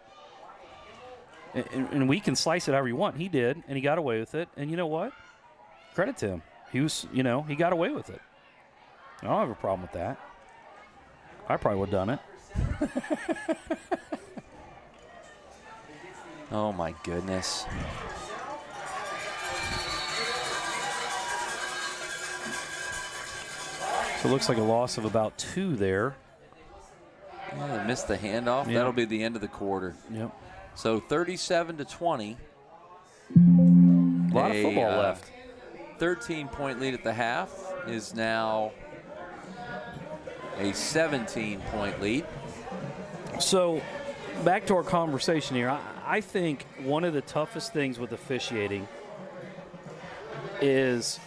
And we can slice it however you want. He did, and he got away with it. And you know what? Credit to him. He was, you know, he got away with it. I don't have a problem with that. I probably would have done it. Oh, my goodness. So it looks like a loss of about 2 there. Yeah, they missed the handoff. Yeah. That'll be the end of the quarter. Yep. So 37-20. A lot of football left. 13-point lead at the half is now a 17-point lead. So back to our conversation here. I think one of the toughest things with officiating is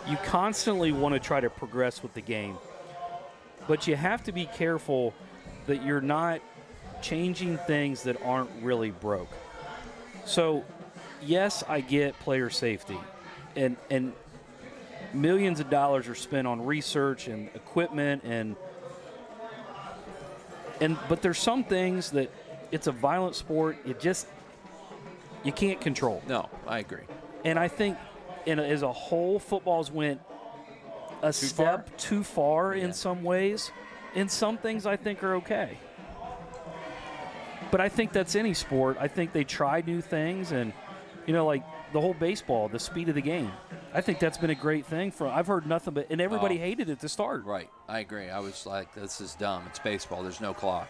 you constantly want to try to progress with the game, but you have to be careful that you're not changing things that aren't really broke. So, yes, I get player safety, and millions of dollars are spent on research and equipment, but there's some things that it's a violent sport. You can't control. No, I agree. And I think, as a whole, football's went a step too far in some ways. In some things, I think are okay. But I think that's any sport. I think they try new things, and you know, like the whole baseball, the speed of the game. I think that's been a great thing. I've heard nothing but, and everybody hated it to start. Right, I agree. I was like, this is dumb. It's baseball. There's no clock.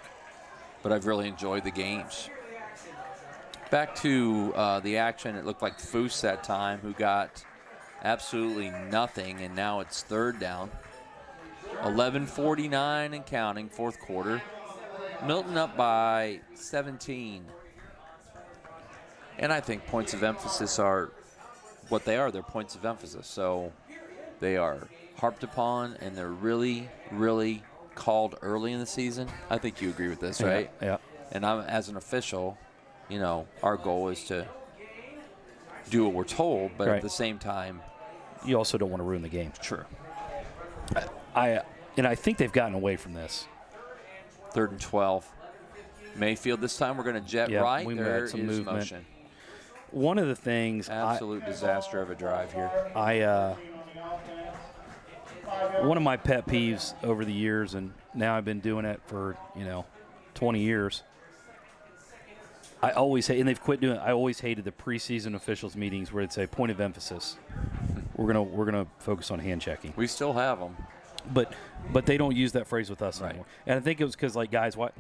But I've really enjoyed the games. Back to the action, it looked like Foose that time, who got absolutely nothing, and now it's third down. 11:49 and counting, fourth quarter. Milton up by 17. And I think points of emphasis are what they are. They're points of emphasis. So they are harped upon, and they're really, really called early in the season. I think you agree with this, right? Yeah. And I'm, as an official, you know, our goal is to do what we're told, but at the same time, You also don't want to ruin the game. Sure. I think they've gotten away from this. 3rd and 12. Mayfield this time we're going to jet right. We There had some is movement. motion. One of the things Absolute disaster of a drive here. One of my pet peeves over the years, and now I've been doing it for 20 years. I always hate, and they've quit doing it. I always hated the preseason officials meetings where they'd say point of emphasis. We're gonna focus on hand checking. We still have them. But they don't use that phrase with us anymore. And I think it was because, like, guys, why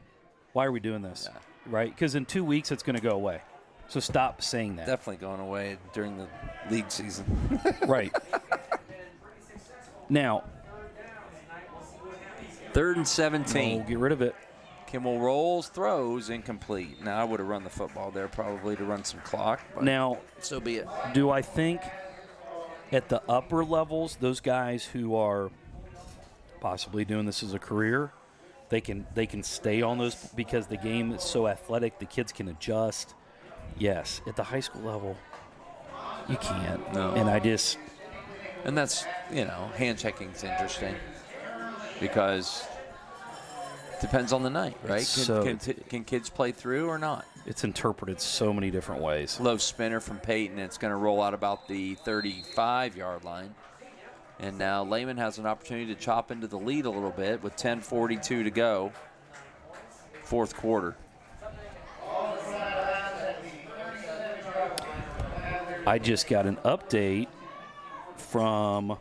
are we doing this? Yeah. Right? Because in 2 weeks it's going to go away. So stop saying that. Definitely going away during the league season. Right. Now, 3rd and 17. we'll get rid of it. Kimmel rolls, throws, incomplete. Now, I would have run the football there probably to run some clock. But Now, so be it. do I think at the upper levels, those guys who are possibly doing this as a career, they can stay on those because the game is so athletic, the kids can adjust? Yes. At the high school level, you can't. No. And And that's, hand checking's interesting because it depends on the night, right? Can kids play through or not? it's interpreted so many different ways. Low spinner from Peyton. It's going to roll out about the 35-yard line. And now Lehman has an opportunity to chop into the lead a little bit with 10:42 to go. Fourth quarter. I just got an update from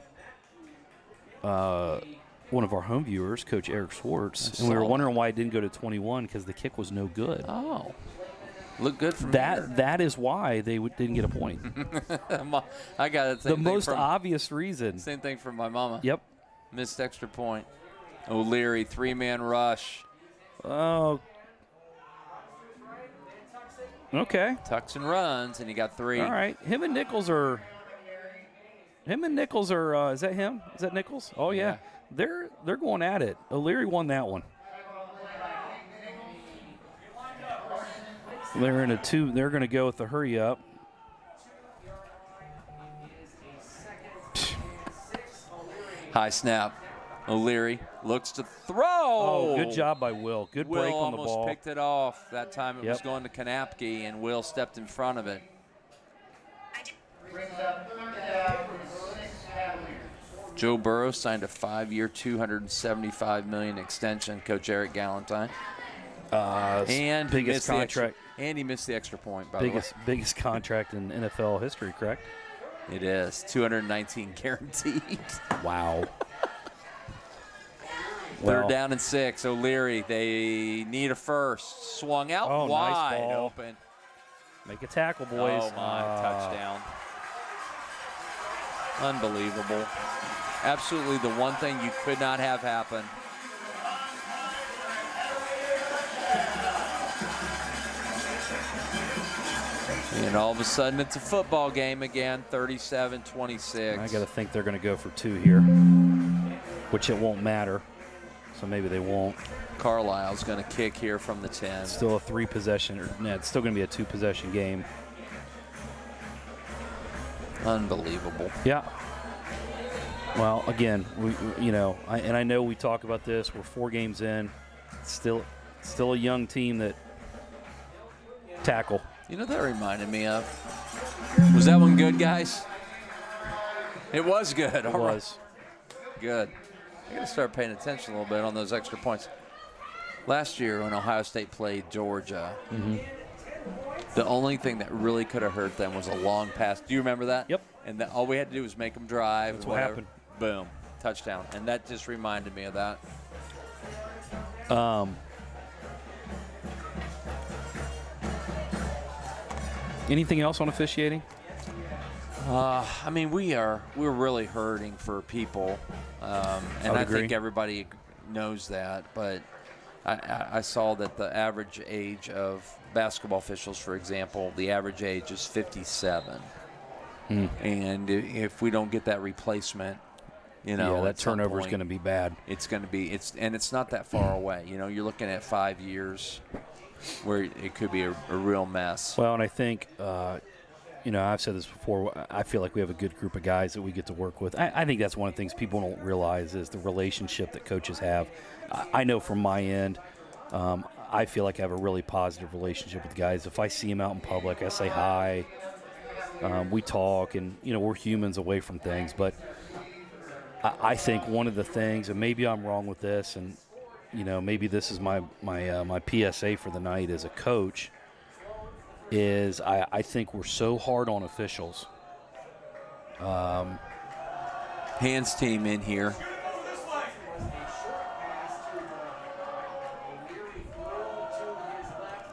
one of our home viewers, Coach Eric Schwartz, and we were wondering why it didn't go to 21 because the kick was no good. Oh. Look good from here. That is why they didn't get a point. I got it. The most obvious reason. Same thing from my mama. Yep. Missed extra point. O'Leary, 3-man rush. Oh. Okay. Tucks and runs, and he got 3. All right. Him and Nichols are. Is that him? Is that Nichols? Oh yeah. They're going at it. O'Leary won that one. They're in a 2. They're going to go with the hurry up. High snap. O'Leary looks to throw. Oh, good job by Will. Good Will break on the almost ball. picked it off. That time it was Yep. going to Kanapke, and Will stepped in front of it. Joe Burrow signed a 5-year, $275 million extension. Coach Eric Galentine. And biggest contract. And he missed the extra point. By the way, Biggest contract in NFL history, correct? it is $219 guaranteed. Wow. Third down and 6. O'Leary, they need a first. Swung out Oh, nice wide ball. open. Make a tackle, boys. Oh, my. Touchdown. Unbelievable. Absolutely the one thing you could not have happen. And all of a sudden, it's a football game again, 37-26. I got to think they're going to go for 2 here, which it won't matter. So maybe they won't. Carlisle's going to kick here from the 10. Still a 3-possession. It's still going to be a 2-possession game. Unbelievable. Yeah. Well, again, I know we talk about this. We're 4 games in. Still a young team that tackle. You know, that reminded me of. Was that one good, guys? It was good. It All right. was. Good. I got to start paying attention a little bit on those extra points. Last year when Ohio State played Georgia, the only thing that really could have hurt them was a long pass. Do you remember that? Yep. And all we had to do was make them drive. That's what happened. Boom. Touchdown. And that just reminded me of that. Anything else on officiating? I mean, we're really hurting for people, and I think everybody knows that. But I saw that the average age of basketball officials, for example, the average age is 57. And if we don't get that replacement, that turnover is going to be bad. It's going to be and it's not that far away. You're looking at 5 years where it could be a real mess. Well, and I think. I've said this before. I feel like we have a good group of guys that we get to work with. I think that's one of the things people don't realize is the relationship that coaches have. I know from my end, I feel like I have a really positive relationship with guys. If I see them out in public, I say hi. We talk, and we're humans away from things. But I think one of the things, and maybe I'm wrong with this, and maybe this is my PSA for the night as a coach. Is I think we're so hard on officials. Hands team in here.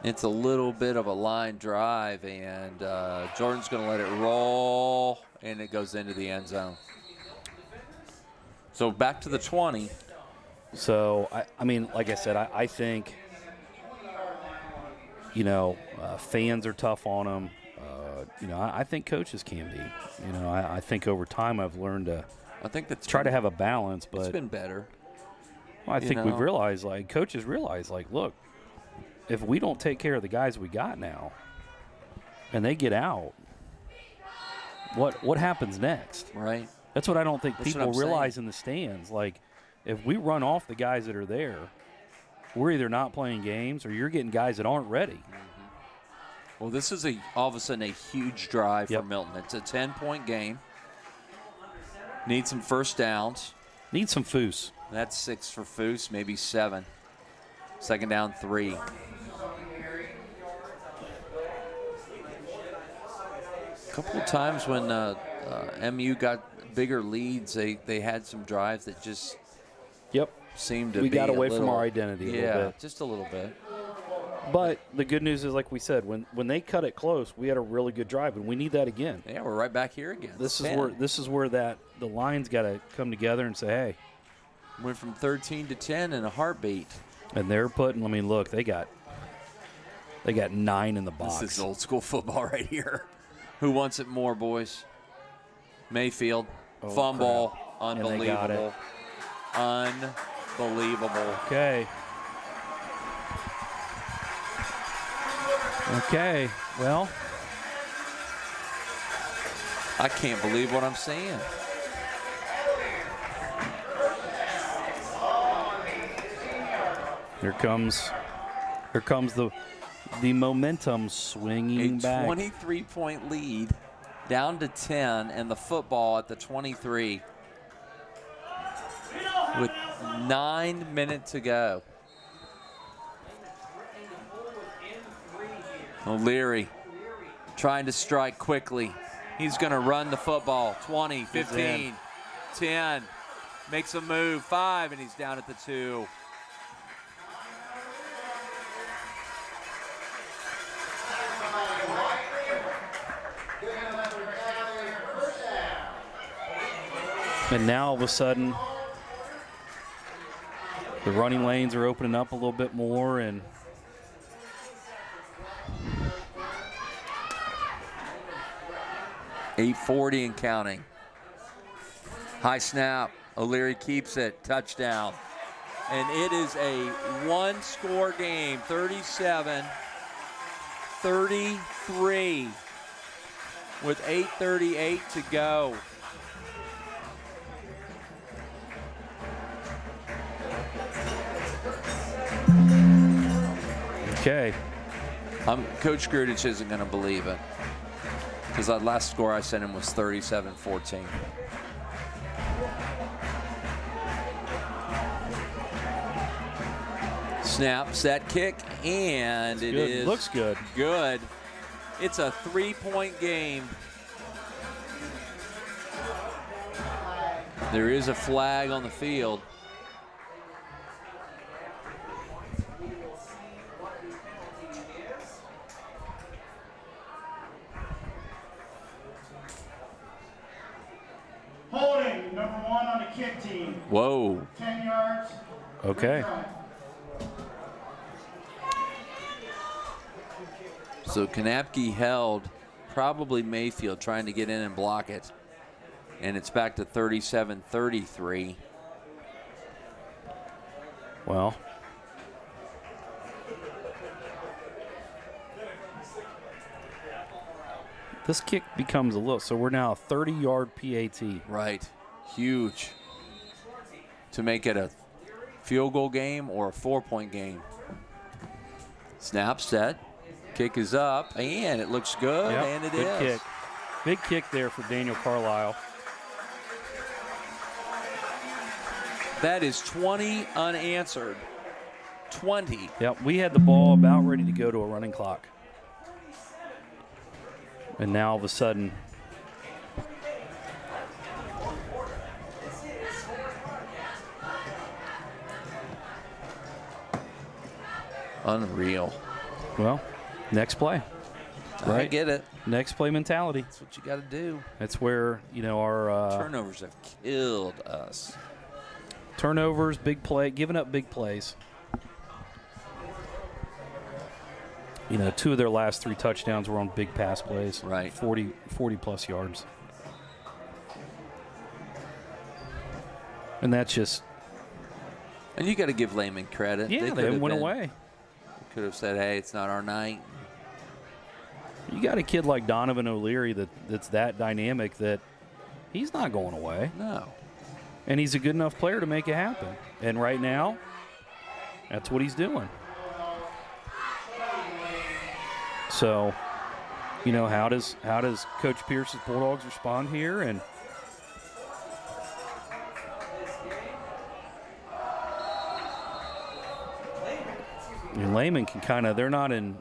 It's a little bit of a line drive, and Jordan's going to let it roll, and it goes into the end zone. So back to the 20. So, I mean, like I said, I think, fans are tough on them. I think coaches can be. I think over time I've learned to try to have a balance. But it's been better. Well, I think we've realized, coaches realize, look, if we don't take care of the guys we got now and they get out, what happens next? Right. That's what I don't think people realize saying. In the stands. If we run off the guys that are there, we're either not playing games or you're getting guys that aren't ready. Well, this is all of a sudden a huge drive for Milton. It's a 10-point game. Need some first downs. Need some foos. That's 6 for Foose, maybe 7. Second down, 3. A couple of times when MU got bigger leads, they had some drives that just seemed to be got away from our identity a little bit. Just a little bit. But the good news is, like we said, when they cut it close, we had a really good drive, and we need that again. Yeah, we're right back here again. This is where the line's got to come together and say, hey. Went from 13 to 10 in a heartbeat. And they're putting, look, they got They got 9 in the box. This is old school football right here. Who wants it more, boys? Mayfield. Fumble. Crap. Unbelievable. Unbelievable. Okay. Okay. Well, I can't believe what I'm seeing. here comes the momentum swinging A back. 23-point lead, down to 10, and the football at the 23 with 9 minutes to go. O'Leary trying to strike quickly. He's going to run the football. 20, 15, 10. Makes a move. 5, and he's down at the 2. And now all of a sudden, the running lanes are opening up a little bit more, and .840 and counting. High snap. O'Leary keeps it. Touchdown. And it is a one-score game. 37-33 with 8:38 to go. okay. Coach Grudich isn't going to believe it, because that last score I sent him was 37-14. Snap, set, kick, and it Good. is Looks good. Good. It's a 3-point game. There is a flag on the field. Holding, number 1 on the kick team. Whoa. 10 yards. Okay. So Kanapke held probably Mayfield trying to get in and block it. And it's back to 37-33. Well, this kick becomes a little, so we're now a 30-yard PAT. Right. Huge. To make it a field goal game or a 4-point game. Snap, set. Kick is up, and it looks good, Yep, and it good is. kick. Big kick there for Daniel Carlisle. That is 20 unanswered. 20. Yep, we had the ball about ready to go to a running clock. And now all of a sudden, Unreal. well, next play. I Right. get it. Next play mentality. That's what you got to do. That's where, our Turnovers have killed us. turnovers, big play, giving up big plays. 2 of their last 3 touchdowns were on big pass plays. Right. 40-plus yards. And that's just, And you got to give Lehman credit. yeah, could they have went been- away. Could have said, hey, it's not our night. You got a kid like Donovan O'Leary that's that dynamic that he's not going away. No. And he's a good enough player to make it happen. And right now, that's what he's doing. So, how does Coach Pierce's Bulldogs respond here? And Lehman can kind of, they're not in,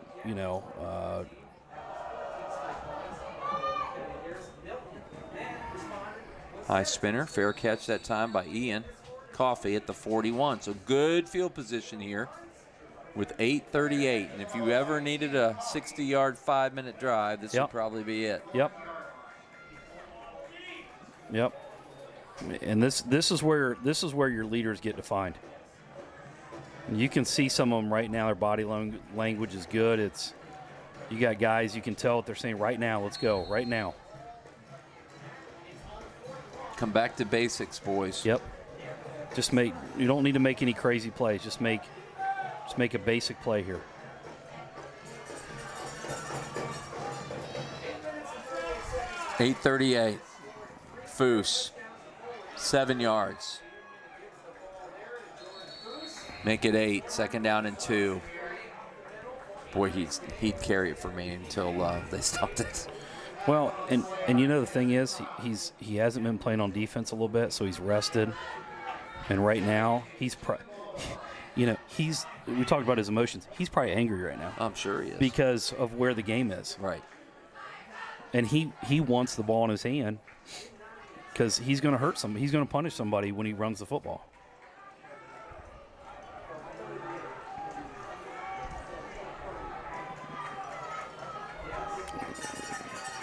High spinner, fair catch that time by Ian Coffey at the 41. So good field position here with 8:38. And if you ever needed a 60-yard, 5-minute drive, this would probably be it. Yep. And this is where your leaders get defined. You can see some of them right now. Their body language is good. You got guys, you can tell what they're saying right now. Let's go, right now. Come back to basics, boys. Yep. You don't need to make any crazy plays. Just make a basic play here. .838. Foose. 7 yards. Make it 8. 2nd down and 2. Boy, he'd carry it for me until they stopped it. Well, and the thing is, he hasn't been playing on defense a little bit, so he's rested. And right now, we talked about his emotions. He's probably angry right now. I'm sure he is. Because of where the game is. Right. And he wants the ball in his hand because he's going to hurt somebody. He's going to punish somebody when he runs the football.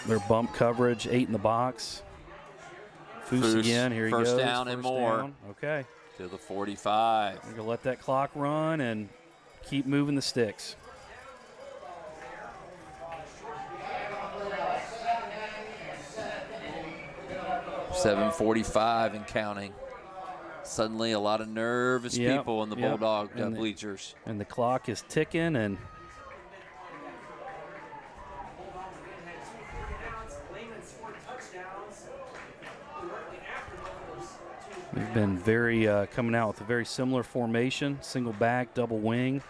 Their bump coverage, 8 in the box. Foose again. Here he goes. First down and more. Down. Okay. To the 45. We're going to let that clock run and keep moving the sticks. .745 and counting. Suddenly a lot of nervous people in the Bulldog bleachers. And the clock is ticking, and we've been coming out with a very similar formation, single back, double wing.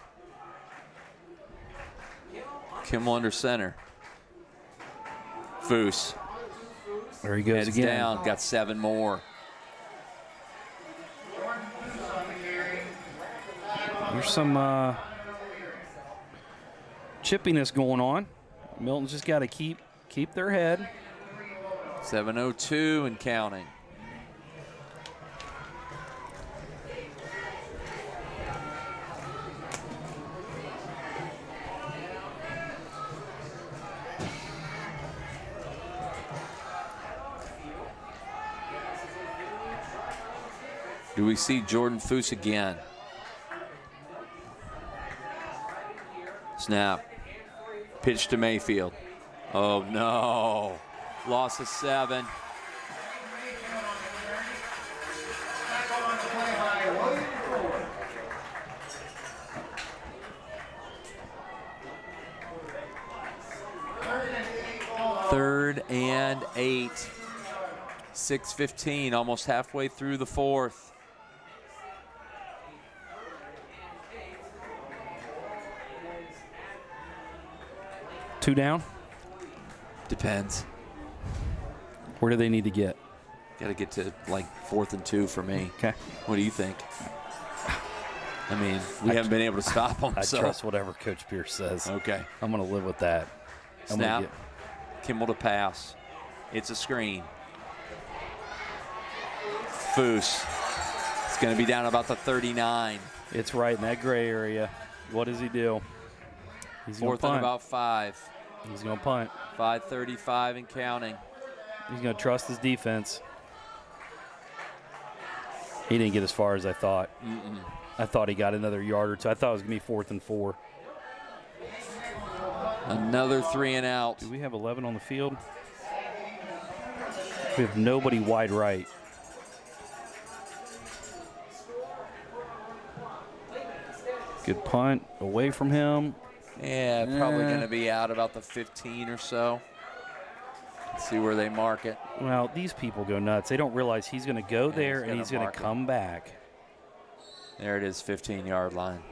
Kimmel under center. Foose. There he goes Heads again. down, got 7 more. There's some chippiness going on. Milton's just got to keep their head. 7:02 and counting. Do we see Jordan Foose again? Snap. Pitch to Mayfield. Oh, no. Loss of 7. Third and 8. 6:15, almost halfway through the 4th. Two down? Depends. Where do they need to get? Got to get to like 4th and 2 for me. Okay. What do you think? I mean, we haven't been able to stop them. I trust whatever Coach Pierce says. Okay. I'm going to live with that. Snap. Kimmel to pass. It's a screen. Foose. It's going to be down about the 39. It's right in that gray area. What does he do? He's 4th and about 5. He's going to punt. 5:35 and counting. He's going to trust his defense. He didn't get as far as I thought. I thought he got another yard or 2. I thought it was going to be 4th and 4. Another 3 and out. Do we have 11 on the field? We have nobody wide right. Good punt away from him. Yeah, probably going to be out about the 15 or so. Let's see where they mark it. Well, these people go nuts. They don't realize he's going to go there and he's going to come back. There it is, 15-yard line.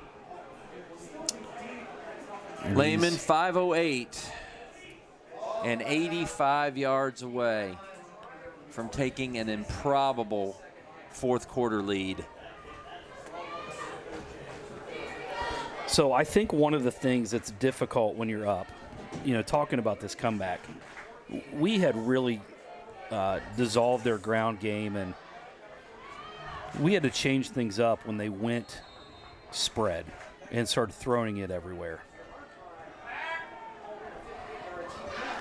Lehman 5:08 and 85 yards away from taking an improbable 4th quarter lead. So I think one of the things that's difficult when you're up, talking about this comeback, we had really dissolved their ground game, and we had to change things up when they went spread and started throwing it everywhere.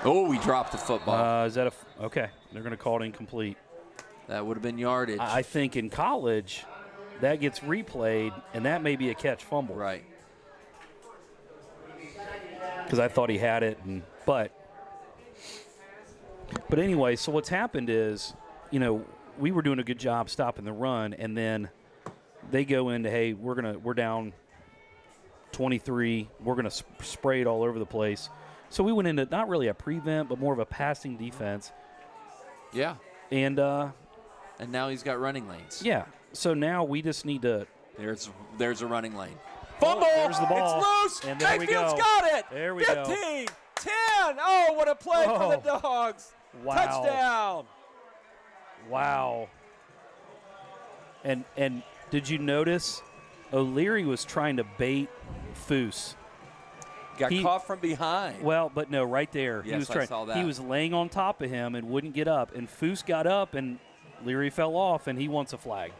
Oh, we dropped the football. Is that okay? They're going to call it incomplete. That would have been yardage. I think in college, that gets replayed, and that may be a catch fumble. Right. Because I thought he had it, but anyway, so what's happened is, we were doing a good job stopping the run, and then they go into, hey, we're down 23, we're gonna spray it all over the place. So we went into not really a prevent, but more of a passing defense. Yeah. And now he's got running lanes. Yeah. So now we just need to. There's a running lane. Fumble! There's the ball. It's loose. And there we Mayfield's go. got it. There we 15, go. 10. Oh, what a play for the Dogs. Wow. Touchdown. Wow. And did you notice O'Leary was trying to bait Foose? Got caught from behind. Well, but no, right there. Yes, he was trying. I saw that. He was laying on top of him and wouldn't get up. And Foose got up, and Leary fell off, and he wants a flag.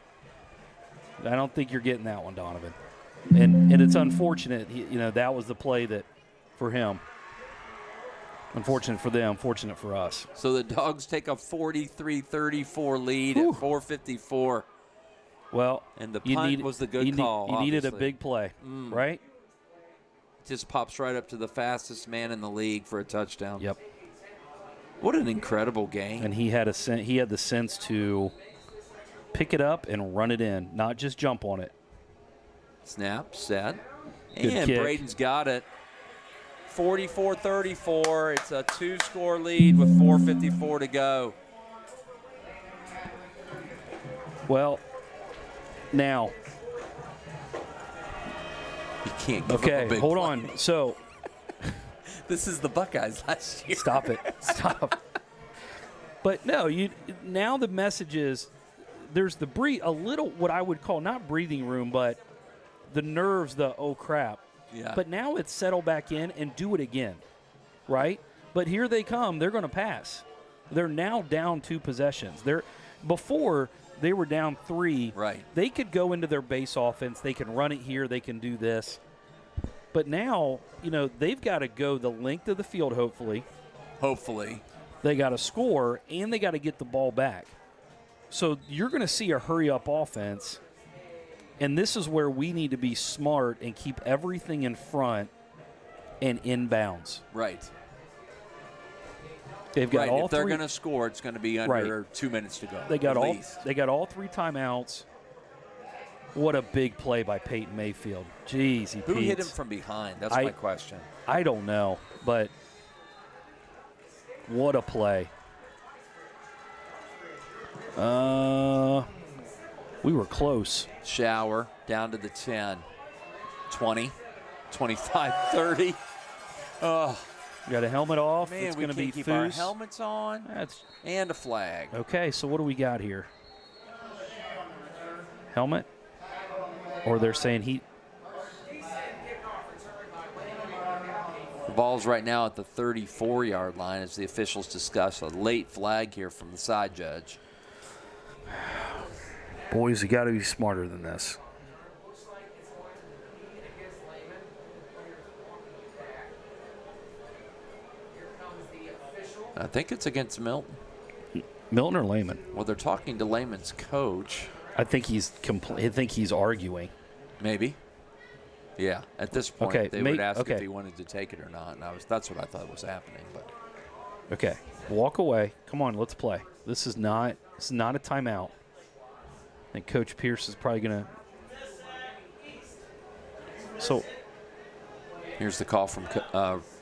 I don't think you're getting that one, Donovan. And it's unfortunate. That was the play that for him. Unfortunate for them, fortunate for us. So the Dogs take a 43-34 lead at 4:54. Well, and the punt was the good call. You needed a obviously. big play, right? Just pops right up to the fastest man in the league for a touchdown. Yep. What an incredible game. And he had the sense to pick it up and run it in, not just jump on it. Snap, set, Good and kick. Braden's got it. 44-34. It's a 2-score lead with 4:54 to go. Well, now. You can't give up Okay, a big hold play. on. So. This is the Buckeyes last year. Stop it. Stop. But no, now the message is there's a little what I would call not breathing room, but the nerves, oh crap. Yeah. But now it's settle back in and do it again, right? But here they come. They're going to pass. They're now down 2 possessions. Before they were down 3. Right. They could go into their base offense. They can run it here. They can do this. But now, they've got to go the length of the field, hopefully. Hopefully. They got to score, and they got to get the ball back. So you're going to see a hurry-up offense, and this is where we need to be smart and keep everything in front and inbounds. Right. They've got all if they're three. going to score, it's going to be under 2 minutes to go. They got at all. least. They got all 3 timeouts. What a big play by Peyton Mayfield. Jeez, Who hit him from behind? That's my question. I don't know, but what a play. We were close. Shower down to the 10, 20, 25, 30. Oh, We got a helmet off. man, it's we going to can't be keep our Foose. helmets on and a flag. Okay, so what do we got here? Helmet? Or they're saying he. The ball's right now at the 34-yard line as the officials discuss a late flag here from the side judge. Boys, you got to be smarter than this. I think it's against Milton. Milton or Lehman? Well, they're talking to Lehman's coach. I think he's arguing. Maybe. Yeah. At this point, Okay, they would ask if he wanted to take it or not, and that's what I thought was happening. But Okay, walk away. Come on, let's play. This is not a timeout. I think Coach Pierce is probably going to. So. Here's the call from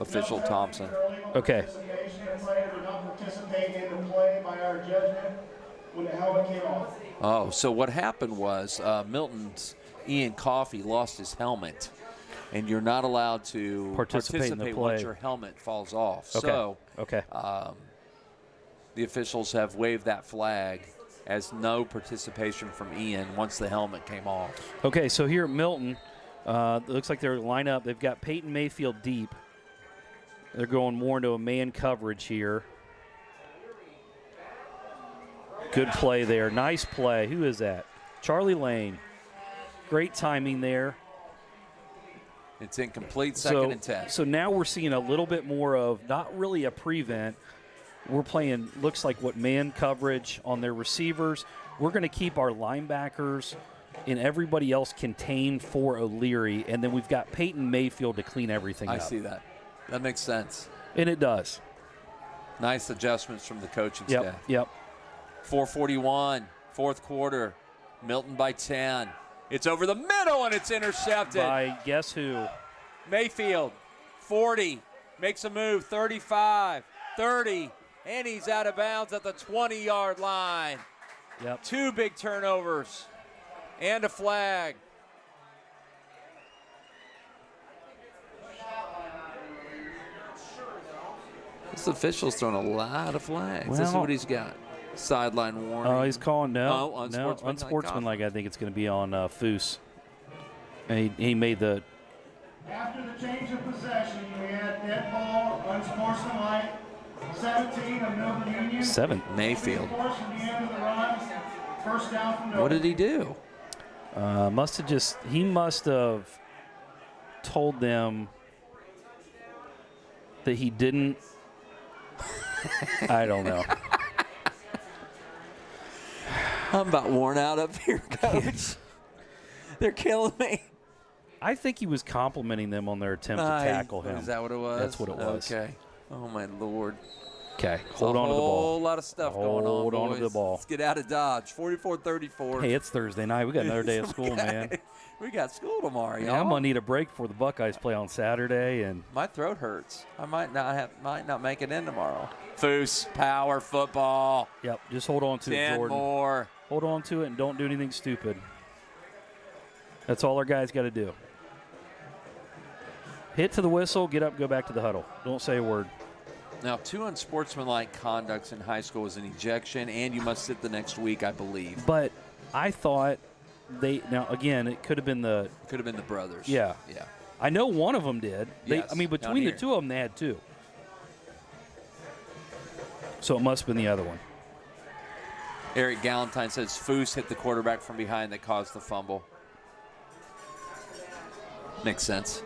official Thompson. Okay. The player did not participate in the play by our judgment when the helmet came off. Oh, so what happened was Milton's Ian Coffey lost his helmet, and you're not allowed to Participate in the play. once your helmet falls off. Okay. So Okay. the officials have waved that flag as no participation from Ian once the helmet came off. Okay, so here at Milton, it looks like they're lined up. They've got Peyton Mayfield deep. They're going more into a man coverage here. Good play there. Nice play. Who is that? Charlie Lane. Great timing there. It's incomplete, second and 10. So now we're seeing a little bit more of not really a prevent. We're playing, looks like what man coverage on their receivers. We're going to keep our linebackers and everybody else contained for O'Leary, and then we've got Peyton Mayfield to clean everything up. I see that. That makes sense. And it does. Nice adjustments from the coaching staff. Yep. 4:41, fourth quarter. Milton by 10. It's over the middle, and it's intercepted. By guess who? Mayfield, 40, makes a move, 35, 30, and he's out of bounds at the 20-yard line. Yep. 2 big turnovers and a flag. This official's throwing a lot of flags. This is what he's got. Sideline warning. Oh, he's calling no, unsportsmanlike. unsportsmanlike. I think it's going to be on Foose. And he made the. After the change of possession, we had dead ball, unsportsmanlike, 17 of Milton-Union. 7. Mayfield. Forced from the end of the run. First down from Milton. What did he do? He must have told them that he didn't. I don't know. I'm about worn out up here, Coach. They're killing me. I think he was complimenting them on their attempt to tackle him. Is that what it was? That's what it was. Okay. Oh, my Lord. Okay, hold on to the A whole ball. lot of stuff going on, Hold on to boys. the ball. Let's get out of Dodge. 44-34. Hey, it's Thursday night. We got another day of school, man. We got school tomorrow, y'all. Yeah, I'm gonna need a break before the Buckeyes play on Saturday, and My throat hurts. I might not make it in tomorrow. Foose, power football. yep, just hold on to it, 10 Jordan. more. Hold on to it and don't do anything stupid. That's all our guys got to do. Hit to the whistle, get up, go back to the huddle. Don't say a word. Now, 2 unsportsmanlike conducts in high school was an ejection, and you must sit the next week, I believe. But I thought now again, it could have been the. Could have been the brothers. Yeah. Yeah. I know one of them did. Yes, I mean, down between the here. 2 of them, they had 2. So it must have been the other one. Eric Galentine says Foose hit the quarterback from behind that caused the fumble. Makes sense.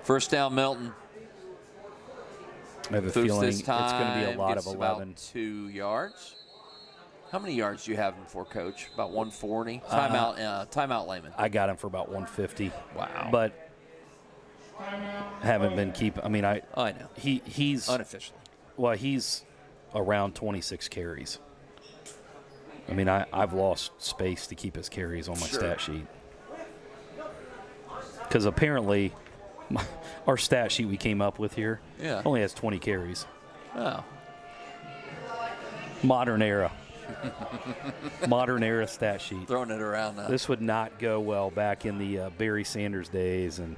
First down, Milton. I have a Foose feeling this it's going to be a time lot gets of 11. about 2 yards. How many yards do you have him for, Coach? About 140? Timeout, Lehman. I got him for about 150. Wow. But haven't been keeping. I mean, I know. He's Unofficially. well, he's around 26 carries. I mean, I've lost space to keep his carries on my stat sheet because apparently our stat sheet we came up with here only has 20 carries. Oh. Modern era. Modern era stat sheet. Throwing it around now. This would not go well back in the Barry Sanders days. And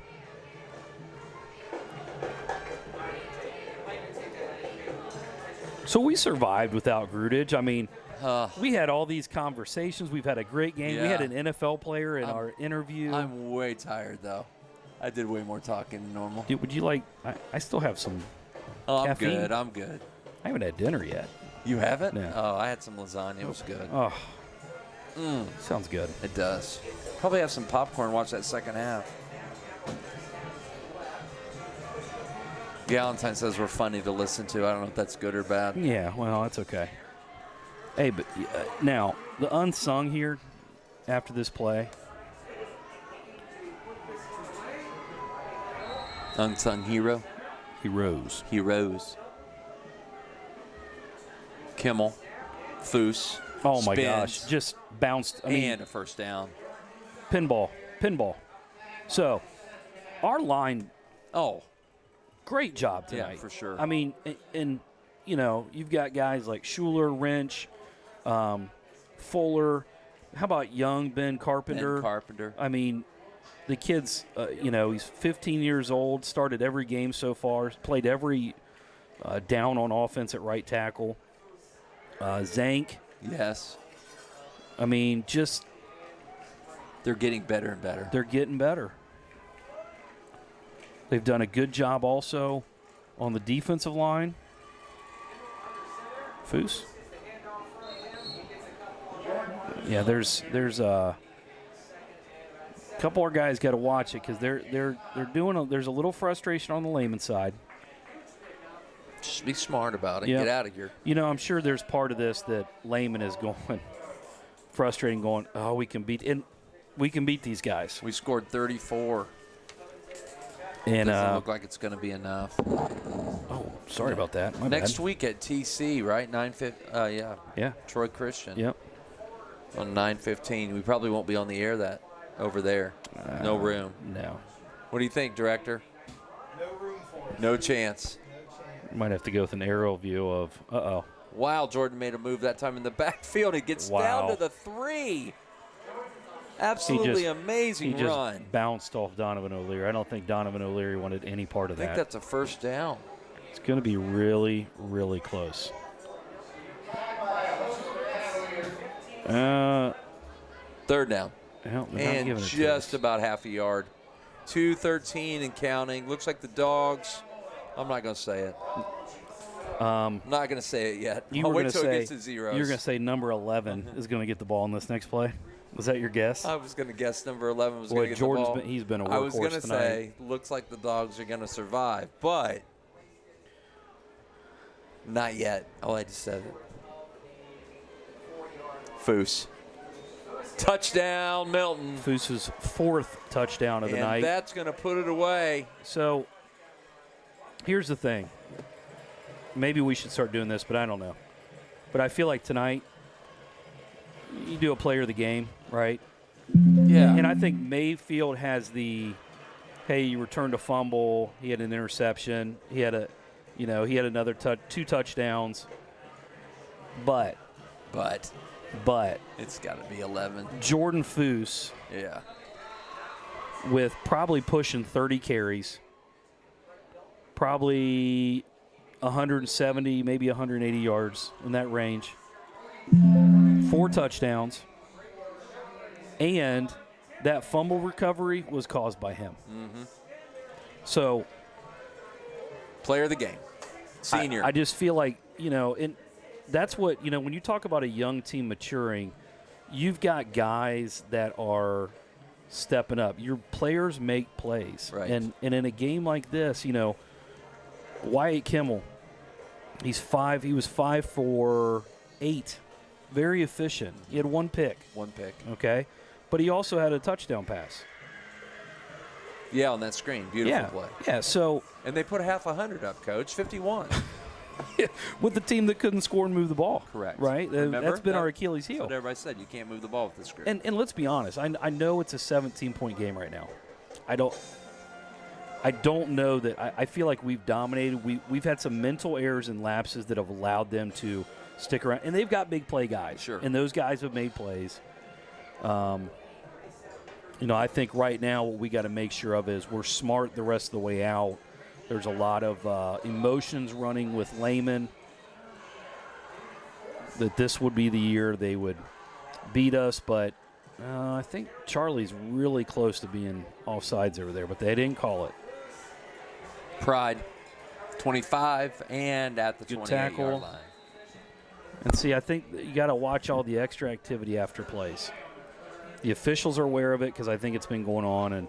so we survived without Grudage. I mean, we had all these conversations. We've had a great game. We had an NFL player in our interview. I'm way tired, though. I did way more talking than normal. Dude, would you like – I still have some caffeine. I'm good. I haven't had dinner yet. You haven't? No. Oh, I had some lasagna. It was good. Oh, sounds good. It does. Probably have some popcorn, watch that second half. Galentine says we're funny to listen to. I don't know if that's good or bad. Yeah, well, that's okay. Hey, but now, the unsung here after this play. Unsung hero. Heroes. Kimmel. Foose. Oh, my spins, gosh. Just bounced. I mean, and a first down. pinball. So, our line, Oh, great job tonight. yeah, for sure. I mean, and you know, you've got guys like Schuler, Wrench, Fuller. How about young Ben Carpenter? Ben Carpenter. I mean, the kid's, he's 15 years old, started every game so far, played every down on offense at right tackle. Zank, Yes. I mean, just They're getting better and better. they're getting better. They've done a good job also on the defensive line. Foose? Yeah, there's a couple more guys got to watch it because they're doing there's a little frustration on the Lehman side. Just be smart about it. Yeah. Get out of here. You know, I'm sure there's part of this that Lehman is going frustrating going, oh, we can beat these guys. We scored 34. And Doesn't look like it's going to be enough. oh, sorry about that. My Next bad. week at TC, right? 9:50. Yeah. Troy Christian. Yep. On 9:15. We probably won't be on the air that over there. No room. No. What do you think, director? No room for it. No chance. Might have to go with an aerial view of, Wow, Jordan made a move that time in the backfield. It gets down to the 3. Absolutely amazing he just run. bounced off Donovan O'Leary. I don't think Donovan O'Leary wanted any part of I think that. that's a first down. It's going to be really, really close. Third down. Well, they're not And giving it to just us. about half a yard. 2:13 and counting. Looks like the Dogs. I'm not going to say it. I'm not going to say it yet. You I'll were wait going to till it say gets to zeros. you're going to say number 11 is going to get the ball in this next play. Was that your guess? I was going to guess number 11 was Boy, going to get Jordan's the ball. he's been a I was workhorse going to tonight. say, looks like the Dogs are going to survive, but not yet. I just said it. Foose. Touchdown, Milton. Foose's 4th touchdown of the And night. that's going to put it away. So here's the thing. Maybe we should start doing this, but I don't know. But I feel like tonight you do a player of the game, right? Yeah. And I think Mayfield has hey, you returned a fumble. He had an interception. He had another 2 touchdowns. But It's got to be 11. Jordan Foose, Yeah. with probably pushing 30 carries, probably 170, maybe 180 yards in that range, 4 touchdowns, and that fumble recovery was caused by him. Mm-hmm. So Player of the game. Senior. I just feel like, and that's what, when you talk about a young team maturing, you've got guys that are stepping up. Your players make plays. Right. And in a game like this, Wyatt Kimmel, he was 5 for 8. Very efficient. He had 1 pick. 1 pick. Okay. But he also had a touchdown pass. Yeah, on that screen. Beautiful play. Yeah, so And they put half 100 up, Coach. 51. with the team that couldn't score and move the ball. Correct. Right? Remember? That's been our Achilles heel. That's what everybody said. You can't move the ball with this script. And let's be honest. I know it's a 17-point game right now. I don't know that. I feel like we've dominated. We've had some mental errors and lapses that have allowed them to stick around. And they've got big play guys. Sure. And those guys have made plays. I think right now what we got to make sure of is we're smart the rest of the way out. There's a lot of emotions running with Lehman. That this would be the year they would beat us, but I think Charlie's really close to being offsides over there, but they didn't call it. Pride. 25 and at the Good 28-yard tackle. line. And see, I think that you got to watch all the extra activity after plays. The officials are aware of it because I think it's been going on, and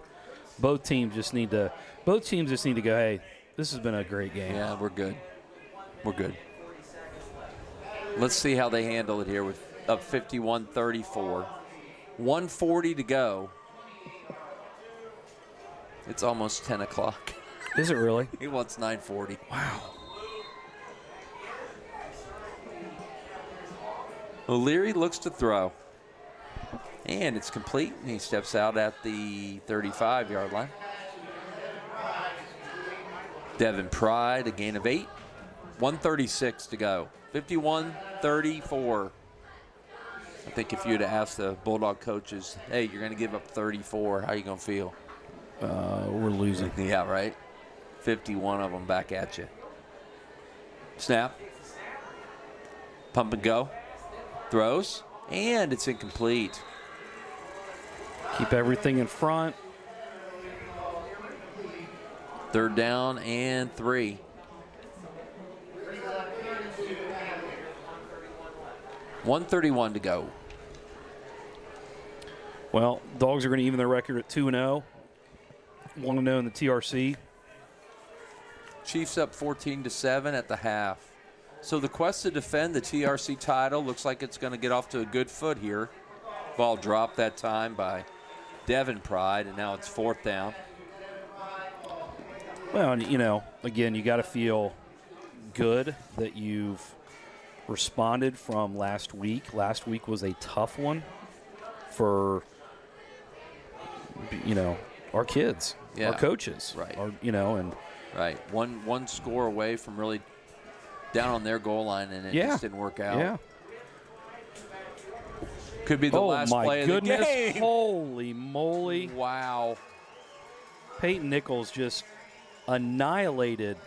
both teams just need to go, hey, this has been a great game. Yeah, we're good. We're good. Let's see how they handle it here with up 51-34. 1:40 to go. It's almost 10 o'clock. Is it really? He wants 9:40. Wow. O'Leary looks to throw. And it's complete. And he steps out at the 35-yard line. Devin Pride, a gain of 8. 1:36 to go. 51-34. I think if you'd have asked the Bulldog coaches, hey, you're going to give up 34, how are you going to feel? We're losing. Yeah, right? 51 of them back at you. Snap. Pump and go. Throws. And it's incomplete. Keep everything in front. 3rd down and 3. $131 to go. Well, Dogs are going to even their record at 2-0. 1-0 in the TRC. Chiefs up 14-7 at the half. So the quest to defend the TRC title looks like it's going to get off to a good foot here. Ball dropped that time by Devin Pride, and now it's 4th down. Well, and, you know, again, you got to feel good that you've responded from last week. Last week was a tough one for, you know, our kids, Yeah. our coaches, Right. Our, you know, and Right. One score away from really down on their goal line, and it just didn't work out. Yeah. Could be the last play of the goodness. game. Holy moly. Wow. Peyton Nichols just annihilated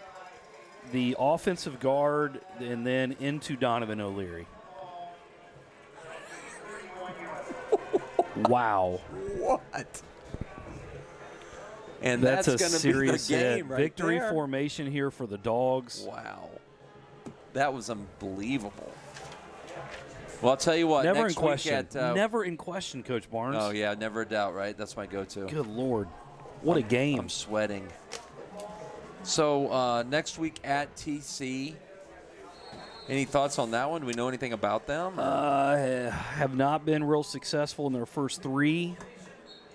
the offensive guard and then into Donovan O'Leary. Wow. What? And That's a going to be the serious hit. game right Victory there. formation here for the Dogs. Wow. That was unbelievable. Well, I'll tell you what. Never next in question. Week at, Never in question, Coach Barnes. Oh, yeah, never a doubt, right? That's my go-to. Good Lord. What a game. I'm sweating. So next week at TC, any thoughts on that one? Do we know anything about them? Have not been real successful in their first 3.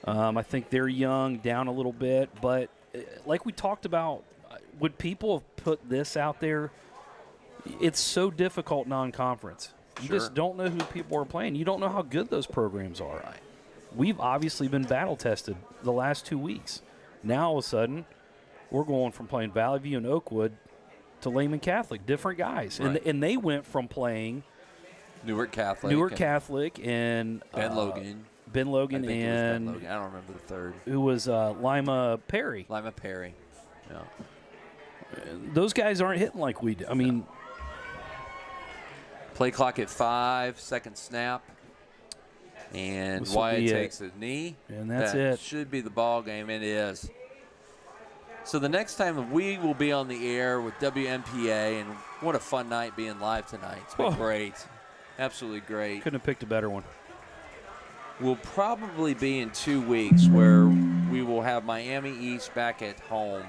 I think they're young, down a little bit. But like we talked about, would people have put this out there? It's so difficult non-conference. You Sure. just don't know who people are playing. You don't know how good those programs are. Right. We've obviously been battle-tested the last 2 weeks. Now, all of a sudden, we're going from playing Valley View and Oakwood to Lehman Catholic, different guys. Right. And they went from playing Newark Catholic. and Ben Logan. Ben Logan I think it was Ben and Logan. I don't remember the third. who was Lima Perry. Lima Perry. No. Those guys aren't hitting like we do. I mean, Play clock at 5, second snap. And This'll Wyatt be it. takes a knee. And that's that it. Should be the ball game. It is. So the next time we will be on the air with WMPA, and what a fun night being live tonight. It's been great. Absolutely great. couldn't have picked a better one. Will probably be in 2 weeks where we will have Miami East back at home,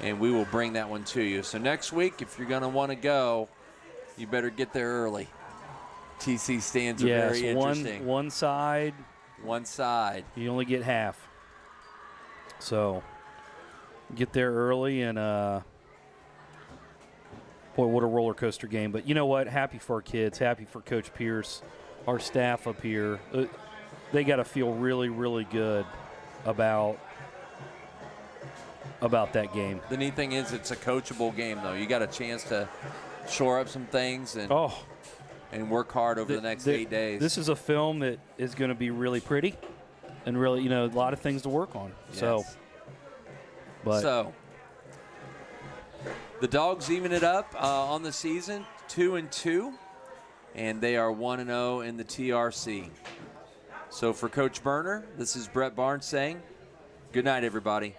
and we will bring that one to you. So next week, if you're going to want to go, you better get there early. TC stands are very interesting. One side. One side. You only get half. So get there early and boy, what a roller coaster game. But you know what? Happy for our kids. Happy for Coach Pierce, our staff up here. They got to feel really, really good about that game. The neat thing is it's a coachable game, though. You got a chance to shore up some things and work hard over the next 8 days. This is a film that is going to be really pretty and really, you know, a lot of things to work on. Yes. So the Dogs even it up on the season, 2-2, and they are 1-0 in the TRC. So for Coach Berner, this is Brett Barnes saying, good night, everybody.